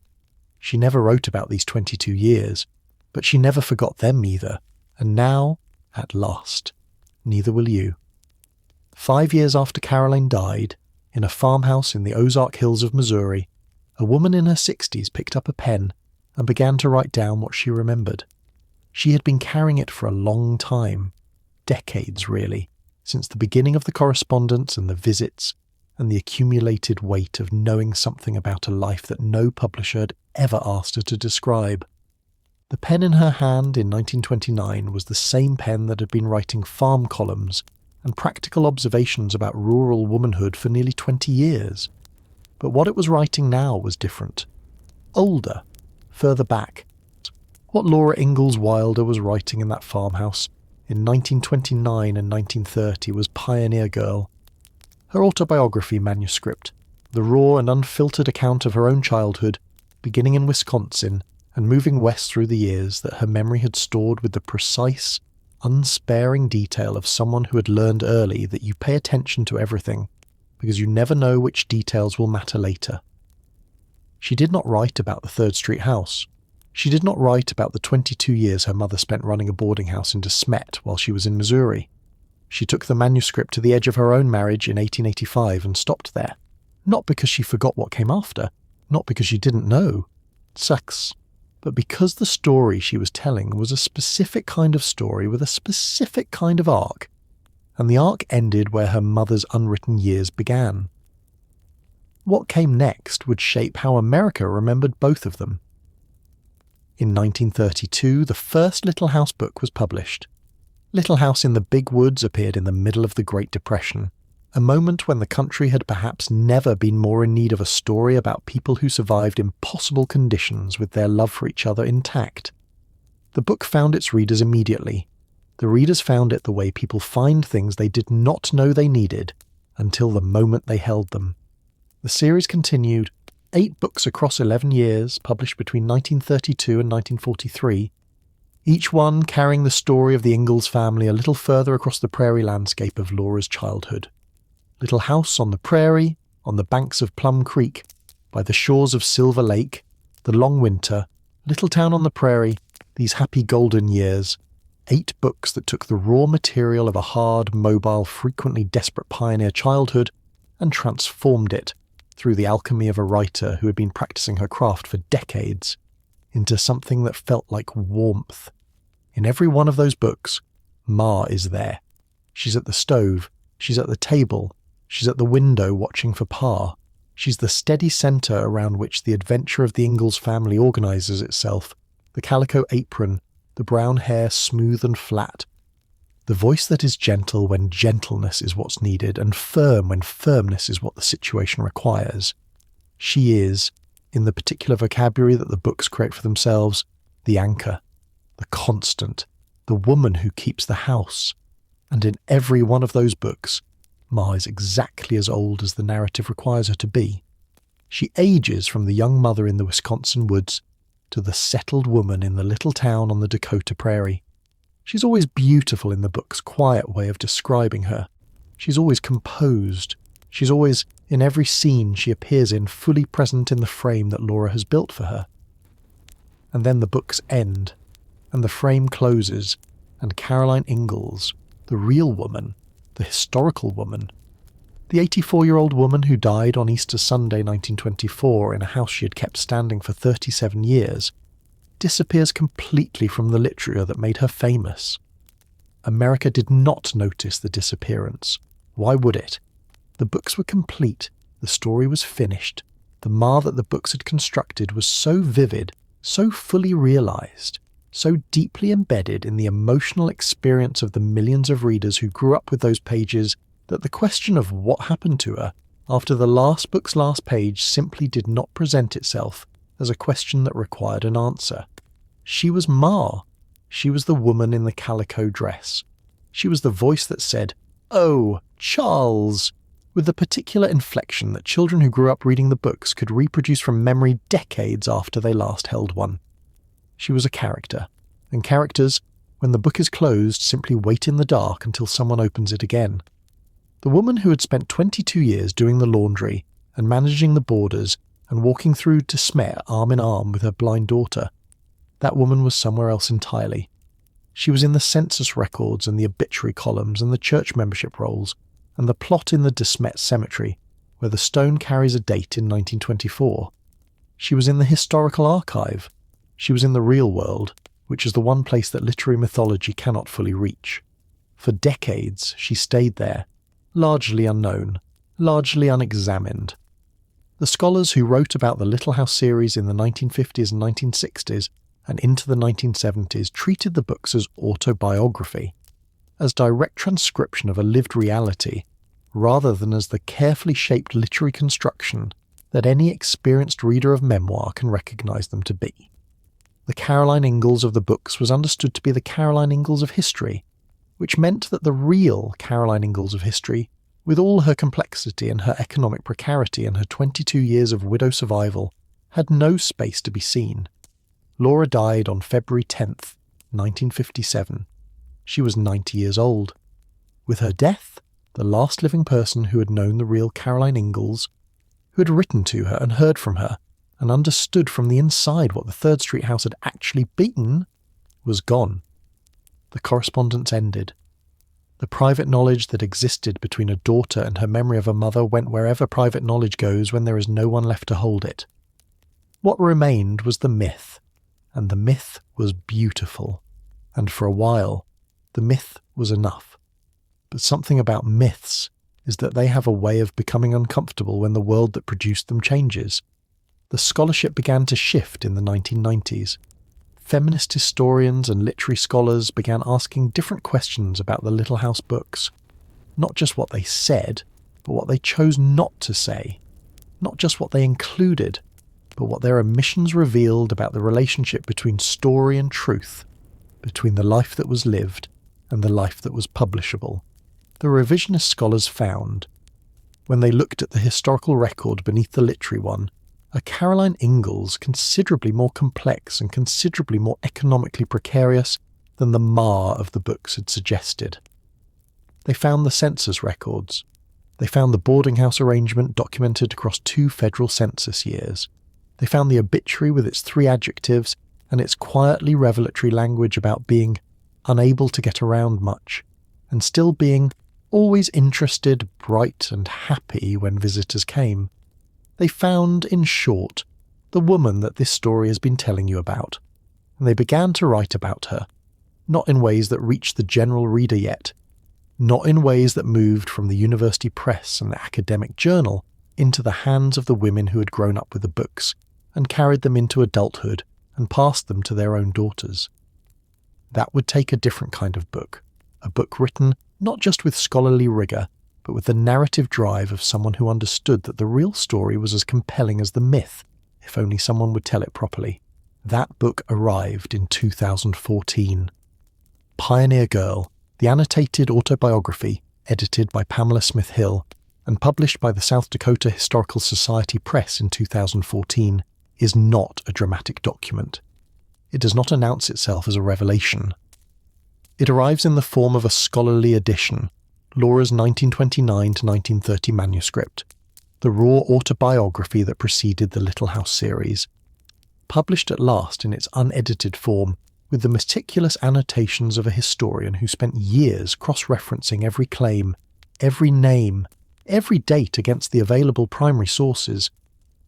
She never wrote about these 22 years, but she never forgot them either, and now, at last, neither will you. 5 years after Caroline died, in a farmhouse in the Ozark Hills of Missouri, a woman in her 60s picked up a pen and began to write down what she remembered. She had been carrying it for a long time, decades really, since the beginning of the correspondence and the visits and the accumulated weight of knowing something about a life that no publisher had ever asked her to describe. The pen in her hand in 1929 was the same pen that had been writing farm columns and practical observations about rural womanhood for nearly 20 years. But what it was writing now was different. Older, further back. What Laura Ingalls Wilder was writing in that farmhouse in 1929 and 1930 was Pioneer Girl. Her autobiography manuscript, the raw and unfiltered account of her own childhood, beginning in Wisconsin and moving west through the years that her memory had stored with the precise, unsparing detail of someone who had learned early that you pay attention to everything, because you never know which details will matter later. She did not write about the 3rd Street house. She did not write about the 22 years her mother spent running a boarding house in Smet while she was in Missouri. She took the manuscript to the edge of her own marriage in 1885 and stopped there. Not because she forgot what came after, not because she didn't know. Sucks. But because the story she was telling was a specific kind of story with a specific kind of arc, and the arc ended where her mother's unwritten years began. What came next would shape how America remembered both of them. In 1932, the first Little House book was published. Little House in the Big Woods appeared in the middle of the Great Depression, a moment when the country had perhaps never been more in need of a story about people who survived impossible conditions with their love for each other intact. The book found its readers immediately. The readers found it the way people find things they did not know they needed until the moment they held them. The series continued, 8 books across 11 years, published between 1932 and 1943, each one carrying the story of the Ingalls family a little further across the prairie landscape of Laura's childhood. Little house on the prairie, on the banks of Plum Creek, by the shores of Silver Lake, the long winter, little town on the prairie, these happy golden years. 8 books that took the raw material of a hard, mobile, frequently desperate pioneer childhood and transformed it, through the alchemy of a writer who had been practicing her craft for decades, into something that felt like warmth. In every one of those books, Ma is there. She's at the stove, she's at the table, she's at the window watching for Pa. She's the steady centre around which the adventure of the Ingalls family organises itself, the calico apron, the brown hair smooth and flat, the voice that is gentle when gentleness is what's needed and firm when firmness is what the situation requires. She is, in the particular vocabulary that the books create for themselves, the anchor, the constant, the woman who keeps the house. And in every one of those books, Ma is exactly as old as the narrative requires her to be. She ages from the young mother in the Wisconsin woods to the settled woman in the little town on the Dakota prairie. She's always beautiful in the book's quiet way of describing her. She's always composed. She's always, in every scene she appears in, fully present in the frame that Laura has built for her. And then the books end, and the frame closes, and Caroline Ingalls, the real woman, the historical woman, the 84-year-old woman who died on Easter Sunday 1924 in a house she had kept standing for 37 years, disappears completely from the literature that made her famous. America did not notice the disappearance. Why would it? The books were complete, the story was finished, the Ma that the books had constructed was so vivid, so fully realised, so deeply embedded in the emotional experience of the millions of readers who grew up with those pages that the question of what happened to her after the last book's last page simply did not present itself as a question that required an answer. She was Ma. She was the woman in the calico dress. She was the voice that said, "Oh, Charles," with the particular inflection that children who grew up reading the books could reproduce from memory decades after they last held one. She was a character, and characters, when the book is closed, simply wait in the dark until someone opens it again. The woman who had spent 22 years doing the laundry and managing the borders and walking through to Smet arm in arm with her blind daughter, that woman was somewhere else entirely. She was in the census records and the obituary columns and the church membership rolls and the plot in the De Smet cemetery, where the stone carries a date in 1924. She was in the historical archive. She was in the real world, which is the one place that literary mythology cannot fully reach. For decades she stayed there, largely unknown, largely unexamined. The scholars who wrote about the Little House series in the 1950s and 1960s and into the 1970s treated the books as autobiography, as direct transcription of a lived reality, rather than as the carefully shaped literary construction that any experienced reader of memoir can recognise them to be. The Caroline Ingalls of the books was understood to be the Caroline Ingalls of history, which meant that the real Caroline Ingalls of history, with all her complexity and her economic precarity and her 22 years of widow survival, had no space to be seen. Laura died on February 10th, 1957. She was 90 years old. With her death, the last living person who had known the real Caroline Ingalls, who had written to her and heard from her, and understood from the inside what the Third Street house had actually been, was gone. The correspondence ended. The private knowledge that existed between a daughter and her memory of a mother went wherever private knowledge goes when there is no one left to hold it. What remained was the myth, and the myth was beautiful, and for a while, the myth was enough. But something about myths is that they have a way of becoming uncomfortable when the world that produced them changes. The scholarship began to shift in the 1990s. Feminist historians and literary scholars began asking different questions about the Little House books. Not just what they said, but what they chose not to say. Not just what they included, but what their omissions revealed about the relationship between story and truth, between the life that was lived and the life that was publishable. The revisionist scholars found, when they looked at the historical record beneath the literary one, a Caroline Ingalls considerably more complex and considerably more economically precarious than the Ma of the books had suggested. They found the census records. They found the boarding house arrangement documented across 2 federal census years. They found the obituary with its 3 adjectives and its quietly revelatory language about being unable to get around much, and still being always interested, bright and happy when visitors came. They found, in short, the woman that this story has been telling you about, and they began to write about her, not in ways that reached the general reader yet, not in ways that moved from the university press and the academic journal into the hands of the women who had grown up with the books and carried them into adulthood and passed them to their own daughters. That would take a different kind of book, a book written not just with scholarly rigour, but with the narrative drive of someone who understood that the real story was as compelling as the myth, if only someone would tell it properly. That book arrived in 2014. Pioneer Girl, the annotated autobiography, edited by Pamela Smith Hill and published by the South Dakota Historical Society Press in 2014, is not a dramatic document. It does not announce itself as a revelation. It arrives in the form of a scholarly edition, Laura's 1929 to 1930 manuscript, the raw autobiography that preceded the Little House series, published at last in its unedited form with the meticulous annotations of a historian who spent years cross-referencing every claim, every name, every date against the available primary sources.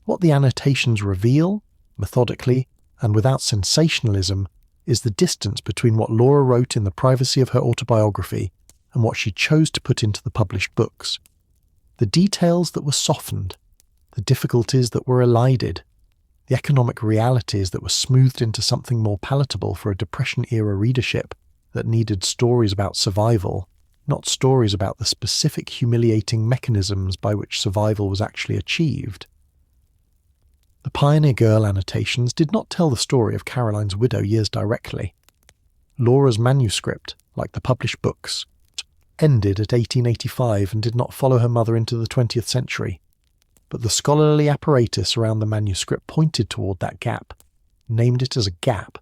What the annotations reveal, methodically and without sensationalism, is the distance between what Laura wrote in the privacy of her autobiography and what she chose to put into the published books. The details that were softened, the difficulties that were elided, the economic realities that were smoothed into something more palatable for a Depression-era readership that needed stories about survival, not stories about the specific humiliating mechanisms by which survival was actually achieved. The Pioneer Girl annotations did not tell the story of Caroline's widow years directly. Laura's manuscript, like the published books, ended at 1885 and did not follow her mother into the 20th century. But the scholarly apparatus around the manuscript pointed toward that gap, named it as a gap,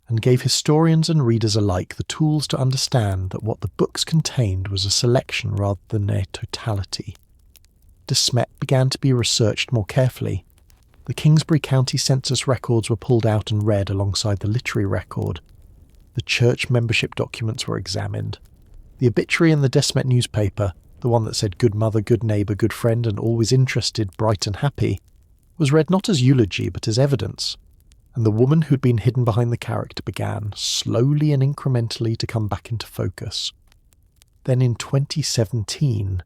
and gave historians and readers alike the tools to understand that what the books contained was a selection rather than their totality. De Smet began to be researched more carefully. The Kingsbury County Census records were pulled out and read alongside the literary record. The church membership documents were examined. The obituary in the De Smet newspaper, the one that said good mother, good neighbour, good friend, and always interested, bright and happy, was read not as eulogy but as evidence, and the woman who'd been hidden behind the character began, slowly and incrementally, to come back into focus. Then in 2017,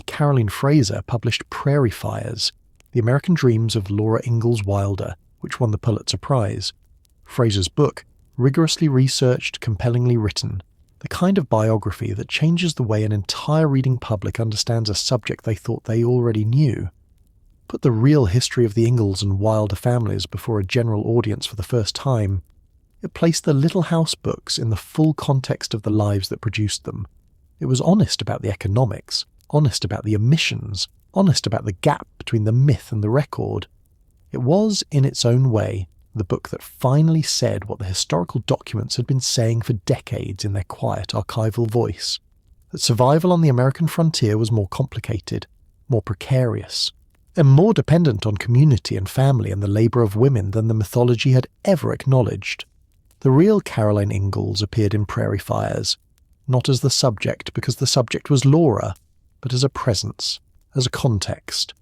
Caroline Fraser published Prairie Fires, The American Dreams of Laura Ingalls Wilder, which won the Pulitzer Prize. Fraser's book, rigorously researched, compellingly written, the kind of biography that changes the way an entire reading public understands a subject they thought they already knew. Put the real history of the Ingalls and Wilder families before a general audience for the first time. It placed the Little House books in the full context of the lives that produced them. It was honest about the economics, honest about the omissions, honest about the gap between the myth and the record. It was, in its own way, the book that finally said what the historical documents had been saying for decades in their quiet archival voice, that survival on the American frontier was more complicated, more precarious, and more dependent on community and family and the labour of women than the mythology had ever acknowledged. The real Caroline Ingalls appeared in Prairie Fires, not as the subject because the subject was Laura, but as a presence, as a context,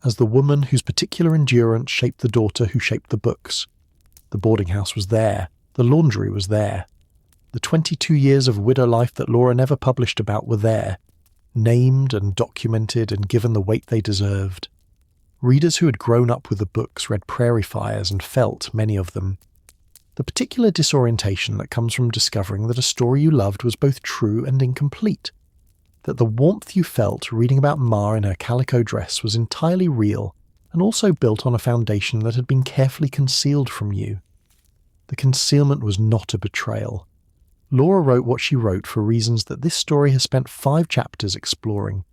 as the woman whose particular endurance shaped the daughter who shaped the books. The boarding house was there, the laundry was there. The 22 years of widow life that Laura never published about were there, named and documented and given the weight they deserved. Readers who had grown up with the books read Prairie Fires and felt, many of them, the particular disorientation that comes from discovering that a story you loved was both true and incomplete, that the warmth you felt reading about Ma in her calico dress was entirely real and also built on a foundation that had been carefully concealed from you. The concealment was not a betrayal. Laura wrote what she wrote for reasons that this story has spent 5 chapters exploring.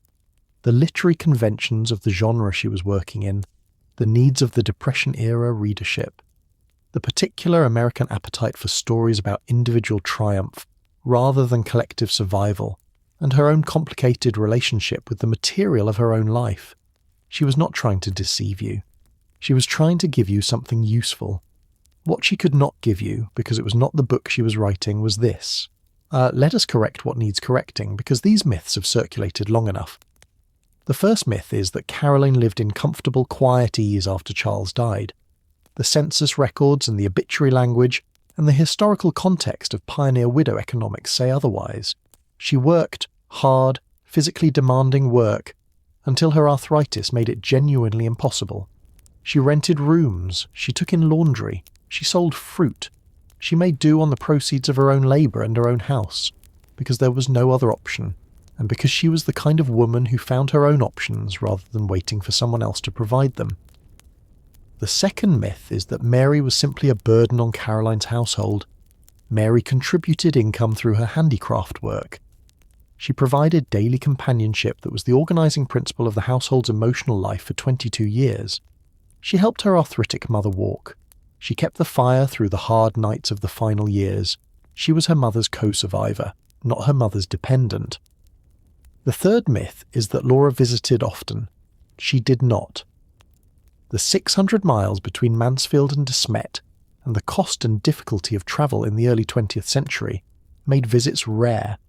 The literary conventions of the genre she was working in, the needs of the Depression-era readership, the particular American appetite for stories about individual triumph rather than collective survival, and her own complicated relationship with the material of her own life. She was not trying to deceive you. She was trying to give you something useful. What she could not give you, because it was not the book she was writing, was this. Let us correct what needs correcting, because these myths have circulated long enough. The first myth is that Caroline lived in comfortable, quiet ease after Charles died. The census records and the obituary language and the historical context of pioneer widow economics say otherwise. She worked hard, physically demanding work, until her arthritis made it genuinely impossible. She rented rooms, she took in laundry, she sold fruit, she made do on the proceeds of her own labour and her own house, because there was no other option, and because she was the kind of woman who found her own options rather than waiting for someone else to provide them. The second myth is that Mary was simply a burden on Caroline's household. Mary contributed income through her handicraft work. She provided daily companionship that was the organising principle of the household's emotional life for 22 years. She helped her arthritic mother walk. She kept the fire through the hard nights of the final years. She was her mother's co-survivor, not her mother's dependent. The third myth is that Laura visited often. She did not. The 600 miles between Mansfield and Smet, and the cost and difficulty of travel in the early 20th century, made visits rare.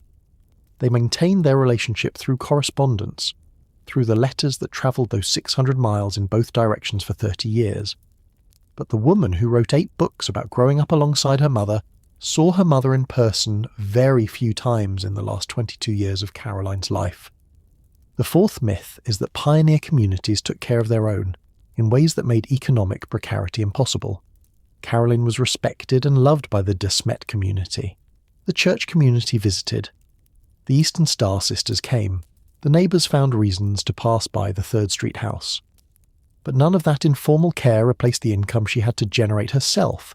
They maintained their relationship through correspondence, through the letters that travelled those 600 miles in both directions for 30 years. But the woman who wrote 8 books about growing up alongside her mother saw her mother in person very few times in the last 22 years of Caroline's life. The fourth myth is that pioneer communities took care of their own, in ways that made economic precarity impossible. Caroline was respected and loved by the De Smet community. The church community visited. The Eastern Star sisters came. The neighbours found reasons to pass by the 3rd Street house. But none of that informal care replaced the income she had to generate herself,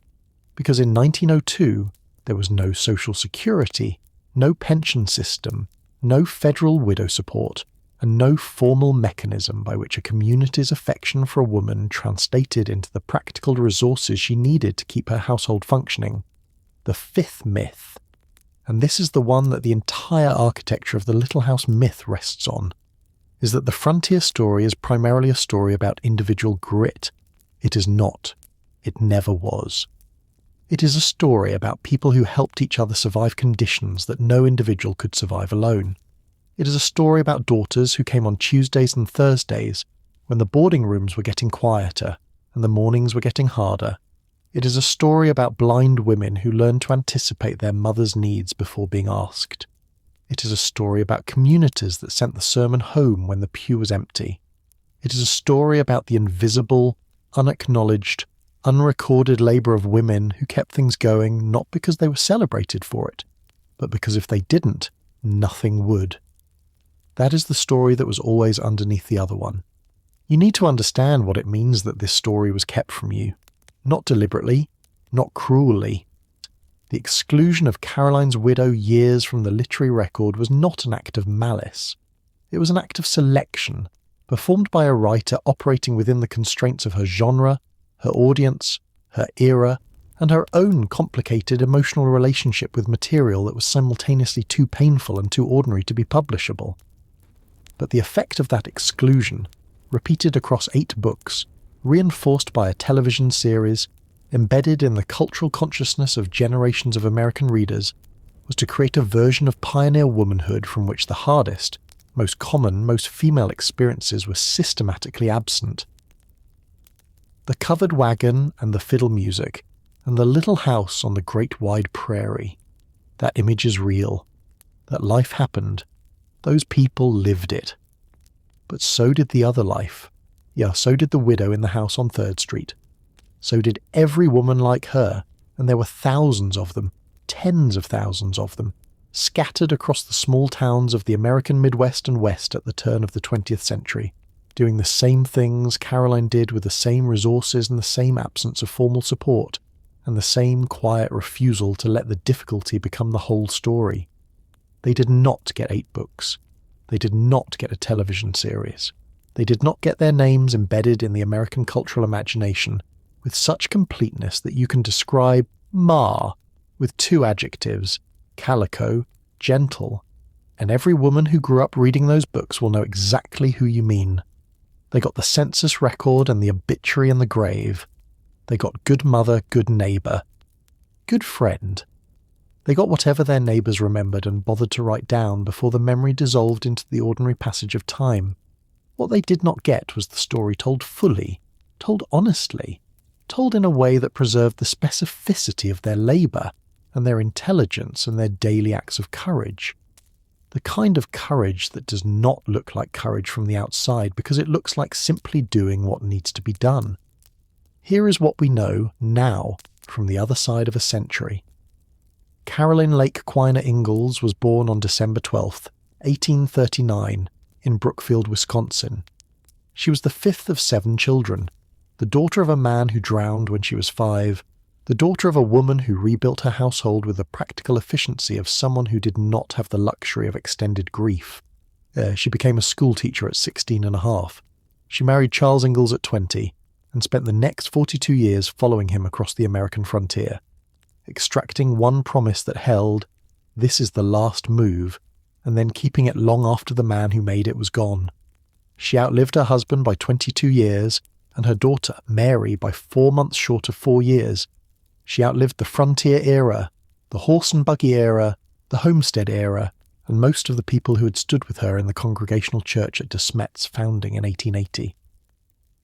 because in 1902 there was no social security, no pension system, no federal widow support, and no formal mechanism by which a community's affection for a woman translated into the practical resources she needed to keep her household functioning. The fifth myth, and this is the one that the entire architecture of the Little House myth rests on, is that the frontier story is primarily a story about individual grit. It is not. It never was. It is a story about people who helped each other survive conditions that no individual could survive alone. It is a story about daughters who came on Tuesdays and Thursdays, when the boarding rooms were getting quieter and the mornings were getting harder. It is a story about blind women who learned to anticipate their mother's needs before being asked. It is a story about communities that sent the sermon home when the pew was empty. It is a story about the invisible, unacknowledged, unrecorded labour of women who kept things going not because they were celebrated for it, but because if they didn't, nothing would. That is the story that was always underneath the other one. You need to understand what it means that this story was kept from you. Not deliberately, not cruelly. The exclusion of Caroline's widow years from the literary record was not an act of malice. It was an act of selection, performed by a writer operating within the constraints of her genre, her audience, her era, and her own complicated emotional relationship with material that was simultaneously too painful and too ordinary to be publishable. But the effect of that exclusion, repeated across 8 books, reinforced by a television series, embedded in the cultural consciousness of generations of American readers, was to create a version of pioneer womanhood from which the hardest, most common, most female experiences were systematically absent. The covered wagon and the fiddle music, and the little house on the great wide prairie. That image is real. That life happened. Those people lived it. But so did the other life. Yeah, so did the widow in the house on 3rd Street. So did every woman like her, and there were thousands of them, tens of thousands of them, scattered across the small towns of the American Midwest and West at the turn of the 20th century, doing the same things Caroline did with the same resources and the same absence of formal support, and the same quiet refusal to let the difficulty become the whole story. They did not get 8 books. They did not get a television series. They did not get their names embedded in the American cultural imagination with such completeness that you can describe Ma with 2 adjectives, calico, gentle. And every woman who grew up reading those books will know exactly who you mean. They got the census record and the obituary and the grave. They got good mother, good neighbour, good friend. They got whatever their neighbours remembered and bothered to write down before the memory dissolved into the ordinary passage of time. What they did not get was the story told fully, told honestly, told in a way that preserved the specificity of their labour and their intelligence and their daily acts of courage. The kind of courage that does not look like courage from the outside because it looks like simply doing what needs to be done. Here is what we know now from the other side of a century. Caroline Lake Quiner Ingalls was born on December 12th, 1839, in Brookfield, Wisconsin. She was the fifth of 7 children, the daughter of a man who drowned when she was 5, the daughter of a woman who rebuilt her household with the practical efficiency of someone who did not have the luxury of extended grief. She became a schoolteacher at 16 and a half. She married Charles Ingalls at 20 and spent the next 42 years following him across the American frontier, extracting one promise that held, "This is the last move," and then keeping it long after the man who made it was gone. She outlived her husband by 22 years and her daughter, Mary, by 4 months short of 4 years. She outlived the frontier era, the horse and buggy era, the homestead era, and most of the people who had stood with her in the Congregational Church at Smet's founding in 1880.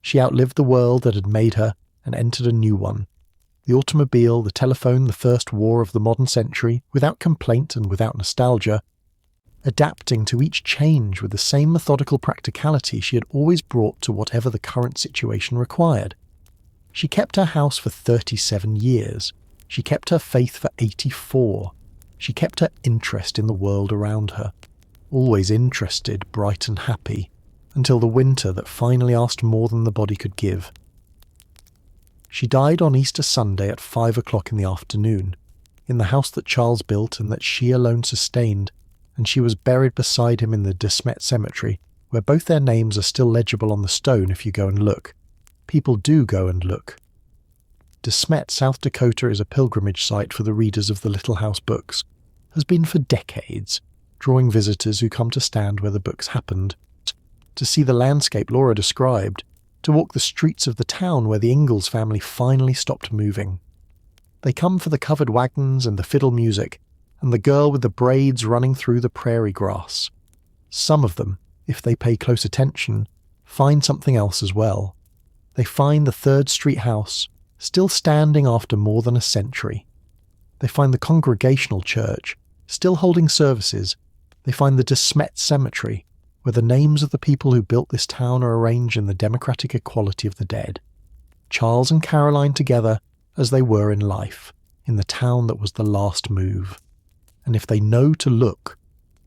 She outlived the world that had made her and entered a new one. The automobile, the telephone, the first war of the modern century, without complaint and without nostalgia, adapting to each change with the same methodical practicality she had always brought to whatever the current situation required. She kept her house for 37 years. She kept her faith for 84. She kept her interest in the world around her. Always interested, bright and happy, until the winter that finally asked more than the body could give. She died on Easter Sunday at 5 o'clock in the afternoon, in the house that Charles built and that she alone sustained, and she was buried beside him in the De Smet cemetery, where both their names are still legible on the stone if you go and look. People do go and look. De Smet, South Dakota is a pilgrimage site for the readers of the Little House books, has been for decades, drawing visitors who come to stand where the books happened, to see the landscape Laura described, to walk the streets of the town where the Ingalls family finally stopped moving. They come for the covered wagons and the fiddle music, and the girl with the braids running through the prairie grass. Some of them, if they pay close attention, find something else as well. They find the 3rd Street house, still standing after more than a century. They find the Congregational Church, still holding services. They find the De Smet cemetery, where the names of the people who built this town are arranged in the democratic equality of the dead. Charles and Caroline together as they were in life, in the town that was the last move. And if they know to look,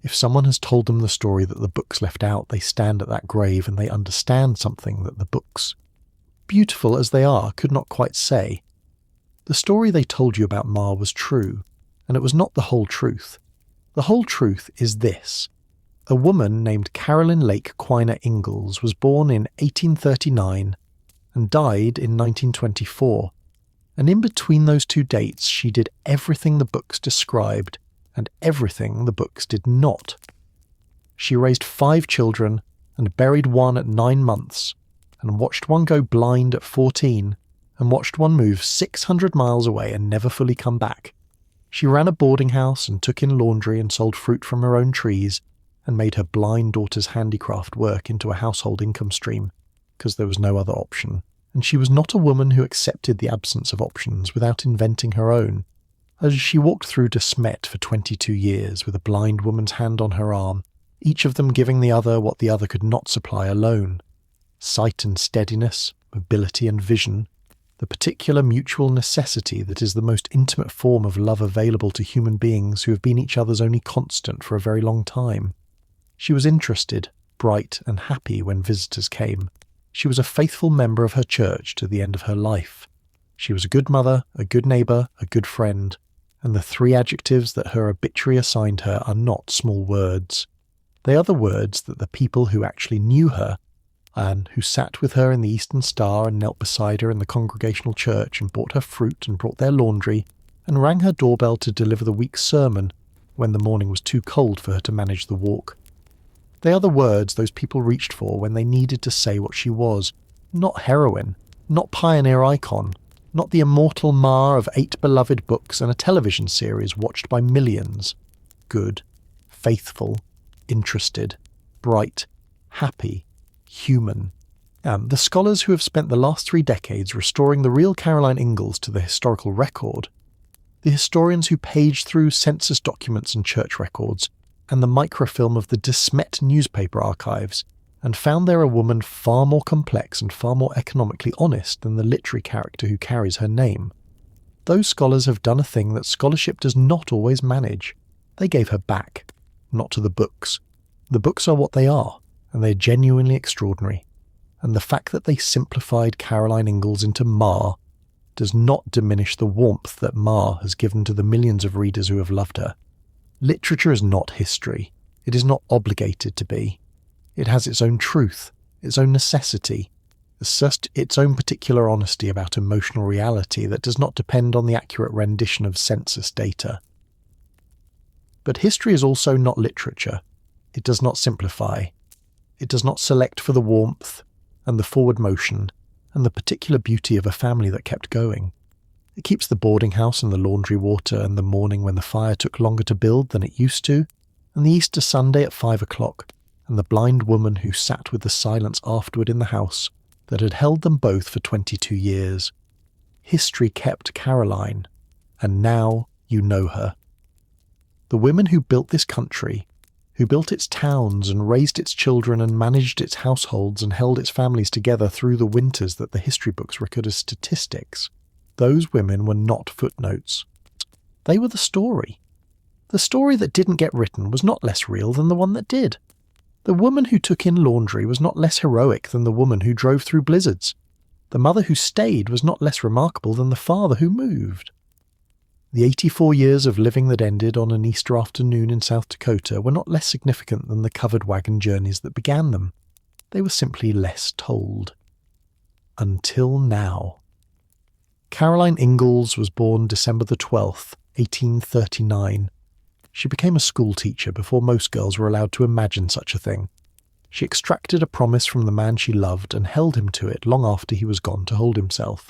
if someone has told them the story that the books left out, they stand at that grave and they understand something that the books, beautiful as they are, could not quite say. The story they told you about Ma was true, and it was not the whole truth. The whole truth is this. A woman named Caroline Lake Quiner Ingalls was born in 1839 and died in 1924, and in between those two dates she did everything the books described and everything the books did not. She raised 5 children and buried one at 9 months, and watched one go blind at 14, and watched one move 600 miles away and never fully come back. She ran a boarding house and took in laundry and sold fruit from her own trees, and made her blind daughter's handicraft work into a household income stream, because there was no other option. And she was not a woman who accepted the absence of options without inventing her own. As she walked through De Smet for 22 years with a blind woman's hand on her arm, each of them giving the other what the other could not supply alone. Sight and steadiness, mobility and vision, the particular mutual necessity that is the most intimate form of love available to human beings who have been each other's only constant for a very long time. She was interested, bright and happy when visitors came. She was a faithful member of her church to the end of her life. She was a good mother, a good neighbour, a good friend, and the 3 adjectives that her obituary assigned her are not small words. They are the words that the people who actually knew her, and who sat with her in the Eastern Star and knelt beside her in the Congregational Church and bought her fruit and brought their laundry, and rang her doorbell to deliver the week's sermon, when the morning was too cold for her to manage the walk. They are the words those people reached for when they needed to say what she was. Not heroine, not pioneer icon, not the immortal Ma of 8 beloved books and a television series watched by millions. Good, faithful, interested, bright, happy, human. And the scholars who have spent the last 3 decades restoring the real Caroline Ingalls to the historical record, the historians who paged through census documents and church records, and the microfilm of the Smet newspaper archives, and found there a woman far more complex and far more economically honest than the literary character who carries her name. Those scholars have done a thing that scholarship does not always manage. They gave her back, not to the books. The books are what they are, and they're genuinely extraordinary. And the fact that they simplified Caroline Ingalls into Ma does not diminish the warmth that Ma has given to the millions of readers who have loved her. Literature is not history. It is not obligated to be. It has its own truth, its own necessity, its own particular honesty about emotional reality that does not depend on the accurate rendition of census data. But history is also not literature. It does not simplify. It does not select for the warmth and the forward motion and the particular beauty of a family that kept going. It keeps the boarding house and the laundry water and the morning when the fire took longer to build than it used to, and the Easter Sunday at 5 o'clock, and the blind woman who sat with the silence afterward in the house that had held them both for 22 years. History kept Caroline, and now you know her. The women who built this country, who built its towns and raised its children and managed its households and held its families together through the winters that the history books record as statistics, those women were not footnotes. They were the story. The story that didn't get written was not less real than the one that did. The woman who took in laundry was not less heroic than the woman who drove through blizzards. The mother who stayed was not less remarkable than the father who moved. The 84 years of living that ended on an Easter afternoon in South Dakota were not less significant than the covered wagon journeys that began them. They were simply less told. Until now. Caroline Ingalls was born December the 12th, 1839. She became a school teacher before most girls were allowed to imagine such a thing. She extracted a promise from the man she loved and held him to it long after he was gone to hold himself.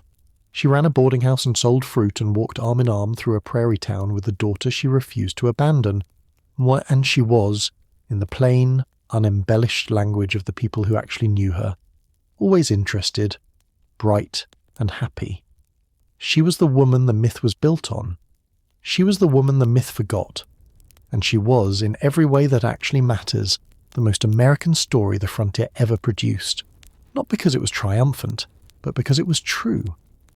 She ran a boarding house and sold fruit and walked arm in arm through a prairie town with the daughter she refused to abandon. And she was, in the plain, unembellished language of the people who actually knew her, always interested, bright and happy. She was the woman the myth was built on. She was the woman the myth forgot. And she was, in every way that actually matters, the most American story the frontier ever produced. Not because it was triumphant, but because it was true.